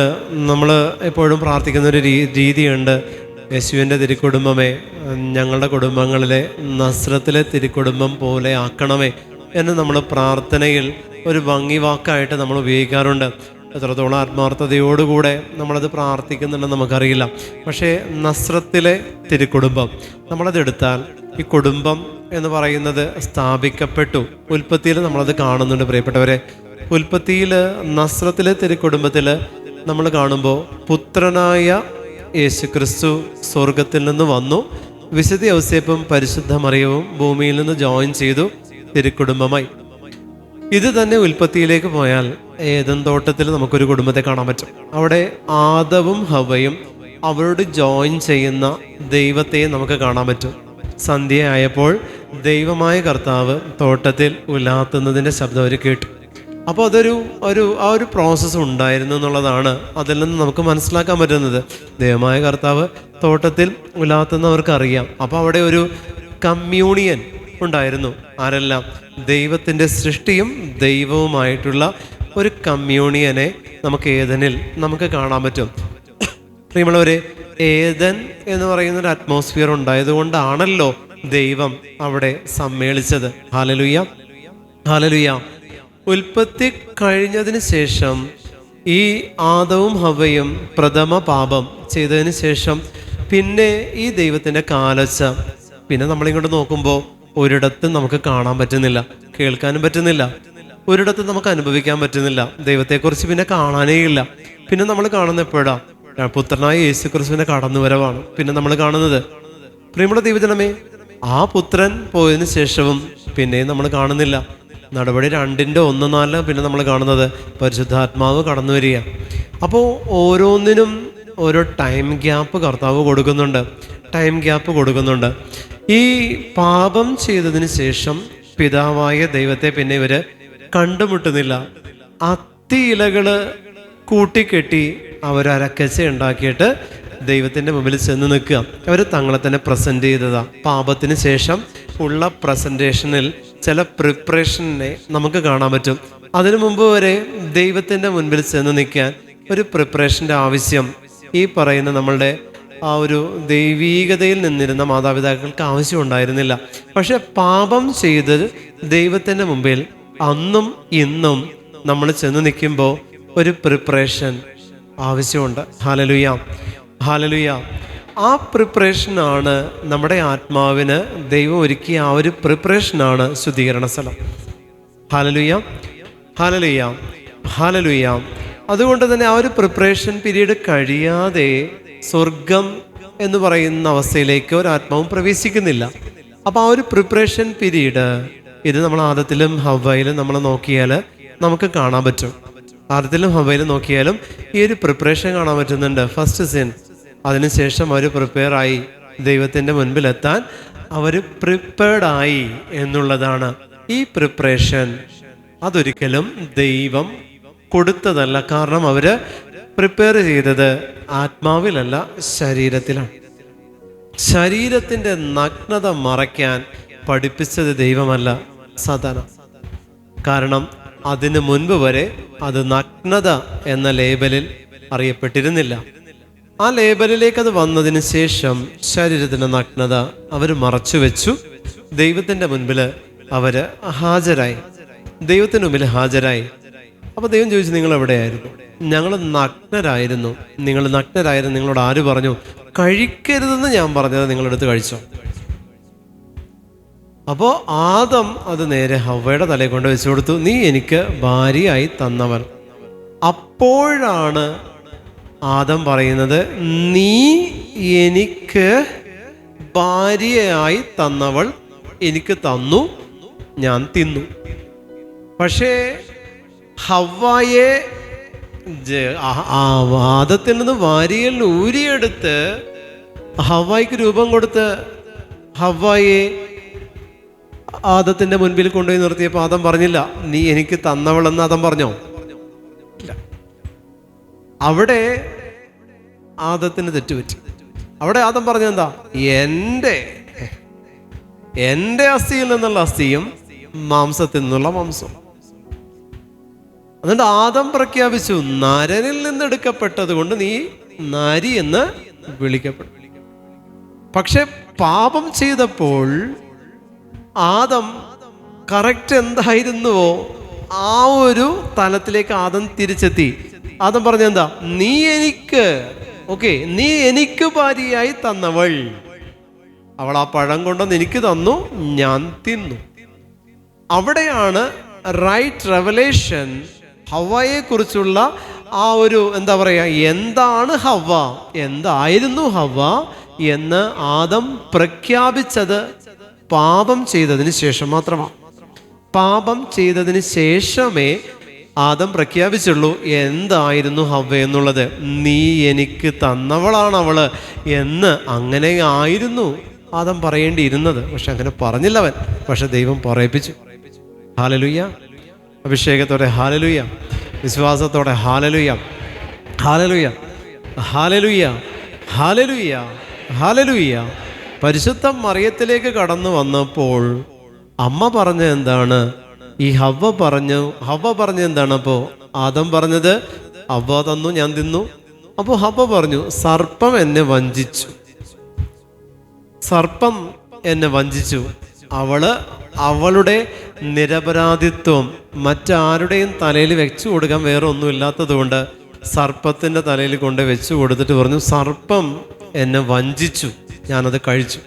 നമ്മൾ എപ്പോഴും പ്രാർത്ഥിക്കുന്നൊരു രീതിയുണ്ട്. യേശുവിൻ്റെ തിരുക്കുടുംബമേ, ഞങ്ങളുടെ കുടുംബങ്ങളിലെ നസ്രത്തിലെ തിരുക്കുടുംബം പോലെ ആക്കണമേ എന്ന് നമ്മൾ പ്രാർത്ഥനയിൽ ഒരു ഭംഗി വാക്കായിട്ട് നമ്മൾ ഉപയോഗിക്കാറുണ്ട്. എത്രത്തോളം ആത്മാർത്ഥതയോടുകൂടെ നമ്മളത് പ്രാർത്ഥിക്കുന്നുണ്ടെന്ന് നമുക്കറിയില്ല. പക്ഷേ നസ്രത്തിലെ തിരുക്കുടുംബം നമ്മളതെടുത്താൽ ഈ കുടുംബം എന്ന് പറയുന്നത് സ്ഥാപിക്കപ്പെട്ടു. ഉൽപ്പത്തിയിൽ നമ്മളത് കാണുന്നുണ്ട്. പ്രിയപ്പെട്ടവരെ, ഉൽപ്പത്തിയിൽ നസ്രത്തിലെ തിരുക്കുടുംബത്തിൽ നമ്മൾ കാണുമ്പോൾ പുത്രനായ യേശു ക്രിസ്തു സ്വർഗത്തിൽ നിന്ന് വന്നു, വിശുദ്ധ ഔസേപ്പും പരിശുദ്ധ മറിയവും ഭൂമിയിൽ നിന്ന് ജോയിൻ ചെയ്തു തിരുക്കുടുംബമായി. ഇത് തന്നെ ഉൽപ്പത്തിയിലേക്ക് പോയാൽ ഏദൻ തോട്ടത്തിൽ നമുക്കൊരു കുടുംബത്തെ കാണാൻ പറ്റും. അവിടെ ആദവും ഹവയും അവരോട് ജോയിൻ ചെയ്യുന്ന ദൈവത്തെ നമുക്ക് കാണാൻ പറ്റും. സന്ധ്യയായപ്പോൾ ദൈവമായ കർത്താവ് തോട്ടത്തിൽ ഉലാത്തുന്നതിൻ്റെ ശബ്ദം അവർ കേട്ടു. അപ്പോൾ ആ ഒരു പ്രോസസ്സ് ഉണ്ടായിരുന്നു എന്നുള്ളതാണ് അതിൽ നിന്ന് നമുക്ക് മനസ്സിലാക്കാൻ പറ്റുന്നത്. ദൈവമായ കർത്താവ് തോട്ടത്തിൽ ഉലാത്തുന്നവർക്കറിയാം. അപ്പോൾ അവിടെ ഒരു കമ്മ്യൂണിയൻ ഉണ്ടായിരുന്നു. ആരെല്ലാം? ദൈവത്തിൻ്റെ സൃഷ്ടിയും ദൈവവുമായിട്ടുള്ള ഒരു കമ്മ്യൂണിയനെ നമുക്ക് ഏദനിൽ നമുക്ക് കാണാൻ പറ്റും. പ്രിയമുള്ളവരെ, ഏദൻ എന്ന് പറയുന്നൊരു അറ്റ്മോസ്ഫിയർ ഉണ്ടായതുകൊണ്ടാണല്ലോ ദൈവം അവിടെ സമ്മേളിച്ചത്. Hallelujah, hallelujah. ഉൽപ്പത്തി കഴിഞ്ഞതിന് ശേഷം ഈ ആദവും ഹവയും പ്രഥമ പാപം ചെയ്തതിന് ശേഷം പിന്നെ ഈ ദൈവത്തിൻ്റെ കാലച്ച പിന്നെ നമ്മളിങ്ങോട്ട് നോക്കുമ്പോൾ ഒരിടത്തും നമുക്ക് കാണാൻ പറ്റുന്നില്ല, കേൾക്കാനും പറ്റുന്നില്ല, ഒരിടത്തും നമുക്ക് അനുഭവിക്കാൻ പറ്റുന്നില്ല. ദൈവത്തെക്കുറിച്ച് പിന്നെ കാണാനേ ഇല്ല. പിന്നെ നമ്മൾ കാണുന്ന എപ്പോഴാണ്? പുത്രനായ യേശു ക്രിസ്തുവിൻ്റെ കടന്നുവരവാണ് പിന്നെ നമ്മൾ കാണുന്നത്. പ്രിയമുള്ള ദൈവജനമേ, ആ പുത്രൻ പോയതിനു ശേഷവും പിന്നെയും നമ്മൾ കാണുന്നില്ല. നടപടി 2:1-4 പിന്നെ നമ്മൾ കാണുന്നത് പരിശുദ്ധാത്മാവ് കടന്നു വരിക. അപ്പോൾ ഓരോന്നിനും ഓരോ ടൈം ഗ്യാപ്പ് കർത്താവ് കൊടുക്കുന്നുണ്ട്, ടൈം ഗ്യാപ്പ് കൊടുക്കുന്നുണ്ട്. ഈ പാപം ചെയ്തതിന് ശേഷം പിതാവായ ദൈവത്തെ പിന്നെ ഇവർ കണ്ടുമുട്ടുന്നില്ല. അത്തി ഇലകൾ കൂട്ടിക്കെട്ടി അവരക്കച്ച ഉണ്ടാക്കിയിട്ട് ദൈവത്തിൻ്റെ മുമ്പിൽ ചെന്ന് നിൽക്കുക. അവർ തങ്ങളെ തന്നെ പ്രസൻറ്റ് ചെയ്തതാണ്. പാപത്തിന് ശേഷം ഉള്ള പ്രസൻറ്റേഷനിൽ ചില പ്രിപ്പറേഷനെ നമുക്ക് കാണാൻ പറ്റും. അതിനു മുമ്പ് വരെ ദൈവത്തിൻ്റെ മുൻപിൽ ചെന്ന് നിൽക്കാൻ ഒരു പ്രിപ്പറേഷൻ്റെ ആവശ്യം ഈ പറയുന്ന നമ്മളുടെ ആ ഒരു ദൈവീകതയിൽ നിന്നിരുന്ന മാതാപിതാക്കൾക്ക് ആവശ്യമുണ്ടായിരുന്നില്ല. പക്ഷെ പാപം ചെയ്ത് ദൈവത്തിൻ്റെ മുമ്പിൽ അന്നും ഇന്നും നമ്മൾ ചെന്ന് നിൽക്കുമ്പോൾ ഒരു പ്രിപ്പറേഷൻ ആവശ്യമുണ്ട്. Hallelujah, hallelujah. ആ പ്രിപ്പറേഷനാണ് നമ്മുടെ ആത്മാവിന് ദൈവം ഒരുക്കിയ ആ ഒരു പ്രിപ്പറേഷനാണ് ശുദ്ധീകരണ സ്ഥലം. Hallelujah, hallelujah, hallelujah. അതുകൊണ്ട് തന്നെ ആ ഒരു പ്രിപ്പറേഷൻ പീരീഡ് കഴിയാതെ സ്വർഗം എന്ന് പറയുന്ന അവസ്ഥയിലേക്ക് ഒരാത്മാവും പ്രവേശിക്കുന്നില്ല. അപ്പോൾ ആ ഒരു പ്രിപ്പറേഷൻ പീരീഡ് ഇത് നമ്മൾ ആദത്തിലും ഹവ്വയിലും നമ്മൾ നോക്കിയാൽ നമുക്ക് കാണാൻ പറ്റും. ആദത്തിലും ഹവ്വയിലും നോക്കിയാലും ഈ ഒരു പ്രിപ്പറേഷൻ കാണാൻ പറ്റുന്നുണ്ട്. ഫസ്റ്റ് സിൻ, അതിനുശേഷം അവർ പ്രിപ്പയറായി ദൈവത്തിൻ്റെ മുൻപിലെത്താൻ അവർ പ്രിപ്പയർഡായി എന്നുള്ളതാണ്. ഈ പ്രിപ്പറേഷൻ അതൊരിക്കലും ദൈവം കൊടുത്തതല്ല. കാരണം അവർ പ്രിപ്പയർ ചെയ്തത് ആത്മാവിലല്ല, ശരീരത്തിലാണ്. ശരീരത്തിൻ്റെ നഗ്നത മറയ്ക്കാൻ പഠിപ്പിച്ചത് ദൈവമല്ല, സാധാരണ. കാരണം അതിന് മുൻപ് വരെ അത് നഗ്നത എന്ന ലേബലിൽ അറിയപ്പെട്ടിരുന്നില്ല. ആ ലേബലിലേക്ക് അത് വന്നതിന് ശേഷം ശരീരത്തിൻ്റെ നഗ്നത അവർ മറച്ചു വെച്ചു. ദൈവത്തിൻ്റെ മുൻപിൽ അവർ ഹാജരായി, ദൈവത്തിന് മുമ്പിൽ ഹാജരായി. അപ്പോൾ ദൈവം ചോദിച്ചു, നിങ്ങൾ എവിടെയായിരുന്നു? ഞങ്ങൾ നഗ്നരായിരുന്നു. നിങ്ങൾ നഗ്നരായിരുന്നു, നിങ്ങളോട് ആര് പറഞ്ഞു? കഴിക്കരുതെന്ന് ഞാൻ പറഞ്ഞത് നിങ്ങളെടുത്ത് കഴിച്ചോ? അപ്പോൾ ആദം അത് നേരെ ഹവ്വയുടെ തലയിൽ കൊണ്ട് വെച്ചു കൊടുത്തു, നീ എനിക്ക് ഭാര്യയായി തന്നവൻ. അപ്പോഴാണ് ആദം പറയുന്നത്, നീ എനിക്ക് ഭാര്യയായി തന്നവൾ എനിക്ക് തന്നു, ഞാൻ തിന്നു. പക്ഷേ ഹവ്വയെ ആദത്തിൽ നിന്ന് വാരിയൽ ഊരിയെടുത്ത് ഹവ്വയ്ക്ക് രൂപം കൊടുത്ത് ഹവ്വയെ ആദത്തിന്റെ മുൻപിൽ കൊണ്ടുപോയി നിർത്തിയപ്പോൾ ആദം പറഞ്ഞില്ല, നീ എനിക്ക് തന്നവളെന്ന് ആദം പറഞ്ഞോ? ഇല്ല. അവിടെ ആദത്തിന് തെറ്റുപറ്റി. അവിടെ ആദം പറഞ്ഞെന്താ? എൻ്റെ അസ്ഥിയിൽ നിന്നുള്ള അസ്ഥിയും മാംസത്തിൽ നിന്നുള്ള മാംസം. എന്നിട്ട് ആദം പ്രഖ്യാപിച്ചു, നരനിൽ നിന്ന് എടുക്കപ്പെട്ടത് കൊണ്ട് നീ നാരി എന്ന് വിളിക്കപ്പെടും. പക്ഷെ പാപം ചെയ്തപ്പോൾ ആദം കറക്റ്റ് എന്തായിരുന്നുവോ ആ ഒരു തലത്തിലേക്ക് ആദം തിരിച്ചെത്തി. ആദം പറഞ്ഞെന്താ? നീ എനിക്ക് ഭാര്യയായി തന്നവൾ, അവൾ ആ പഴം കൊണ്ടുവന്ന് എനിക്ക് തന്നു, ഞാൻ തിന്നു. അവിടെയാണ് റൈറ്റ് റെവലേഷൻ, ഹവ്വയെ കുറിച്ചുള്ള ആ ഒരു എന്താ പറയുക, എന്താണ് ഹവ്വ, എന്തായിരുന്നു ഹവ്വ എന്ന് ആദം പ്രഖ്യാപിച്ചത് പാപം ചെയ്തതിന് ശേഷം മാത്രമാണ്. പാപം ചെയ്തതിന് ശേഷമേ ആദം പ്രഖ്യാപിച്ചുള്ളൂ എന്തായിരുന്നു ഹവ്വ എന്നുള്ളത്. നീ എനിക്ക് തന്നവളാണ് അവള് എന്ന് അങ്ങനെ ആയിരുന്നു ആദം പറയേണ്ടിയിരുന്നത്. പക്ഷെ അങ്ങനെ പറഞ്ഞില്ല അവൻ. പക്ഷെ ദൈവം പറയിപ്പിച്ചു. ഹല്ലേലൂയ. അഭിഷേകത്തോടെ ഹല്ലേലൂയ, വിശ്വാസത്തോടെ hallelujah, hallelujah, hallelujah, hallelujah, hallelujah. പരിശുദ്ധ മറിയത്തിലേക്ക് കടന്നു വന്നപ്പോൾ അമ്മ പറഞ്ഞ എന്താണ്? ഈ ഹവ്വ പറഞ്ഞു എന്താണ്? അപ്പോൾ ആദം പറഞ്ഞത് ഹവ്വ തന്നു, ഞാൻ തിന്നു. അപ്പോൾ ഹവ്വ പറഞ്ഞു, സർപ്പം എന്നെ വഞ്ചിച്ചു, സർപ്പം എന്നെ വഞ്ചിച്ചു. അവളുടെ നിരപരാധിത്വം മറ്റാരുടെയും തലയിൽ വെച്ചു കൊടുക്കാൻ വേറെ ഒന്നുമില്ലാത്തത് കൊണ്ട് സർപ്പത്തിൻ്റെ തലയിൽ കൊണ്ട് വെച്ചു കൊടുത്തിട്ട് പറഞ്ഞു, സർപ്പം എന്നെ വഞ്ചിച്ചു, ഞാനത് കഴിച്ചു.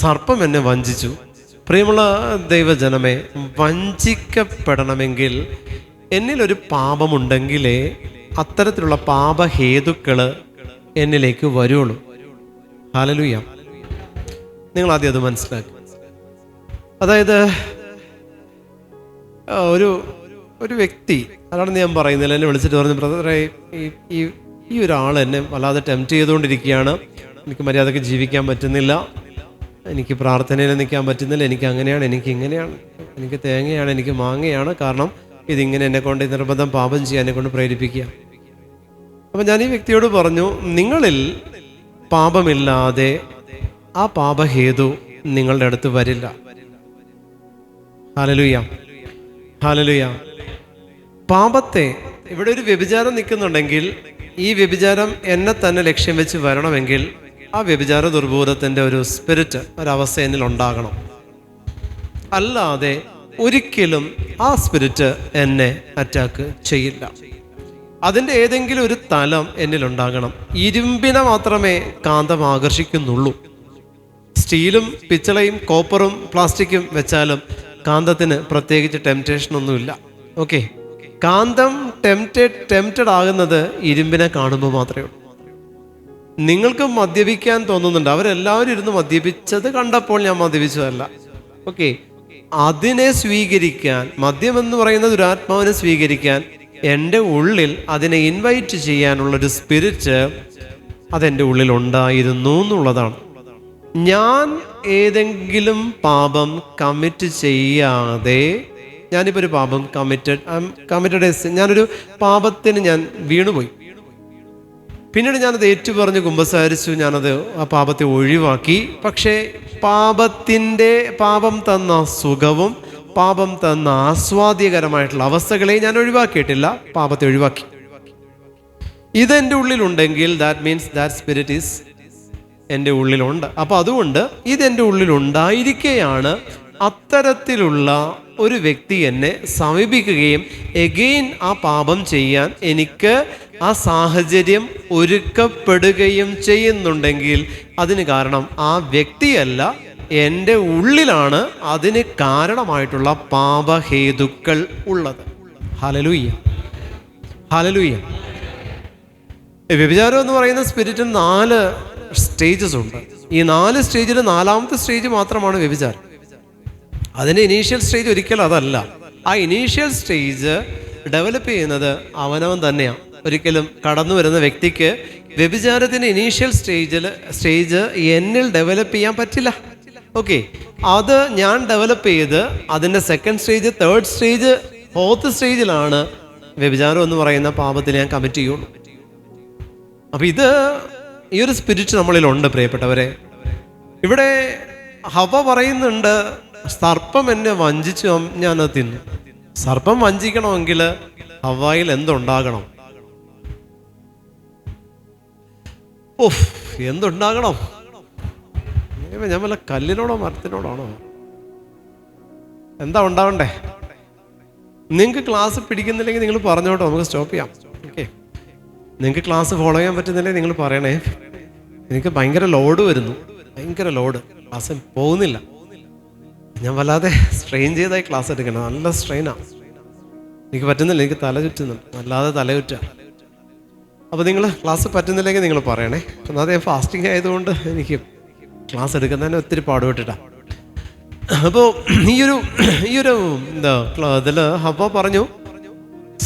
സർപ്പം എന്നെ വഞ്ചിച്ചു. പ്രിയമുള്ള ദൈവജനമേ, വഞ്ചിക്കപ്പെടണമെങ്കിൽ എന്നിലൊരു പാപമുണ്ടെങ്കിലേ അത്തരത്തിലുള്ള പാപഹേതുക്കൾ എന്നിലേക്ക് വരുള്ളൂ. ഹല്ലേലൂയ. നിങ്ങൾ ആദ്യം അത് മനസ്സിലാക്കി. അതായത് ഒരു വ്യക്തി, അതാണ് ഞാൻ പറയുന്നില്ല, എന്നെ വിളിച്ചിട്ട് പറഞ്ഞു, ബ്രദറെ ഈ ഒരാൾ എന്നെ വല്ലാതെ ടെംപ്റ്റ് ചെയ്തുകൊണ്ടിരിക്കുകയാണ്, എനിക്ക് മര്യാദയ്ക്ക് ജീവിക്കാൻ പറ്റുന്നില്ല, എനിക്ക് പ്രാർത്ഥനയിൽ നിൽക്കാൻ പറ്റുന്നില്ല, എനിക്ക് അങ്ങനെയാണ്, എനിക്ക് ഇങ്ങനെയാണ്, എനിക്ക് തേങ്ങയാണ്, എനിക്ക് മാങ്ങയാണ്, കാരണം ഇതിങ്ങനെ എന്നെക്കൊണ്ട് നിർബന്ധം പാപം ചെയ്യാൻ എന്നെക്കൊണ്ട് പ്രേരിപ്പിക്കുക. അപ്പം ഞാൻ ഈ വ്യക്തിയോട് പറഞ്ഞു, നിങ്ങളിൽ പാപമില്ലാതെ ആ പാപഹേതു നിങ്ങളുടെ അടുത്ത് വരില്ല. Hallelujah, hallelujah. പാപത്തെ, ഇവിടെ ഒരു വ്യഭിചാരം നിൽക്കുന്നുണ്ടെങ്കിൽ ഈ വ്യഭിചാരം എന്നെ തന്നെ ലക്ഷ്യം വെച്ച് വരണമെങ്കിൽ ആ വ്യഭിചാര ദുർബോധത്തിൻ്റെ ഒരു സ്പിരിറ്റ്, ഒരവസ്ഥ എന്നിൽ ഉണ്ടാകണം. അല്ലാതെ ഒരിക്കലും ആ സ്പിരിറ്റ് എന്നെ അറ്റാക്ക് ചെയ്യില്ല. അതിൻ്റെ ഏതെങ്കിലും ഒരു തലം എന്നിലുണ്ടാകണം. ഇരുമ്പിനെ മാത്രമേ കാന്തം ആകർഷിക്കുന്നുള്ളൂ. സ്റ്റീലും പിച്ചളയും കോപ്പറും പ്ലാസ്റ്റിക്കും വെച്ചാലും കാന്തത്തിന് പ്രത്യേകിച്ച് ടെംപ്റ്റേഷനൊന്നുമില്ല. ഓക്കെ, കാന്തം ടെംപ്റ്റഡ് ആകുന്നത് ഇരുമ്പിനെ കാണുമ്പോൾ മാത്രമേ ഉള്ളൂ. നിങ്ങൾക്ക് മദ്യപിക്കാൻ തോന്നുന്നുണ്ട്, അവരെല്ലാവരും ഇരുന്ന് മദ്യപിച്ചത് കണ്ടപ്പോൾ ഞാൻ മദ്യപിച്ചതല്ല. ഓക്കെ, അതിനെ സ്വീകരിക്കാൻ, മദ്യമെന്ന് പറയുന്നത് ഒരു ആത്മാവിനെ സ്വീകരിക്കാൻ എൻ്റെ ഉള്ളിൽ അതിനെ ഇൻവൈറ്റ് ചെയ്യാനുള്ളൊരു സ്പിരിറ്റ് അതെൻ്റെ ഉള്ളിൽ ഉണ്ടായിരുന്നു എന്നുള്ളതാണ്. ഞാൻ ഏതെങ്കിലും പാപം കമ്മിറ്റ് ചെയ്യാതെ, ഞാനിപ്പോൾ ഒരു പാപം കമ്മിറ്റഡ് ഞാനൊരു പാപത്തിന് ഞാൻ വീണുപോയി, പിന്നീട് ഞാനത് ഏറ്റുപറഞ്ഞ് കുമ്പസാരിച്ചു, ഞാനത് ആ പാപത്തെ ഒഴിവാക്കി. പക്ഷേ പാപം തന്ന സുഖവും പാപം തന്ന ആസ്വാദ്യകരമായിട്ടുള്ള അവസ്ഥകളെ ഞാൻ ഒഴിവാക്കിയിട്ടില്ല, പാപത്തെ ഒഴിവാക്കി. ഇതെൻ്റെ ഉള്ളിലുണ്ടെങ്കിൽ that means that spirit is എൻ്റെ ഉള്ളിലുണ്ട്. അപ്പോൾ അതുകൊണ്ട് ഇതെൻ്റെ ഉള്ളിലുണ്ടായിരിക്കെയാണ് അത്തരത്തിലുള്ള ഒരു വ്യക്തി എന്നെ സമീപിക്കുകയും എഗെയിൻ ആ പാപം ചെയ്യാൻ എനിക്ക് ആ സാഹചര്യം ഒരുക്കപ്പെടുകയും ചെയ്യുന്നുണ്ടെങ്കിൽ അതിന് കാരണം ആ വ്യക്തിയല്ല, എൻ്റെ ഉള്ളിലാണ് അതിന് കാരണമായിട്ടുള്ള പാപഹേതുക്കൾ ഉള്ളത്. Hallelujah, hallelujah. വ്യഭിചാരം എന്ന് പറയുന്ന സ്പിരിറ്റിന് 4 സ്റ്റേജസ് ഉണ്ട്. ഈ 4 സ്റ്റേജിൽ 4ാമത്തെ സ്റ്റേജ് മാത്രമാണ് വ്യഭിചാരം. അതിൻ്റെ ഇനീഷ്യൽ സ്റ്റേജ് ഒരിക്കലും അതല്ല. ആ ഇനീഷ്യൽ സ്റ്റേജ് ഡെവലപ്പ് ചെയ്യുന്നത് അവനവൻ തന്നെയാണ്. ഒരിക്കലും കടന്നു വരുന്ന വ്യക്തിക്ക് വ്യഭിചാരത്തിൻ്റെ ഇനീഷ്യൽ സ്റ്റേജ് എന്നിൽ ഡെവലപ്പ് ചെയ്യാൻ പറ്റില്ല. ഓക്കെ, അത് ഞാൻ ഡെവലപ്പ് ചെയ്ത് അതിൻ്റെ second stage, third stage, fourth സ്റ്റേജിലാണ് വ്യഭിചാരം എന്ന് പറയുന്ന പാപത്തിൽ ഞാൻ കമ്മിറ്റ് ചെയ്യുള്ളൂ. അപ്പം ഈ ഒരു സ്പിരിറ്റ് നമ്മളിലുണ്ട് പ്രിയപ്പെട്ടവരെ. ഇവിടെ ഹവ പറയുന്നുണ്ട്, സർപ്പം എന്നെ വഞ്ചിച്ചു, ഞാനത് തിന്നു. സർപ്പം വഞ്ചിക്കണമെങ്കിൽ ഹവയിൽ എന്തുണ്ടാകണം? ഓഹ്, എന്തുണ്ടാകണം? ഞാൻ വല്ല കല്ലിനോടോ മരത്തിനോടാണോ? എന്താ ഉണ്ടാവണ്ടേ? നിങ്ങൾക്ക് ക്ലാസ് പിടിക്കുന്നില്ലെങ്കിൽ നിങ്ങൾ പറഞ്ഞോട്ടോ, നമുക്ക് സ്റ്റോപ്പ് ചെയ്യാം. ഓക്കെ, നിങ്ങൾക്ക് ക്ലാസ് ഫോളോ ചെയ്യാൻ പറ്റുന്നില്ലെങ്കിൽ നിങ്ങൾ പറയണേ. എനിക്ക് ഭയങ്കര ലോഡ് വരുന്നു, ഭയങ്കര ലോഡ്, ക്ലാസ് പോകുന്നില്ല. ഞാൻ വല്ലാതെ സ്ട്രെയിൻ ചെയ്തായി ക്ലാസ് എടുക്കണം, നല്ല സ്ട്രെയിനാണ്, എനിക്ക് പറ്റുന്നില്ല, എനിക്ക് തല ചുറ്റുന്നുണ്ട്, വല്ലാതെ തല ചുറ്റുക. അപ്പോൾ നിങ്ങൾ ക്ലാസ് പറ്റുന്നില്ലെങ്കിൽ നിങ്ങൾ പറയണേ. ഒന്നാമത് ഞാൻ ഫാസ്റ്റിംഗ് ആയതുകൊണ്ട് എനിക്ക് ക്ലാസ് എടുക്കുന്നതിന് ഒത്തിരി പാടുപെട്ടിട്ടാണ്. അപ്പോൾ ഈ ഒരു എന്താ ഇതിൽ ഹവ പറഞ്ഞു,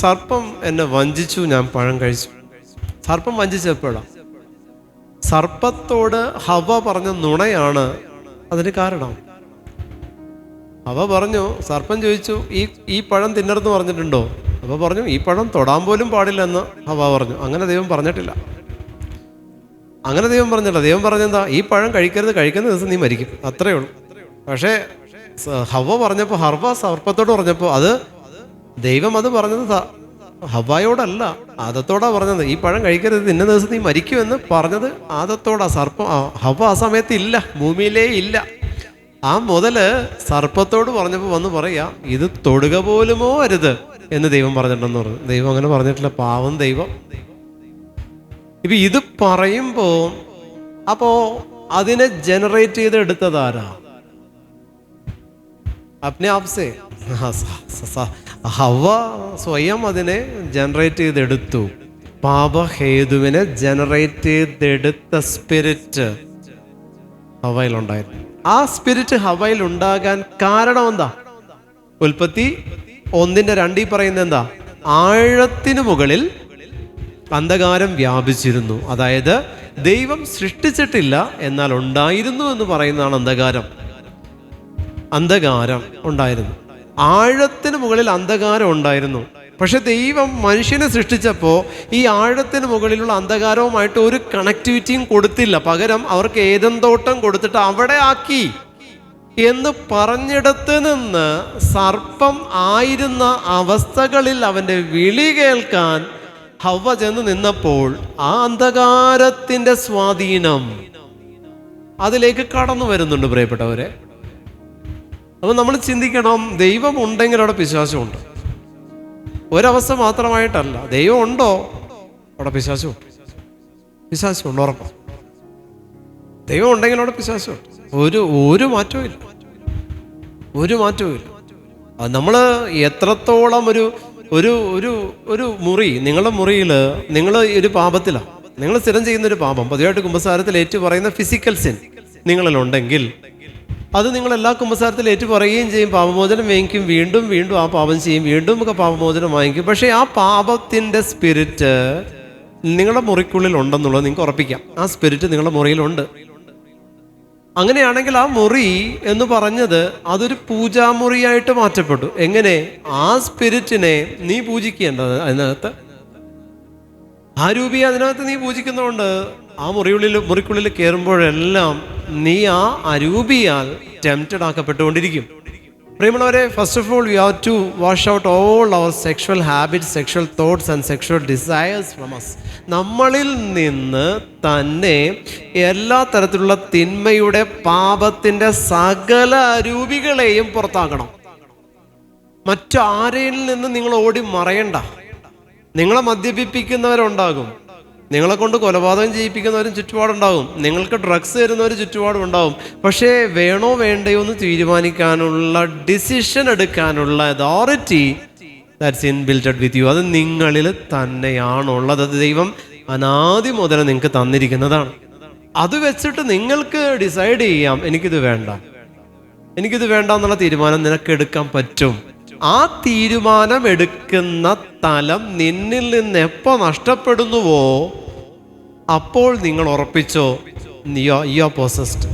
സർപ്പം എന്നെ വഞ്ചിച്ചു, ഞാൻ പഴം കഴിച്ചു. സർപ്പം വഞ്ചിച്ചപ്പോഴാണ്, സർപ്പത്തോട് ഹവ പറഞ്ഞ നുണയാണ് അതിന് കാരണം. ഹവ പറഞ്ഞു, സർപ്പം ചോദിച്ചു, ഈ പഴം തിന്നരുതെന്ന് പറഞ്ഞിട്ടുണ്ടോ? ഹവ പറഞ്ഞു, ഈ പഴം തൊടാൻ പോലും പാടില്ലെന്ന് ഹവ പറഞ്ഞു. അങ്ങനെ ദൈവം പറഞ്ഞിട്ടില്ല. ദൈവം പറഞ്ഞെന്താ, ഈ പഴം കഴിക്കരുത്, കഴിക്കുന്ന ദിവസം നീ മരിക്കും, അത്രയേ ഉള്ളൂ. പക്ഷേ ഹവ പറഞ്ഞപ്പോൾ, സർപ്പത്തോട് പറഞ്ഞപ്പോൾ, അത് ദൈവം അത് പറഞ്ഞത് ഹവയോടല്ല, ആദത്തോടാ പറഞ്ഞത്. ഈ പഴം കഴിക്കരുത്, ഇന്ന ദിവസം നീ മരിക്കുമെന്ന് പറഞ്ഞത് ആദത്തോടാ. ഹവ ആ സമയത്ത് ഇല്ല, ഭൂമിയിലേ ഇല്ല. ആ മുതല് സർപ്പത്തോട് പറഞ്ഞപ്പോൾ വന്ന് പറയാ, ഇത് തൊടുക പോലുമോ അരുത് എന്ന് ദൈവം പറഞ്ഞിട്ടുണ്ടെന്ന് പറഞ്ഞു. ദൈവം അങ്ങനെ പറഞ്ഞിട്ടില്ല, പാവം ദൈവം. ഇപ്പൊ ഇത് പറയുമ്പോ അപ്പോ അതിനെ ജനറേറ്റ് ചെയ്ത് എടുത്തതാരാ? അപ്നെ ആപ്സേ ഹവ സ്വയം അതിനെ ജനറേറ്റ് ചെയ്തെടുത്തു. പാപഹേതുവിനെ ജനറേറ്റ് ചെയ്തെടുത്ത സ്പിരിറ്റ് ഹവയിലുണ്ടായിരുന്നു. ആ സ്പിരിറ്റ് ഹവയിൽ ഉണ്ടാകാൻ കാരണം എന്താ? ഉൽപ്പത്തി 1:2 പറയുന്നത് എന്താ? ആഴത്തിന് മുകളിൽ അന്ധകാരം വ്യാപിച്ചിരുന്നു. അതായത് ദൈവം സൃഷ്ടിച്ചിട്ടില്ല, എന്നാൽ ഉണ്ടായിരുന്നു എന്ന് പറയുന്നതാണ് അന്ധകാരം ഉണ്ടായിരുന്നു. ആഴത്തിന് മുകളിൽ അന്ധകാരം ഉണ്ടായിരുന്നു. പക്ഷെ ദൈവം മനുഷ്യനെ സൃഷ്ടിച്ചപ്പോൾ ഈ ആഴത്തിന് മുകളിലുള്ള അന്ധകാരവുമായിട്ട് ഒരു കണക്ടിവിറ്റിയും കൊടുത്തില്ല. പകരം അവർക്ക് ഏദൻ തോട്ടം കൊടുത്തിട്ട് അവിടെ ആക്കി എന്ന് പറഞ്ഞിടത്ത് നിന്ന് സർപ്പം ആയിരുന്ന അവസ്ഥകളിൽ അവൻ്റെ വിളി കേൾക്കാൻ ഹവ്വ ചെന്ന് നിന്നപ്പോൾ ആ അന്ധകാരത്തിൻ്റെ സ്വാധീനം അതിലേക്ക് കടന്നു വരുന്നുണ്ട് പ്രിയപ്പെട്ടവരെ. അപ്പം നമ്മൾ ചിന്തിക്കണം, ദൈവം ഉണ്ടെങ്കിൽ അവിടെ പിശാചുണ്ട്. ഒരവസ്ഥ മാത്രമായിട്ടല്ല, ദൈവം ഉണ്ടോ അവിടെ പിശാചുണ്ട്, ഉറപ്പാണ്. ദൈവം ഉണ്ടെങ്കിൽ അവിടെ പിശാചുണ്ട്. ഒരു മാറ്റവും ഇല്ല. അത് നമ്മൾ എത്രത്തോളം ഒരു മുറി, നിങ്ങളുടെ മുറിയിൽ നിങ്ങൾ ഒരു പാപത്തിലാണ്, നിങ്ങൾ സ്ഥിരം ചെയ്യുന്നൊരു പാപം, പതിവായിട്ട് കുമ്പസാരത്തിൽ ഏറ്റു പറയുന്ന ഫിസിക്കൽ സിൻ നിങ്ങളിലുണ്ടെങ്കിൽ അത് നിങ്ങൾ എല്ലാ കുമ്പസാരത്തിൽ ഏറ്റു പറയുകയും ചെയ്യും, പാപമോചനം വാങ്ങിക്കും, വീണ്ടും ആ പാപം ചെയ്യും, വീണ്ടും ഒക്കെ പാപമോചനം വാങ്ങിക്കും. പക്ഷേ ആ പാപത്തിൻ്റെ സ്പിരിറ്റ് നിങ്ങളുടെ മുറിക്കുള്ളിൽ ഉണ്ടെന്നുള്ളത് നിങ്ങൾക്ക് ഉറപ്പിക്കാം. ആ സ്പിരിറ്റ് നിങ്ങളുടെ മുറിയിലുണ്ട്. അങ്ങനെയാണെങ്കിൽ ആ മുറി എന്ന് പറഞ്ഞത് അതൊരു പൂജാമുറിയായിട്ട് മാറ്റപ്പെട്ടു. എങ്ങനെ? ആ സ്പിരിറ്റിനെ നീ പൂജിക്കേണ്ടത് അതിനകത്ത്, ആ രൂപിയെ അതിനകത്ത് നീ പൂജിക്കുന്നതുകൊണ്ട് ആ മുറിക്കുള്ളിൽ കയറുമ്പോഴെല്ലാം നീ ആ അരൂപിയാൽ ടെംപ്റ്റഡ് ആക്കപ്പെട്ടുകൊണ്ടിരിക്കും. പ്രിയമുള്ളവരെ, first of all we have to wash out all our sexual habits, sexual thoughts and sexual desires from us. നമ്മളിൽ നിന്ന് തന്നെ എല്ലാ തരത്തിലുള്ള തിന്മയുടെ, പാപത്തിൻ്റെ സകല രൂപികളെയും പുറത്താക്കണം. മറ്റാരിൽ നിന്ന് നിങ്ങൾ ഓടി മറയണ്ട. നിങ്ങളെ മദ്യപിപ്പിക്കുന്നവരുണ്ടാകും, നിങ്ങളെ കൊണ്ട് കൊലപാതകം ചെയ്യിപ്പിക്കുന്നവരും ചുറ്റുപാടുണ്ടാകും, നിങ്ങൾക്ക് ഡ്രഗ്സ് തരുന്നവർ ചുറ്റുപാടും ഉണ്ടാകും. പക്ഷേ വേണോ വേണ്ടയോ എന്ന് തീരുമാനിക്കാനുള്ള, ഡിസിഷൻ എടുക്കാനുള്ള അതോറിറ്റി ദാറ്റ്സ് ഇൻബിൽറ്റഡ് വിത്ത് യു. അത് നിങ്ങളിൽ തന്നെയാണുള്ളത്. അത് ദൈവം അനാദി മുതൽ നിങ്ങൾക്ക് തന്നിരിക്കുന്നതാണ്. അത് വെച്ചിട്ട് നിങ്ങൾക്ക് ഡിസൈഡ് ചെയ്യാം, എനിക്കിത് വേണ്ട എന്നുള്ള തീരുമാനം നിനക്ക് എടുക്കാൻ പറ്റും. ആ തീരുമാനം എടുക്കുന്ന തലം നിന്നിൽ നിന്ന് എപ്പോൾ നഷ്ടപ്പെടുന്നുവോ അപ്പോൾ നിങ്ങൾ ഉറപ്പിച്ചോ, യു ആർ പൊസസ്ഡ്.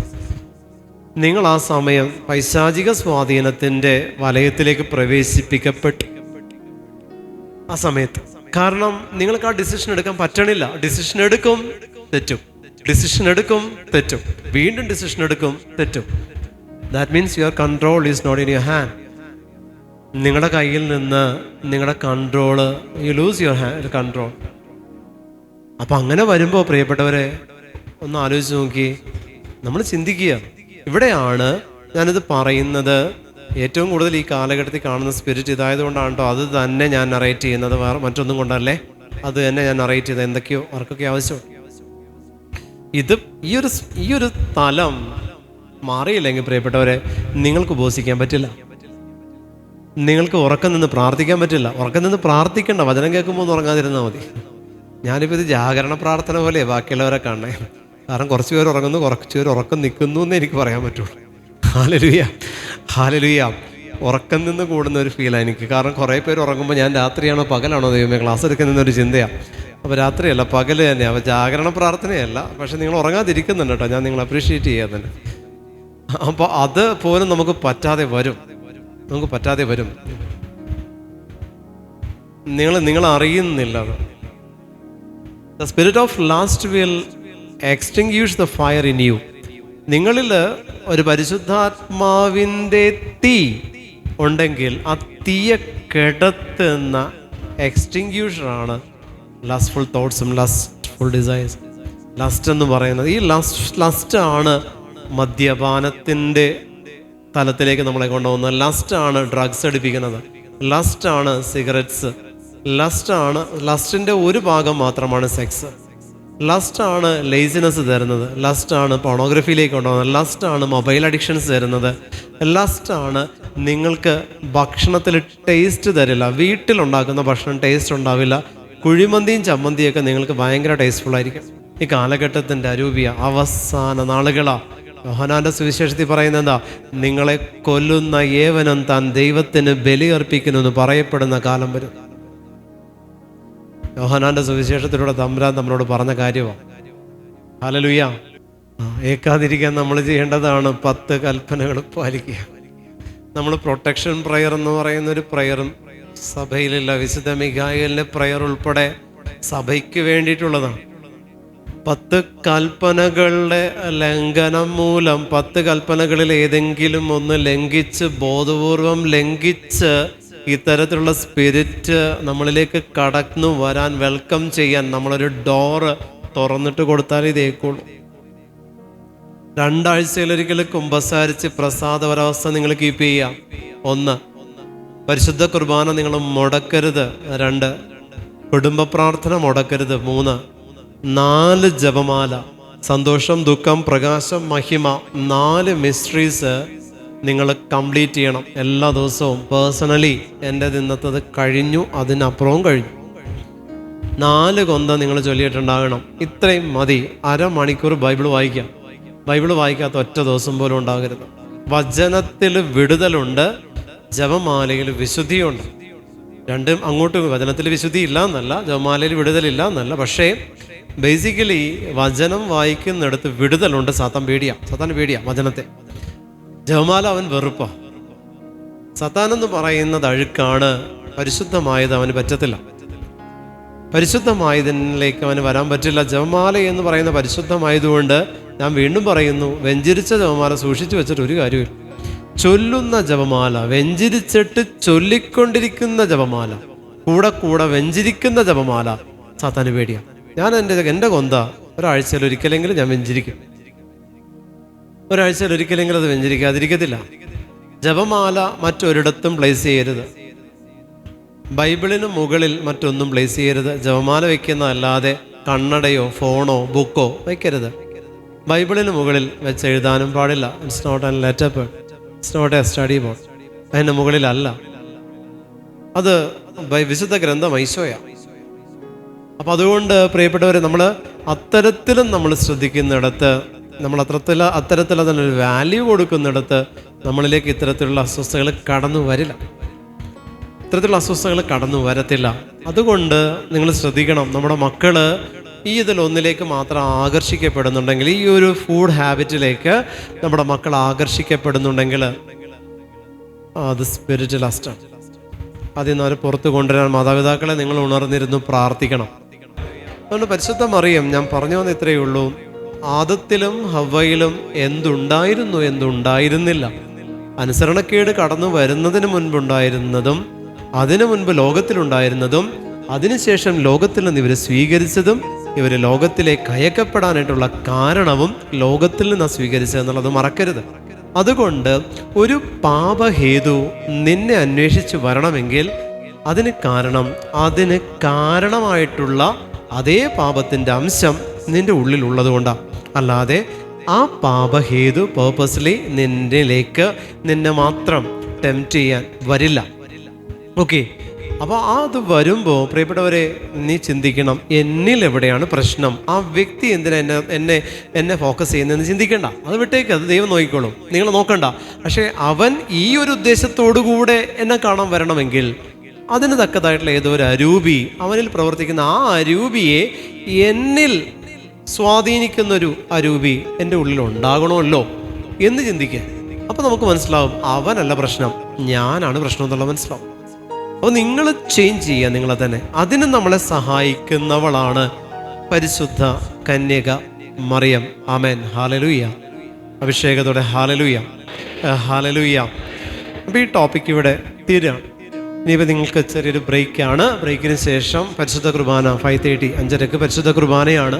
നിങ്ങൾ ആ സമയം പൈശാചിക സ്വാധീനത്തിൻ്റെ വലയത്തിലേക്ക് പ്രവേശിപ്പിക്കപ്പെട്ടു. ആ സമയത്ത് കാരണം നിങ്ങൾക്ക് ആ ഡിസിഷൻ എടുക്കാൻ പറ്റണില്ല. ഡിസിഷൻ എടുക്കും, തെറ്റും, ഡിസിഷൻ എടുക്കും, തെറ്റും, വീണ്ടും ഡിസിഷൻ എടുക്കും, തെറ്റും. That means your control is not in your hand. നിങ്ങളുടെ കയ്യിൽ നിന്ന് നിങ്ങളുടെ control, you lose your control. അപ്പം അങ്ങനെ വരുമ്പോൾ പ്രിയപ്പെട്ടവരെ ഒന്ന് ആലോചിച്ച് നോക്കി, നമ്മൾ ചിന്തിക്കുക. ഇവിടെയാണ് ഞാനിത് പറയുന്നത്. ഏറ്റവും കൂടുതൽ ഈ കാലഘട്ടത്തിൽ കാണുന്ന സ്പിരിറ്റ് ഇതായതുകൊണ്ടാണ് കേട്ടോ. അത് തന്നെ ഞാൻ നറേറ്റ് ചെയ്യുന്നത്, വേറെ മറ്റൊന്നും കൊണ്ടല്ലേ. അത് തന്നെ ഞാൻ നറേറ്റ് ചെയ്തത്. എന്തൊക്കെയോ ആർക്കൊക്കെ ആവശ്യം. ഇത് ഈ ഒരു തലം മാറിയില്ലെങ്കിൽ പ്രിയപ്പെട്ടവരെ നിങ്ങൾക്ക് ഉപസിക്കാൻ പറ്റില്ല. നിങ്ങൾക്ക് ഉറക്കം നിന്ന് പ്രാർത്ഥിക്കാൻ പറ്റില്ല. ഉറക്കം നിന്ന് പ്രാർത്ഥിക്കണ്ട, വചനം കേൾക്കുമ്പോൾ ഒന്ന് ഉറങ്ങാതിരുന്നാൽ മതി. ഞാനിപ്പോൾ ഇത് ജാഗരണ പ്രാർത്ഥന പോലെ ബാക്കിയുള്ളവരെ കാണണേ. കാരണം കുറച്ച് പേര് ഉറങ്ങുന്നു, കുറച്ച് പേര് ഉറക്കം നിൽക്കുന്നു എന്ന് എനിക്ക് പറയാൻ പറ്റുള്ളൂ. Hallelujah, hallelujah. ഉറക്കം നിന്ന് കൂടുന്ന ഒരു ഫീലാണ് എനിക്ക്. കാരണം കുറേ പേര് ഉറങ്ങുമ്പോൾ ഞാൻ രാത്രിയാണോ പകലാണോ ദൈവമേ ക്ലാസ് എടുക്കുന്നൊരു ചിന്തയാണ്. അപ്പോൾ രാത്രിയല്ല, പകൽ തന്നെയാണ്. അപ്പോൾ ജാഗരണ പ്രാർത്ഥനയല്ല, പക്ഷെ നിങ്ങൾ ഉറങ്ങാതിരിക്കുന്നുണ്ട് കേട്ടോ. ഞാൻ നിങ്ങൾ അപ്രീഷിയേറ്റ് ചെയ്യാൻ തന്നെ. അപ്പോൾ അത് പോലും നമുക്ക് പറ്റാതെ വരും. നിങ്ങൾ അറിയുന്നില്ല. The spirit of lust will extinguish the fire in you. നിങ്ങളിൽ ഒരു പരിശുദ്ധാത്മാവിൻ്റെ തീ ഉണ്ടെങ്കിൽ ആ തീയെ കെടുത്തുന്ന എക്സ്റ്റിങ്ക്യൂഷറാണ് ലസ്റ്റ്ഫുൾ തോട്ട്സും ലസ്റ്റ്ഫുൾ ഡിസയേഴ്സ്. ലസ്റ്റ് എന്ന് പറയുന്നത് ഈ ലസ്റ്റാണ് മദ്യപാനത്തിൻ്റെ തലത്തിലേക്ക് നമ്മളെ കൊണ്ടുപോകുന്നത്. ലസ്റ്റാണ് ഡ്രഗ്സ് അടിപ്പിക്കുന്നത്. ലസ്റ്റാണ് സിഗരറ്റ്സ്. ലസ്റ്റിൻ്റെ ഒരു ഭാഗം മാത്രമാണ് സെക്സ്. ലസ്റ്റാണ് ലേസിനെസ് തരുന്നത്. ലസ്റ്റാണ് പോണോഗ്രഫിയിലേക്ക് കൊണ്ടുപോകുന്നത്. ലസ്റ്റാണ് മൊബൈൽ അഡിക്ഷൻസ് തരുന്നത്. ലസ്റ്റാണ് നിങ്ങൾക്ക് ഭക്ഷണത്തിൽ ടേസ്റ്റ് തരില്ല. വീട്ടിലുണ്ടാക്കുന്ന ഭക്ഷണം ടേസ്റ്റ് ഉണ്ടാവില്ല. കുഴിമന്തിയും ചമ്മന്തിയൊക്കെ നിങ്ങൾക്ക് ഭയങ്കര ടേസ്റ്റ്ഫുൾ ആയിരിക്കും. ഈ കാലഘട്ടത്തിൻ്റെ അരൂപിയ അവസാന നാളുകളാണ്. യോഹന്നാന്റെ സുവിശേഷത്തിൽ പറയുന്നത് എന്താ? നിങ്ങളെ കൊല്ലുന്ന ഏവനും താൻ ദൈവത്തിന് ബലി അർപ്പിക്കുന്നു എന്ന് പറയപ്പെടുന്ന കാലം വരും. യോഹന്നാന്റെ സുവിശേഷത്തിലൂടെ തമ്പുരാൻ നമ്മളോട് പറഞ്ഞ കാര്യമാണ്. ഹല്ലേലൂയ. ഏക്കാതിരിക്കാൻ നമ്മൾ ചെയ്യേണ്ടതാണ് 10 കൽപ്പനകൾ പാലിക്കുക. നമ്മൾ പ്രൊട്ടക്ഷൻ പ്രയർ എന്ന് പറയുന്നൊരു പ്രയറും സഭയിലില്ല. വിശുദ്ധ മിഖായേലിന്റെ പ്രയർ ഉൾപ്പെടെ സഭയ്ക്ക് വേണ്ടിയിട്ടുള്ളതാണ്. 10 കൽപ്പനകളുടെ ലംഘനം മൂലം 10 കൽപ്പനകളിൽ ഏതെങ്കിലും ഒന്ന് ലംഘിച്ച്, ബോധപൂർവം ലംഘിച്ച്, ഇത്തരത്തിലുള്ള സ്പിരിറ്റ് നമ്മളിലേക്ക് കടന്നു വരാൻ, വെൽക്കം ചെയ്യാൻ നമ്മളൊരു ഡോറ് തുറന്നിട്ട് കൊടുത്താൽ ഇതേക്കുള്ളൂ. 2 ആഴ്ചയിലൊരിക്കൽ കുമ്പസാരിച്ച് പ്രസാദപരാവസ്ഥ നിങ്ങൾ കീപ്പ് ചെയ്യാം. 1, പരിശുദ്ധ കുർബാന നിങ്ങൾ മുടക്കരുത്. 2, കുടുംബ പ്രാർത്ഥന മുടക്കരുത്. 3, 4 ജപമാല, സന്തോഷം, ദുഃഖം, പ്രകാശം, മഹിമ, 4 മിസ്റ്ററീസ് നിങ്ങൾ കംപ്ലീറ്റ് ചെയ്യണം എല്ലാ ദിവസവും. പേഴ്സണലി എൻ്റെ ഇന്നത്തത് കഴിഞ്ഞു, അതിനപ്പുറവും കഴിഞ്ഞു. 4 കൊന്ത നിങ്ങൾ ചൊല്ലിയിട്ടുണ്ടാകണം. ഇത്രയും മതി. അരമണിക്കൂർ ബൈബിൾ വായിക്കാം. ബൈബിൾ വായിക്കാത്ത ഒറ്റ ദിവസം പോലും ഉണ്ടാകരുത്. വചനത്തിൽ വിടുതലുണ്ട്, ജപമാലയിൽ വിശുദ്ധിയുണ്ട്. രണ്ടും അങ്ങോട്ടും. വചനത്തിൽ വിശുദ്ധി ഇല്ല എന്നല്ല, ജപമാലയിൽ വിടുതലില്ല എന്നല്ല. പക്ഷേ ബേസിക്കലി വചനം വായിക്കുന്നിടത്ത് വിടുതലുണ്ട്. സാത്താൻ പേടിയാ വചനത്തെ. ജപമാല അവൻ വെറുപ്പാ. സത്താൻ എന്ന് പറയുന്നത് അഴുക്കാണ്. പരിശുദ്ധമായത് അവന് പറ്റത്തില്ല. പരിശുദ്ധമായതിലേക്ക് അവന് വരാൻ പറ്റില്ല. ജപമാല എന്ന് പറയുന്ന പരിശുദ്ധമായതുകൊണ്ട് ഞാൻ വീണ്ടും പറയുന്നു, വെഞ്ചരിച്ച ജപമാല സൂക്ഷിച്ചു വെച്ചിട്ട് ഒരു കാര്യമില്ല. ചൊല്ലുന്ന ജപമാല, വെഞ്ചരിച്ചിട്ട് ചൊല്ലിക്കൊണ്ടിരിക്കുന്ന ജപമാല, കൂടെ കൂടെ വെഞ്ചരിക്കുന്ന ജപമാല സാത്താന് പേടിയാണ്. ഞാൻ എൻ്റെ കൊന്ത ഒരാഴ്ചയിൽ ഒരിക്കലെങ്കിലും ഞാൻ വെഞ്ചരിക്കും. ഒരാഴ്ചയിൽ ഒരിക്കലെങ്കിലും അത് വെഞ്ചരിക്കാതിരിക്കത്തില്ല. ജപമാല മറ്റൊരിടത്തും പ്ലേസ് ചെയ്യരുത്. ബൈബിളിന് മുകളിൽ മറ്റൊന്നും പ്ലേസ് ചെയ്യരുത്. ജപമാല വയ്ക്കുന്ന അല്ലാതെ കണ്ണടയോ ഫോണോ ബുക്കോ വയ്ക്കരുത്. ബൈബിളിന് മുകളിൽ വെച്ച് എഴുതാനും പാടില്ല. It's not an letter pad, it's not a study board. അതിൻ്റെ മുകളിലല്ല. അത് വിശുദ്ധ ഗ്രന്ഥം ഈശോയാണ്. അപ്പം അതുകൊണ്ട് പ്രിയപ്പെട്ടവരെ, നമ്മൾ അത്തരത്തിലും നമ്മൾ ശ്രദ്ധിക്കുന്നിടത്ത്, നമ്മൾ അത്തരത്തിൽ അതിനൊരു വാല്യൂ കൊടുക്കുന്നിടത്ത് നമ്മളിലേക്ക് ഇത്തരത്തിലുള്ള അസ്വസ്ഥതകൾ കടന്നു വരില്ല. ഇത്തരത്തിലുള്ള അസ്വസ്ഥതകൾ കടന്നു വരത്തില്ല. അതുകൊണ്ട് നിങ്ങൾ ശ്രദ്ധിക്കണം. നമ്മുടെ മക്കള് ഈ ഇതിലൊന്നിലേക്ക് മാത്രം ആകർഷിക്കപ്പെടുന്നുണ്ടെങ്കിൽ, ഈ ഒരു ഫുഡ് ഹാബിറ്റിലേക്ക് നമ്മുടെ മക്കൾ ആകർഷിക്കപ്പെടുന്നുണ്ടെങ്കിൽ അത് സ്പിരിറ്റ് ലസ്റ്റാണ്. അതിൽ നിന്ന് അവരെ പുറത്ത് കൊണ്ടുവരാൻ മാതാപിതാക്കളെ നിങ്ങൾ ഉണർന്നിരുന്നു പ്രാർത്ഥിക്കണം. അതുകൊണ്ട് പരിശുദ്ധ മറിയം, ഞാൻ പറഞ്ഞു വന്ന ഇത്രയേ ഉള്ളൂ, ആദത്തിലും ഹവ്വയിലും എന്തുണ്ടായിരുന്നു എന്തുണ്ടായിരുന്നില്ല, അനുസരണക്കേട് കടന്നു വരുന്നതിന് മുൻപുണ്ടായിരുന്നതും അതിനു മുൻപ് ലോകത്തിലുണ്ടായിരുന്നതും അതിനുശേഷം ലോകത്തിൽ നിന്ന് ഇവർ സ്വീകരിച്ചതും ഇവർ ലോകത്തിലേക്ക് അയക്കപ്പെടാനായിട്ടുള്ള കാരണവും ലോകത്തിൽ നിന്ന് സ്വീകരിച്ചതെന്നുള്ളത് മറക്കരുത്. അതുകൊണ്ട് ഒരു പാപഹേതു നിന്നെ അന്വേഷിച്ച് വരണമെങ്കിൽ അതിന് കാരണമായിട്ടുള്ള അതേ പാപത്തിൻ്റെ അംശം നിന്റെ ഉള്ളിലുള്ളത് കൊണ്ടാണ്. അല്ലാതെ ആ പാപഹേതു പേർപ്പസ്ലി നിന്നെ മാത്രം ടെംപ്റ്റ് ചെയ്യാൻ വരില്ല. ഓക്കെ, അപ്പോൾ അത് വരുമ്പോൾ പ്രിയപ്പെട്ടവരെ, നീ ചിന്തിക്കണം, എന്നിൽ എവിടെയാണ് പ്രശ്നം? ആ വ്യക്തി എന്തിനാ എന്നെ ഫോക്കസ് ചെയ്യുന്നതെന്ന് ചിന്തിക്കേണ്ട. അത് വിട്ടേക്ക്, അത് ദൈവം നോക്കിക്കോളും, നിങ്ങൾ നോക്കണ്ട. പക്ഷേ അവൻ ഈ ഒരു ഉദ്ദേശത്തോടു കൂടെ എന്നെ കാണാൻ വരണമെങ്കിൽ അതിന് തക്കതായിട്ടുള്ള ഏതോ ഒരു അരൂപി, അവനിൽ പ്രവർത്തിക്കുന്ന ആ അരൂപിയെ എന്നിൽ സ്വാധീനിക്കുന്നൊരു അരൂപി എൻ്റെ ഉള്ളിൽ ഉണ്ടാകണമല്ലോ എന്ന് ചിന്തിക്കുക. അപ്പോൾ നമുക്ക് മനസ്സിലാവും അവനല്ല പ്രശ്നം, ഞാനാണ് പ്രശ്നം എന്നുള്ളത് മനസ്സിലാവും. അപ്പോൾ നിങ്ങൾ ചേഞ്ച് ചെയ്യുക നിങ്ങളെ തന്നെ. അതിന് നമ്മളെ സഹായിക്കുന്നവളാണ് പരിശുദ്ധ കന്യക മറിയം. ആമേൻ, ഹല്ലേലൂയ. അഭിഷേകത്തോടെ ഹല്ലേലൂയ, ഹല്ലേലൂയ. അപ്പോൾ ഈ ടോപ്പിക്ക് ഇവിടെ തീരുകയാണ്. ഇനിയിപ്പോൾ നിങ്ങൾക്ക് ചെറിയൊരു ബ്രേക്കാണ്. ബ്രേക്കിന് ശേഷം പരിശുദ്ധ കുർബാന 5:30 5:30 പരിശുദ്ധ കുർബാനയാണ്.